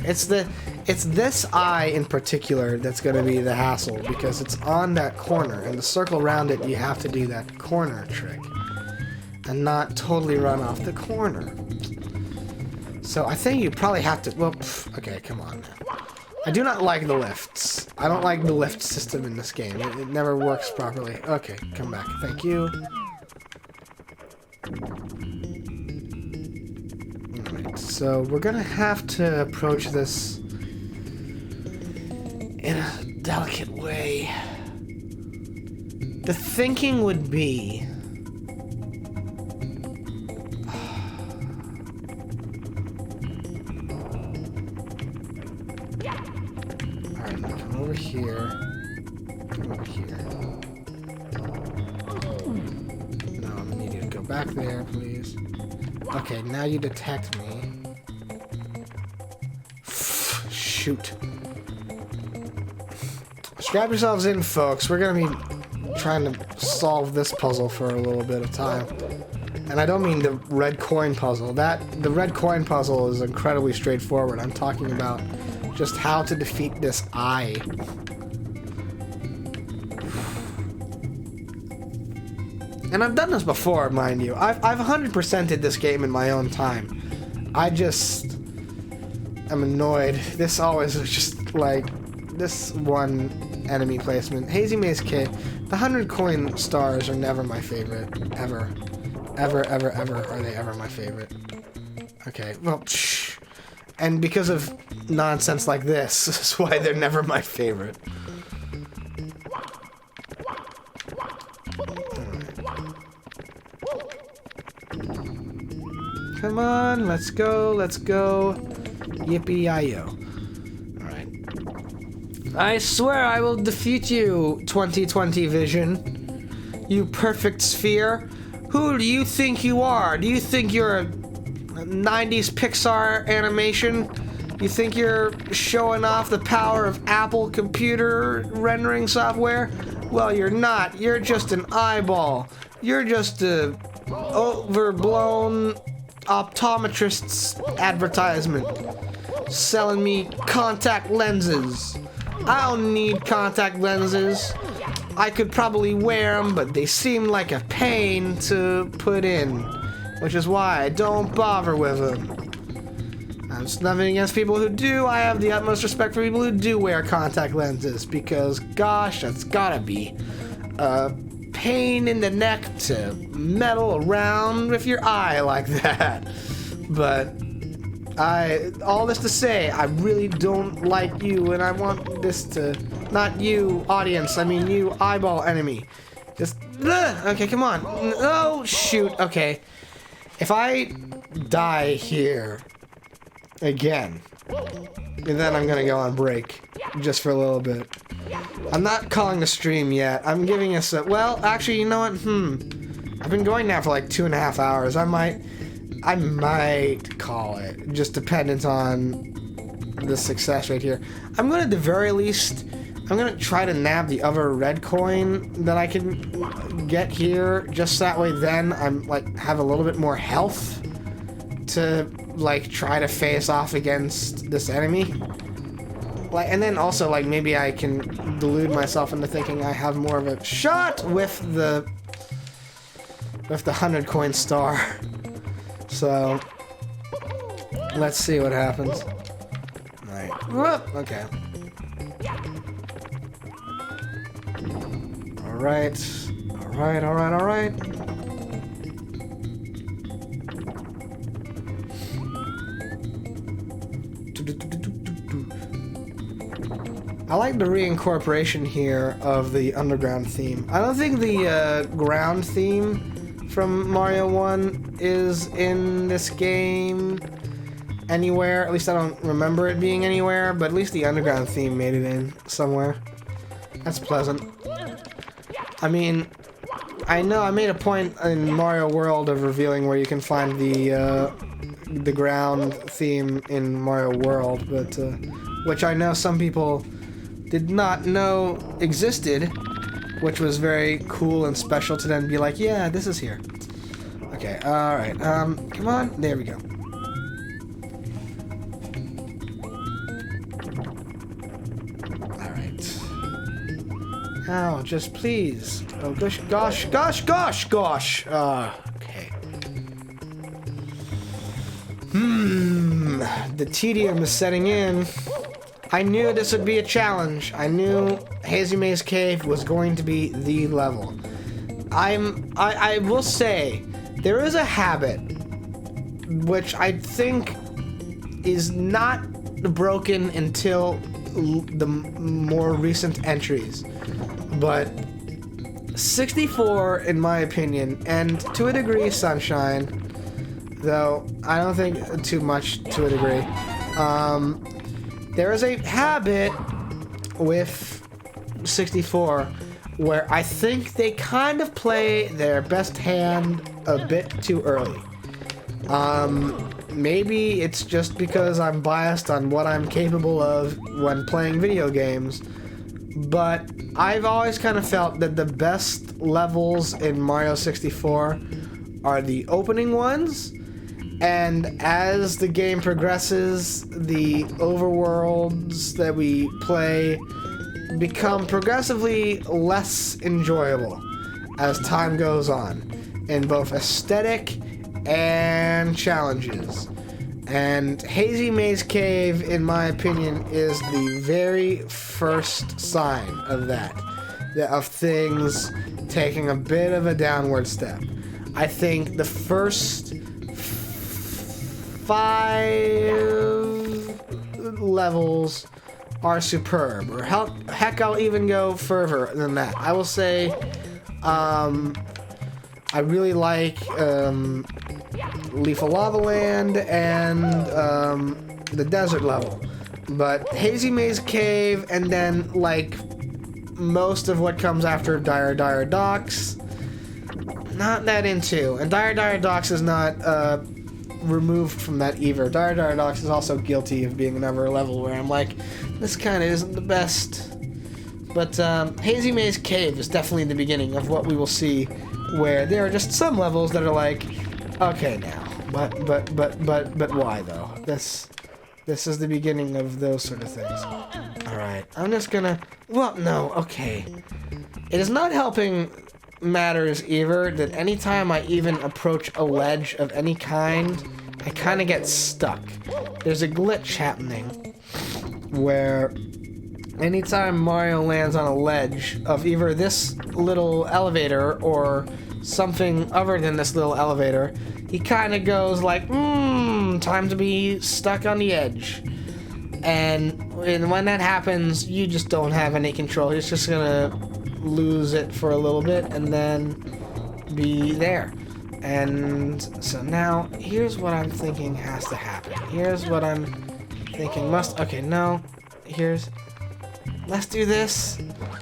It's this eye in particular that's going to be the hassle, because it's on that corner, and to circle around it, you have to do that corner trick and not totally run off the corner. So I think you probably have to, well, okay, come on. I do not like the lifts. I don't like the lift system in this game. It never works properly. Okay, come back. Thank you. Alright, so we're gonna have to approach this in a delicate way. The thinking would be... Alright, now come over here. Come over here. No, I'm gonna need you to go back there, please. Okay, now you detect me. Shoot. Strap yourselves in, folks. We're gonna be trying to solve this puzzle for a little bit of time. And I don't mean the red coin puzzle. The red coin puzzle is incredibly straightforward. I'm talking about just how to defeat this eye. And I've done this before, mind you. I've 100%ed this game in my own time. I just am annoyed. This always is just like this one enemy placement. Hazy Maze Kid. The 100 coin stars are never my favorite. Ever. Ever are they ever my favorite. Okay, well, shh. And because of nonsense like this is why they're never my favorite. Come on, let's go. Yippee-yi-yo. Alright. I swear I will defeat you, 2020 Vision. You perfect sphere. Who do you think you are? Do you think you're a 90s Pixar animation? You think you're showing off the power of Apple computer rendering software? Well, you're not. You're just an eyeball. You're just a overblown optometrist's advertisement selling me contact lenses. I don't need contact lenses. I could probably wear them, but they seem like a pain to put in, which is why I don't bother with them. It's nothing against people who do. I have the utmost respect for people who do wear contact lenses, because gosh, that's gotta be a pain in the neck to meddle around with your eye like that. But all this to say, I really don't like you, and I want this to, not you, audience, I mean you, eyeball enemy. Just, okay, come on. Oh, shoot, okay. If I die here again, then I'm gonna go on break, just for a little bit. I'm not calling the stream yet. I'm giving us a, well, actually, you know what, I've been going now for like 2.5 hours. I might call it, just dependent on the success rate here. I'm gonna, at the very least, I'm gonna try to nab the other red coin that I can get here, just that way then I'm, like, have a little bit more health to, like, try to face off against this enemy. Like, and then also, like, maybe I can delude myself into thinking I have more of a shot with the 100 coin star. So, let's see what happens. Right. Whoop, okay. Alright. Alright, alright, alright. I like the reincorporation here of the underground theme. I don't think the ground theme from Mario 1 is in this game anywhere. At least I don't remember it being anywhere, but at least the underground theme made it in somewhere. That's pleasant. I mean, I know I made a point in Mario World of revealing where you can find the ground theme in Mario World, but which I know some people did not know existed, which was very cool and special to then be like, yeah, this is here. Okay, alright, come on, there we go. Alright. Ow, just please. Oh, gosh, gosh, gosh, gosh, gosh! Okay. The tedium is setting in. I knew this would be a challenge. I knew Hazy Maze Cave was going to be the level. I will say, there is a habit which I think is not broken until the more recent entries. But 64, in my opinion, and to a degree Sunshine, though I don't think too much to a degree, there is a habit with 64 where I think they kind of play their best hand a bit too early. Maybe it's just because I'm biased on what I'm capable of when playing video games, but I've always kind of felt that the best levels in Mario 64 are the opening ones, and as the game progresses, the overworlds that we play become progressively less enjoyable as time goes on, in both aesthetic and challenges. And Hazy Maze Cave, in my opinion, is the very first sign of that, of things taking a bit of a downward step. I think the first 5 levels are superb, or heck, I'll even go further than that. I will say, I really like Leaf of Lava Land and the desert level, but Hazy Maze Cave and then like most of what comes after Dire Dire Docks, not that into. And Dire Dire Docks is not removed from that either. Dire Dire Docks is also guilty of being another level where I'm like, this kind of isn't the best. But Hazy Maze Cave is definitely the beginning of what we will see, where there are just some levels that are like, okay now, but why though? This is the beginning of those sort of things. Alright, I'm just gonna, well, no, okay. It is not helping matters either that anytime I even approach a ledge of any kind, I kind of get stuck. There's a glitch happening where anytime Mario lands on a ledge of either this little elevator or something other than this little elevator, he kind of goes like, time to be stuck on the edge. And when that happens, you just don't have any control. He's just gonna lose it for a little bit and then be there. And so now, here's what I'm thinking has to happen. Here's what I'm thinking must... Okay, no. Let's do this.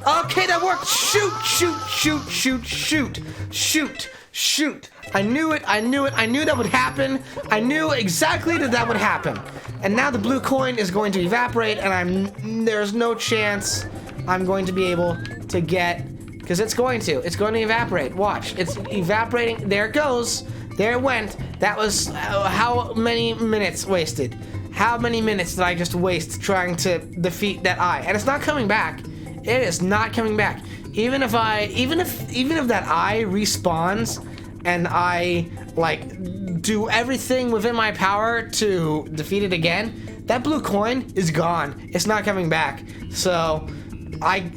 Okay, that worked! Shoot, shoot, shoot, shoot, shoot, shoot, shoot. I knew it, I knew that would happen. I knew exactly that would happen. And now the blue coin is going to evaporate, and there's no chance I'm going to be able to get... Because it's going to evaporate. Watch, it's evaporating. There it goes. There it went. That was how many minutes wasted? How many minutes did I just waste trying to defeat that eye? And it's not coming back. It is not coming back. Even if that eye respawns and I like do everything within my power to defeat it again, that blue coin is gone. It's not coming back. So I'm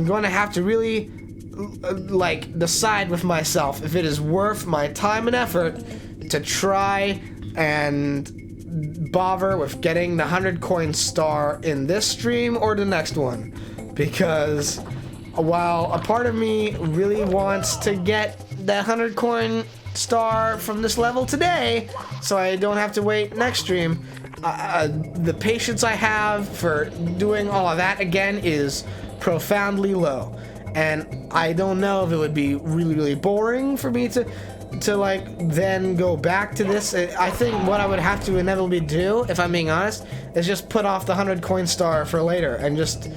going to have to really like decide with myself if it is worth my time and effort to try and bother with getting the 100 coin star in this stream or the next one. Because while a part of me really wants to get that 100 coin star from this level today, so I don't have to wait next stream, the patience I have for doing all of that again is profoundly low. And I don't know if it would be really, really boring for me to like then go back to this. I think what I would have to inevitably do, if I'm being honest, is just put off the 100 coin star for later and just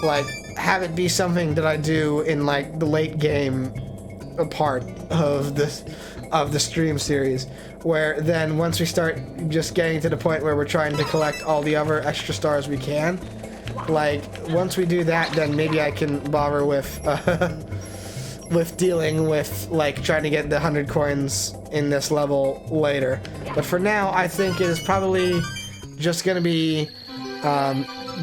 like have it be something that I do in like the late game part of the stream series, where then once we start just getting to the point where we're trying to collect all the other extra stars we can, like once we do that, then maybe I can bother with with dealing with like trying to get the 100 coins in this level later. But for now, I think it is probably just gonna be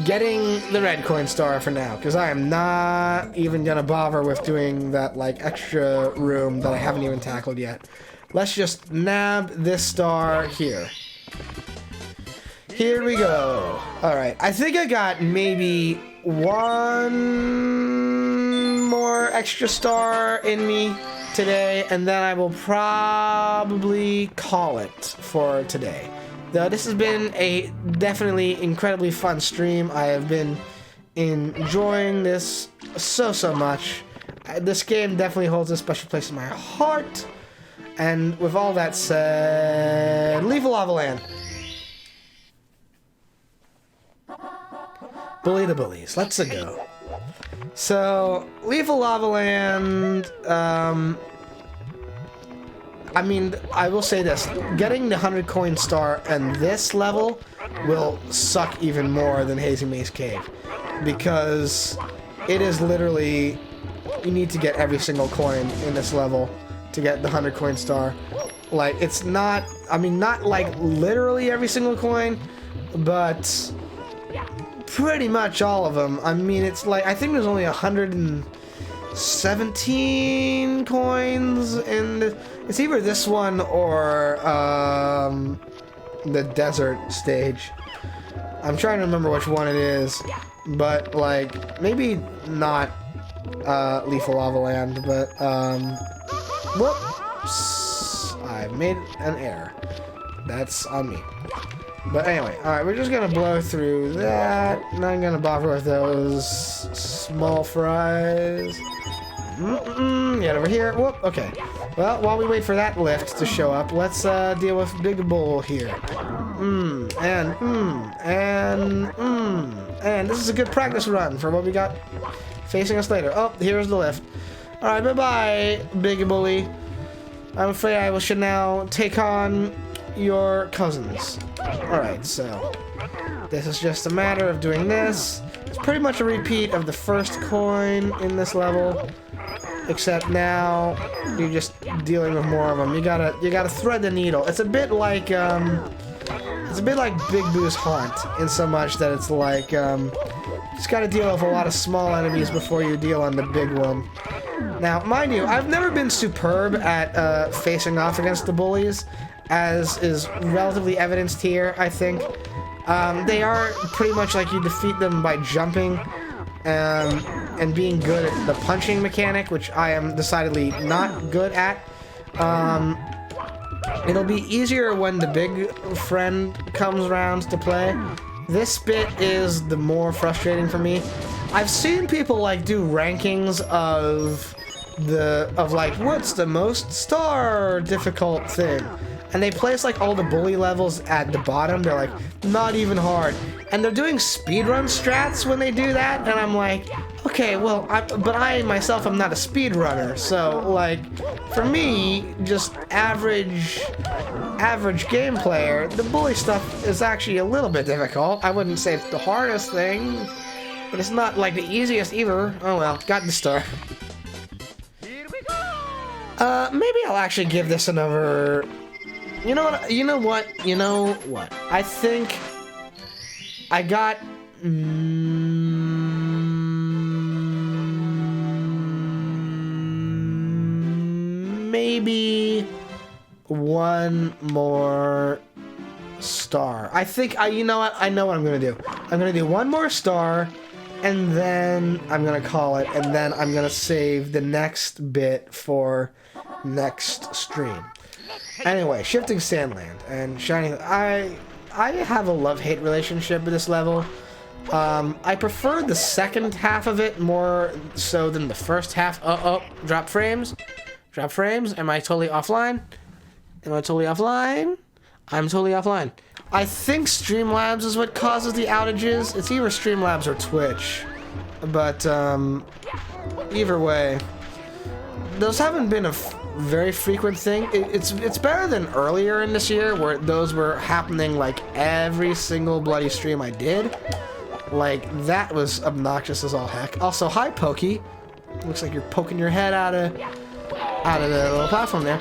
getting the red coin star for now, because I am not even gonna bother with doing that like extra room that I haven't even tackled yet. Let's just nab this star here. Here we go. Alright, I think I got maybe one more extra star in me today, and then I will probably call it for today. Though this has been a definitely incredibly fun stream. I have been enjoying this so much. This game definitely holds a special place in my heart. And with all that said, Lethal Lava Land. Bully the bullies. Let's go. So, Lethal Lava Land, I mean, I will say this. Getting the 100 coin star and this level will suck even more than Hazy Maze Cave. Because it is literally... You need to get every single coin in this level to get the 100 coin star. Like, it's not... I mean, not like literally every single coin, but... pretty much all of them. I mean, it's like, I think there's only 117 coins in it's either this one or the desert stage. I'm trying to remember which one it is, but like maybe not Lethal Lava Land, but whoops, I made an error. That's on me. But anyway, alright, we're just gonna blow through that. Not gonna bother with those small fries. Get over here. Whoop, okay. Well, while we wait for that lift to show up, let's deal with Big Bull here. And this is a good practice run for what we got facing us later. Oh, here's the lift. Alright, bye-bye, Big Bully. I'm afraid I should now take on your cousins. Alright, so this is just a matter of doing this. It's pretty much a repeat of the first coin in this level, except now you're just dealing with more of them. You gotta thread the needle. It's a bit like It's a bit like Big Boo's Haunt in so much that it's like, just gotta deal with a lot of small enemies before you deal on the big one. Now, mind you, I've never been superb at facing off against the bullies, as is relatively evidenced here, I think. They are pretty much like you defeat them by jumping and being good at the punching mechanic, which I am decidedly not good at. It'll be easier when the big friend comes around to play. This bit is the more frustrating for me. I've seen people like do rankings of like what's the most star difficult thing, and they place like all the bully levels at the bottom. They're like not even hard, and they're doing speedrun strats when they do that, and I'm like, okay, well, but I myself am not a speedrunner, so like for me, just average game player, the bully stuff is actually a little bit difficult. I wouldn't say it's the hardest thing, but it's not like the easiest either. Oh well, got the star. Here we go! Maybe I'll actually give this another. You know what? You know what? You know what? I think I got. Maybe one more star. I think you know what? I know what I'm gonna do. I'm gonna do one more star, and then I'm gonna call it, and then I'm gonna save the next bit for next stream. Anyway, Shifting Sandland and Shining. I have a love-hate relationship with this level. I prefer the second half of it more so than the first half. Drop frames. Drop frames. Am I totally offline? Am I totally offline? I'm totally offline. I think Streamlabs is what causes the outages. It's either Streamlabs or Twitch. But, either way, those haven't been a very frequent thing. It's better than earlier in this year where those were happening like every single bloody stream I did. Like, that was obnoxious as all heck. Also, hi, Pokey. Looks like you're poking your head out of the little platform there.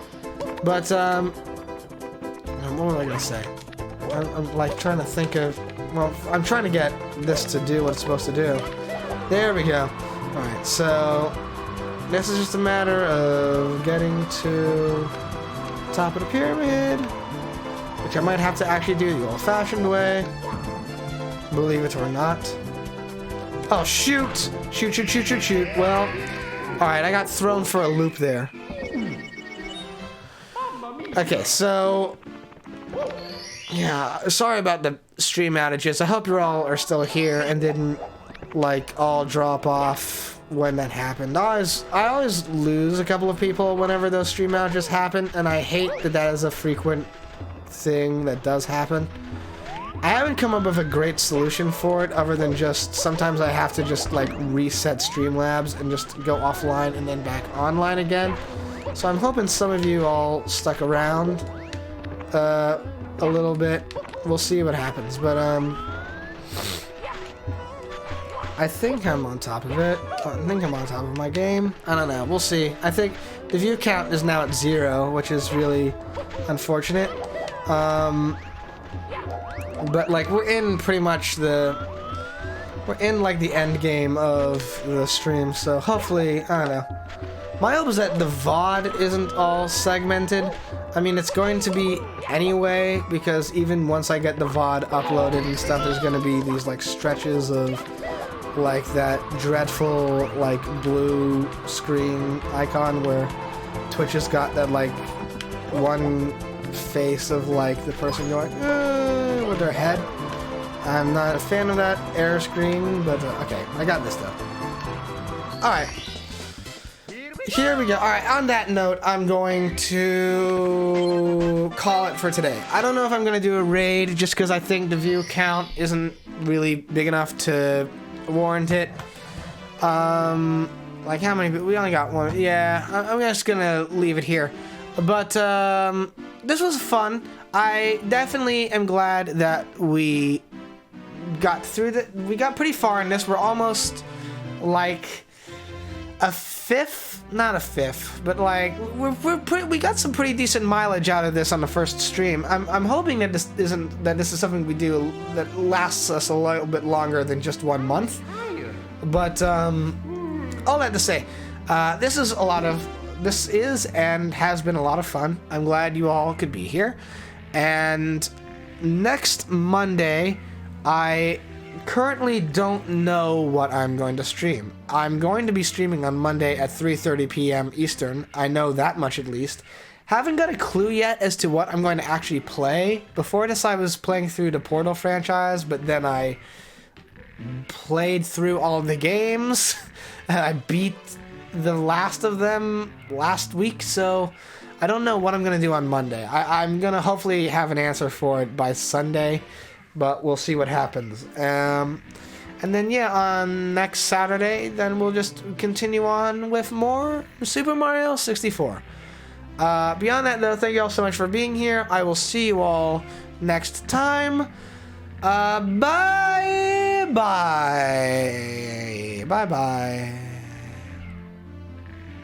But, what was I gonna say? I'm like trying to think of, well, I'm trying to get this to do what it's supposed to do. There we go. Alright, so this is just a matter of getting to top of the pyramid, which I might have to actually do the old-fashioned way, believe it or not. Oh, shoot! Shoot, shoot, shoot, shoot, shoot. Well, alright, I got thrown for a loop there. Okay, so yeah, sorry about the stream outages. I hope you all are still here and didn't like all drop off when that happened. I always lose a couple of people whenever those stream outages happen, and I hate that that is a frequent thing that does happen. I haven't come up with a great solution for it other than just sometimes I have to just like reset Streamlabs and just go offline and then back online again. So I'm hoping some of you all stuck around a little bit. We'll see what happens, but I think I'm on top of it. I think I'm on top of my game. I don't know. We'll see. I think the view count is now at 0, which is really unfortunate. But like we're in pretty much we're in like the end game of the stream, so hopefully, I don't know. My hope is that the VOD isn't all segmented. I mean, it's going to be anyway, because even once I get the VOD uploaded and stuff, there's going to be these like stretches of like that dreadful like blue screen icon where Twitch has got that like one face of like the person going with their head. I'm not a fan of that error screen, but okay, I got this though. Alright. Here we go. Alright, on that note, I'm going to call it for today. I don't know if I'm going to do a raid just because I think the view count isn't really big enough to warrant it. Like how many? We only got one. Yeah, I'm just going to leave it here. But this was fun. I definitely am glad that we got through we got pretty far in this. We're almost like a fifth, not a fifth, but like we got some pretty decent mileage out of this on the first stream. I'm hoping that this is something we do that lasts us a little bit longer than just 1 month. But all that to say, this is and has been a lot of fun. I'm glad you all could be here. And next Monday, I currently don't know what I'm going to stream. I'm going to be streaming on Monday at 3:30 p.m. Eastern. I know that much at least. Haven't got a clue yet as to what I'm going to actually play. Before this, I was playing through the Portal franchise, but then I played through all of the games, and I beat the last of them last week, so I don't know what I'm going to do on Monday. I'm going to hopefully have an answer for it by Sunday, but we'll see what happens. And then, yeah, on next Saturday, then we'll just continue on with more Super Mario 64. Beyond that, though, thank you all so much for being here. I will see you all next time. Bye-bye. Bye-bye.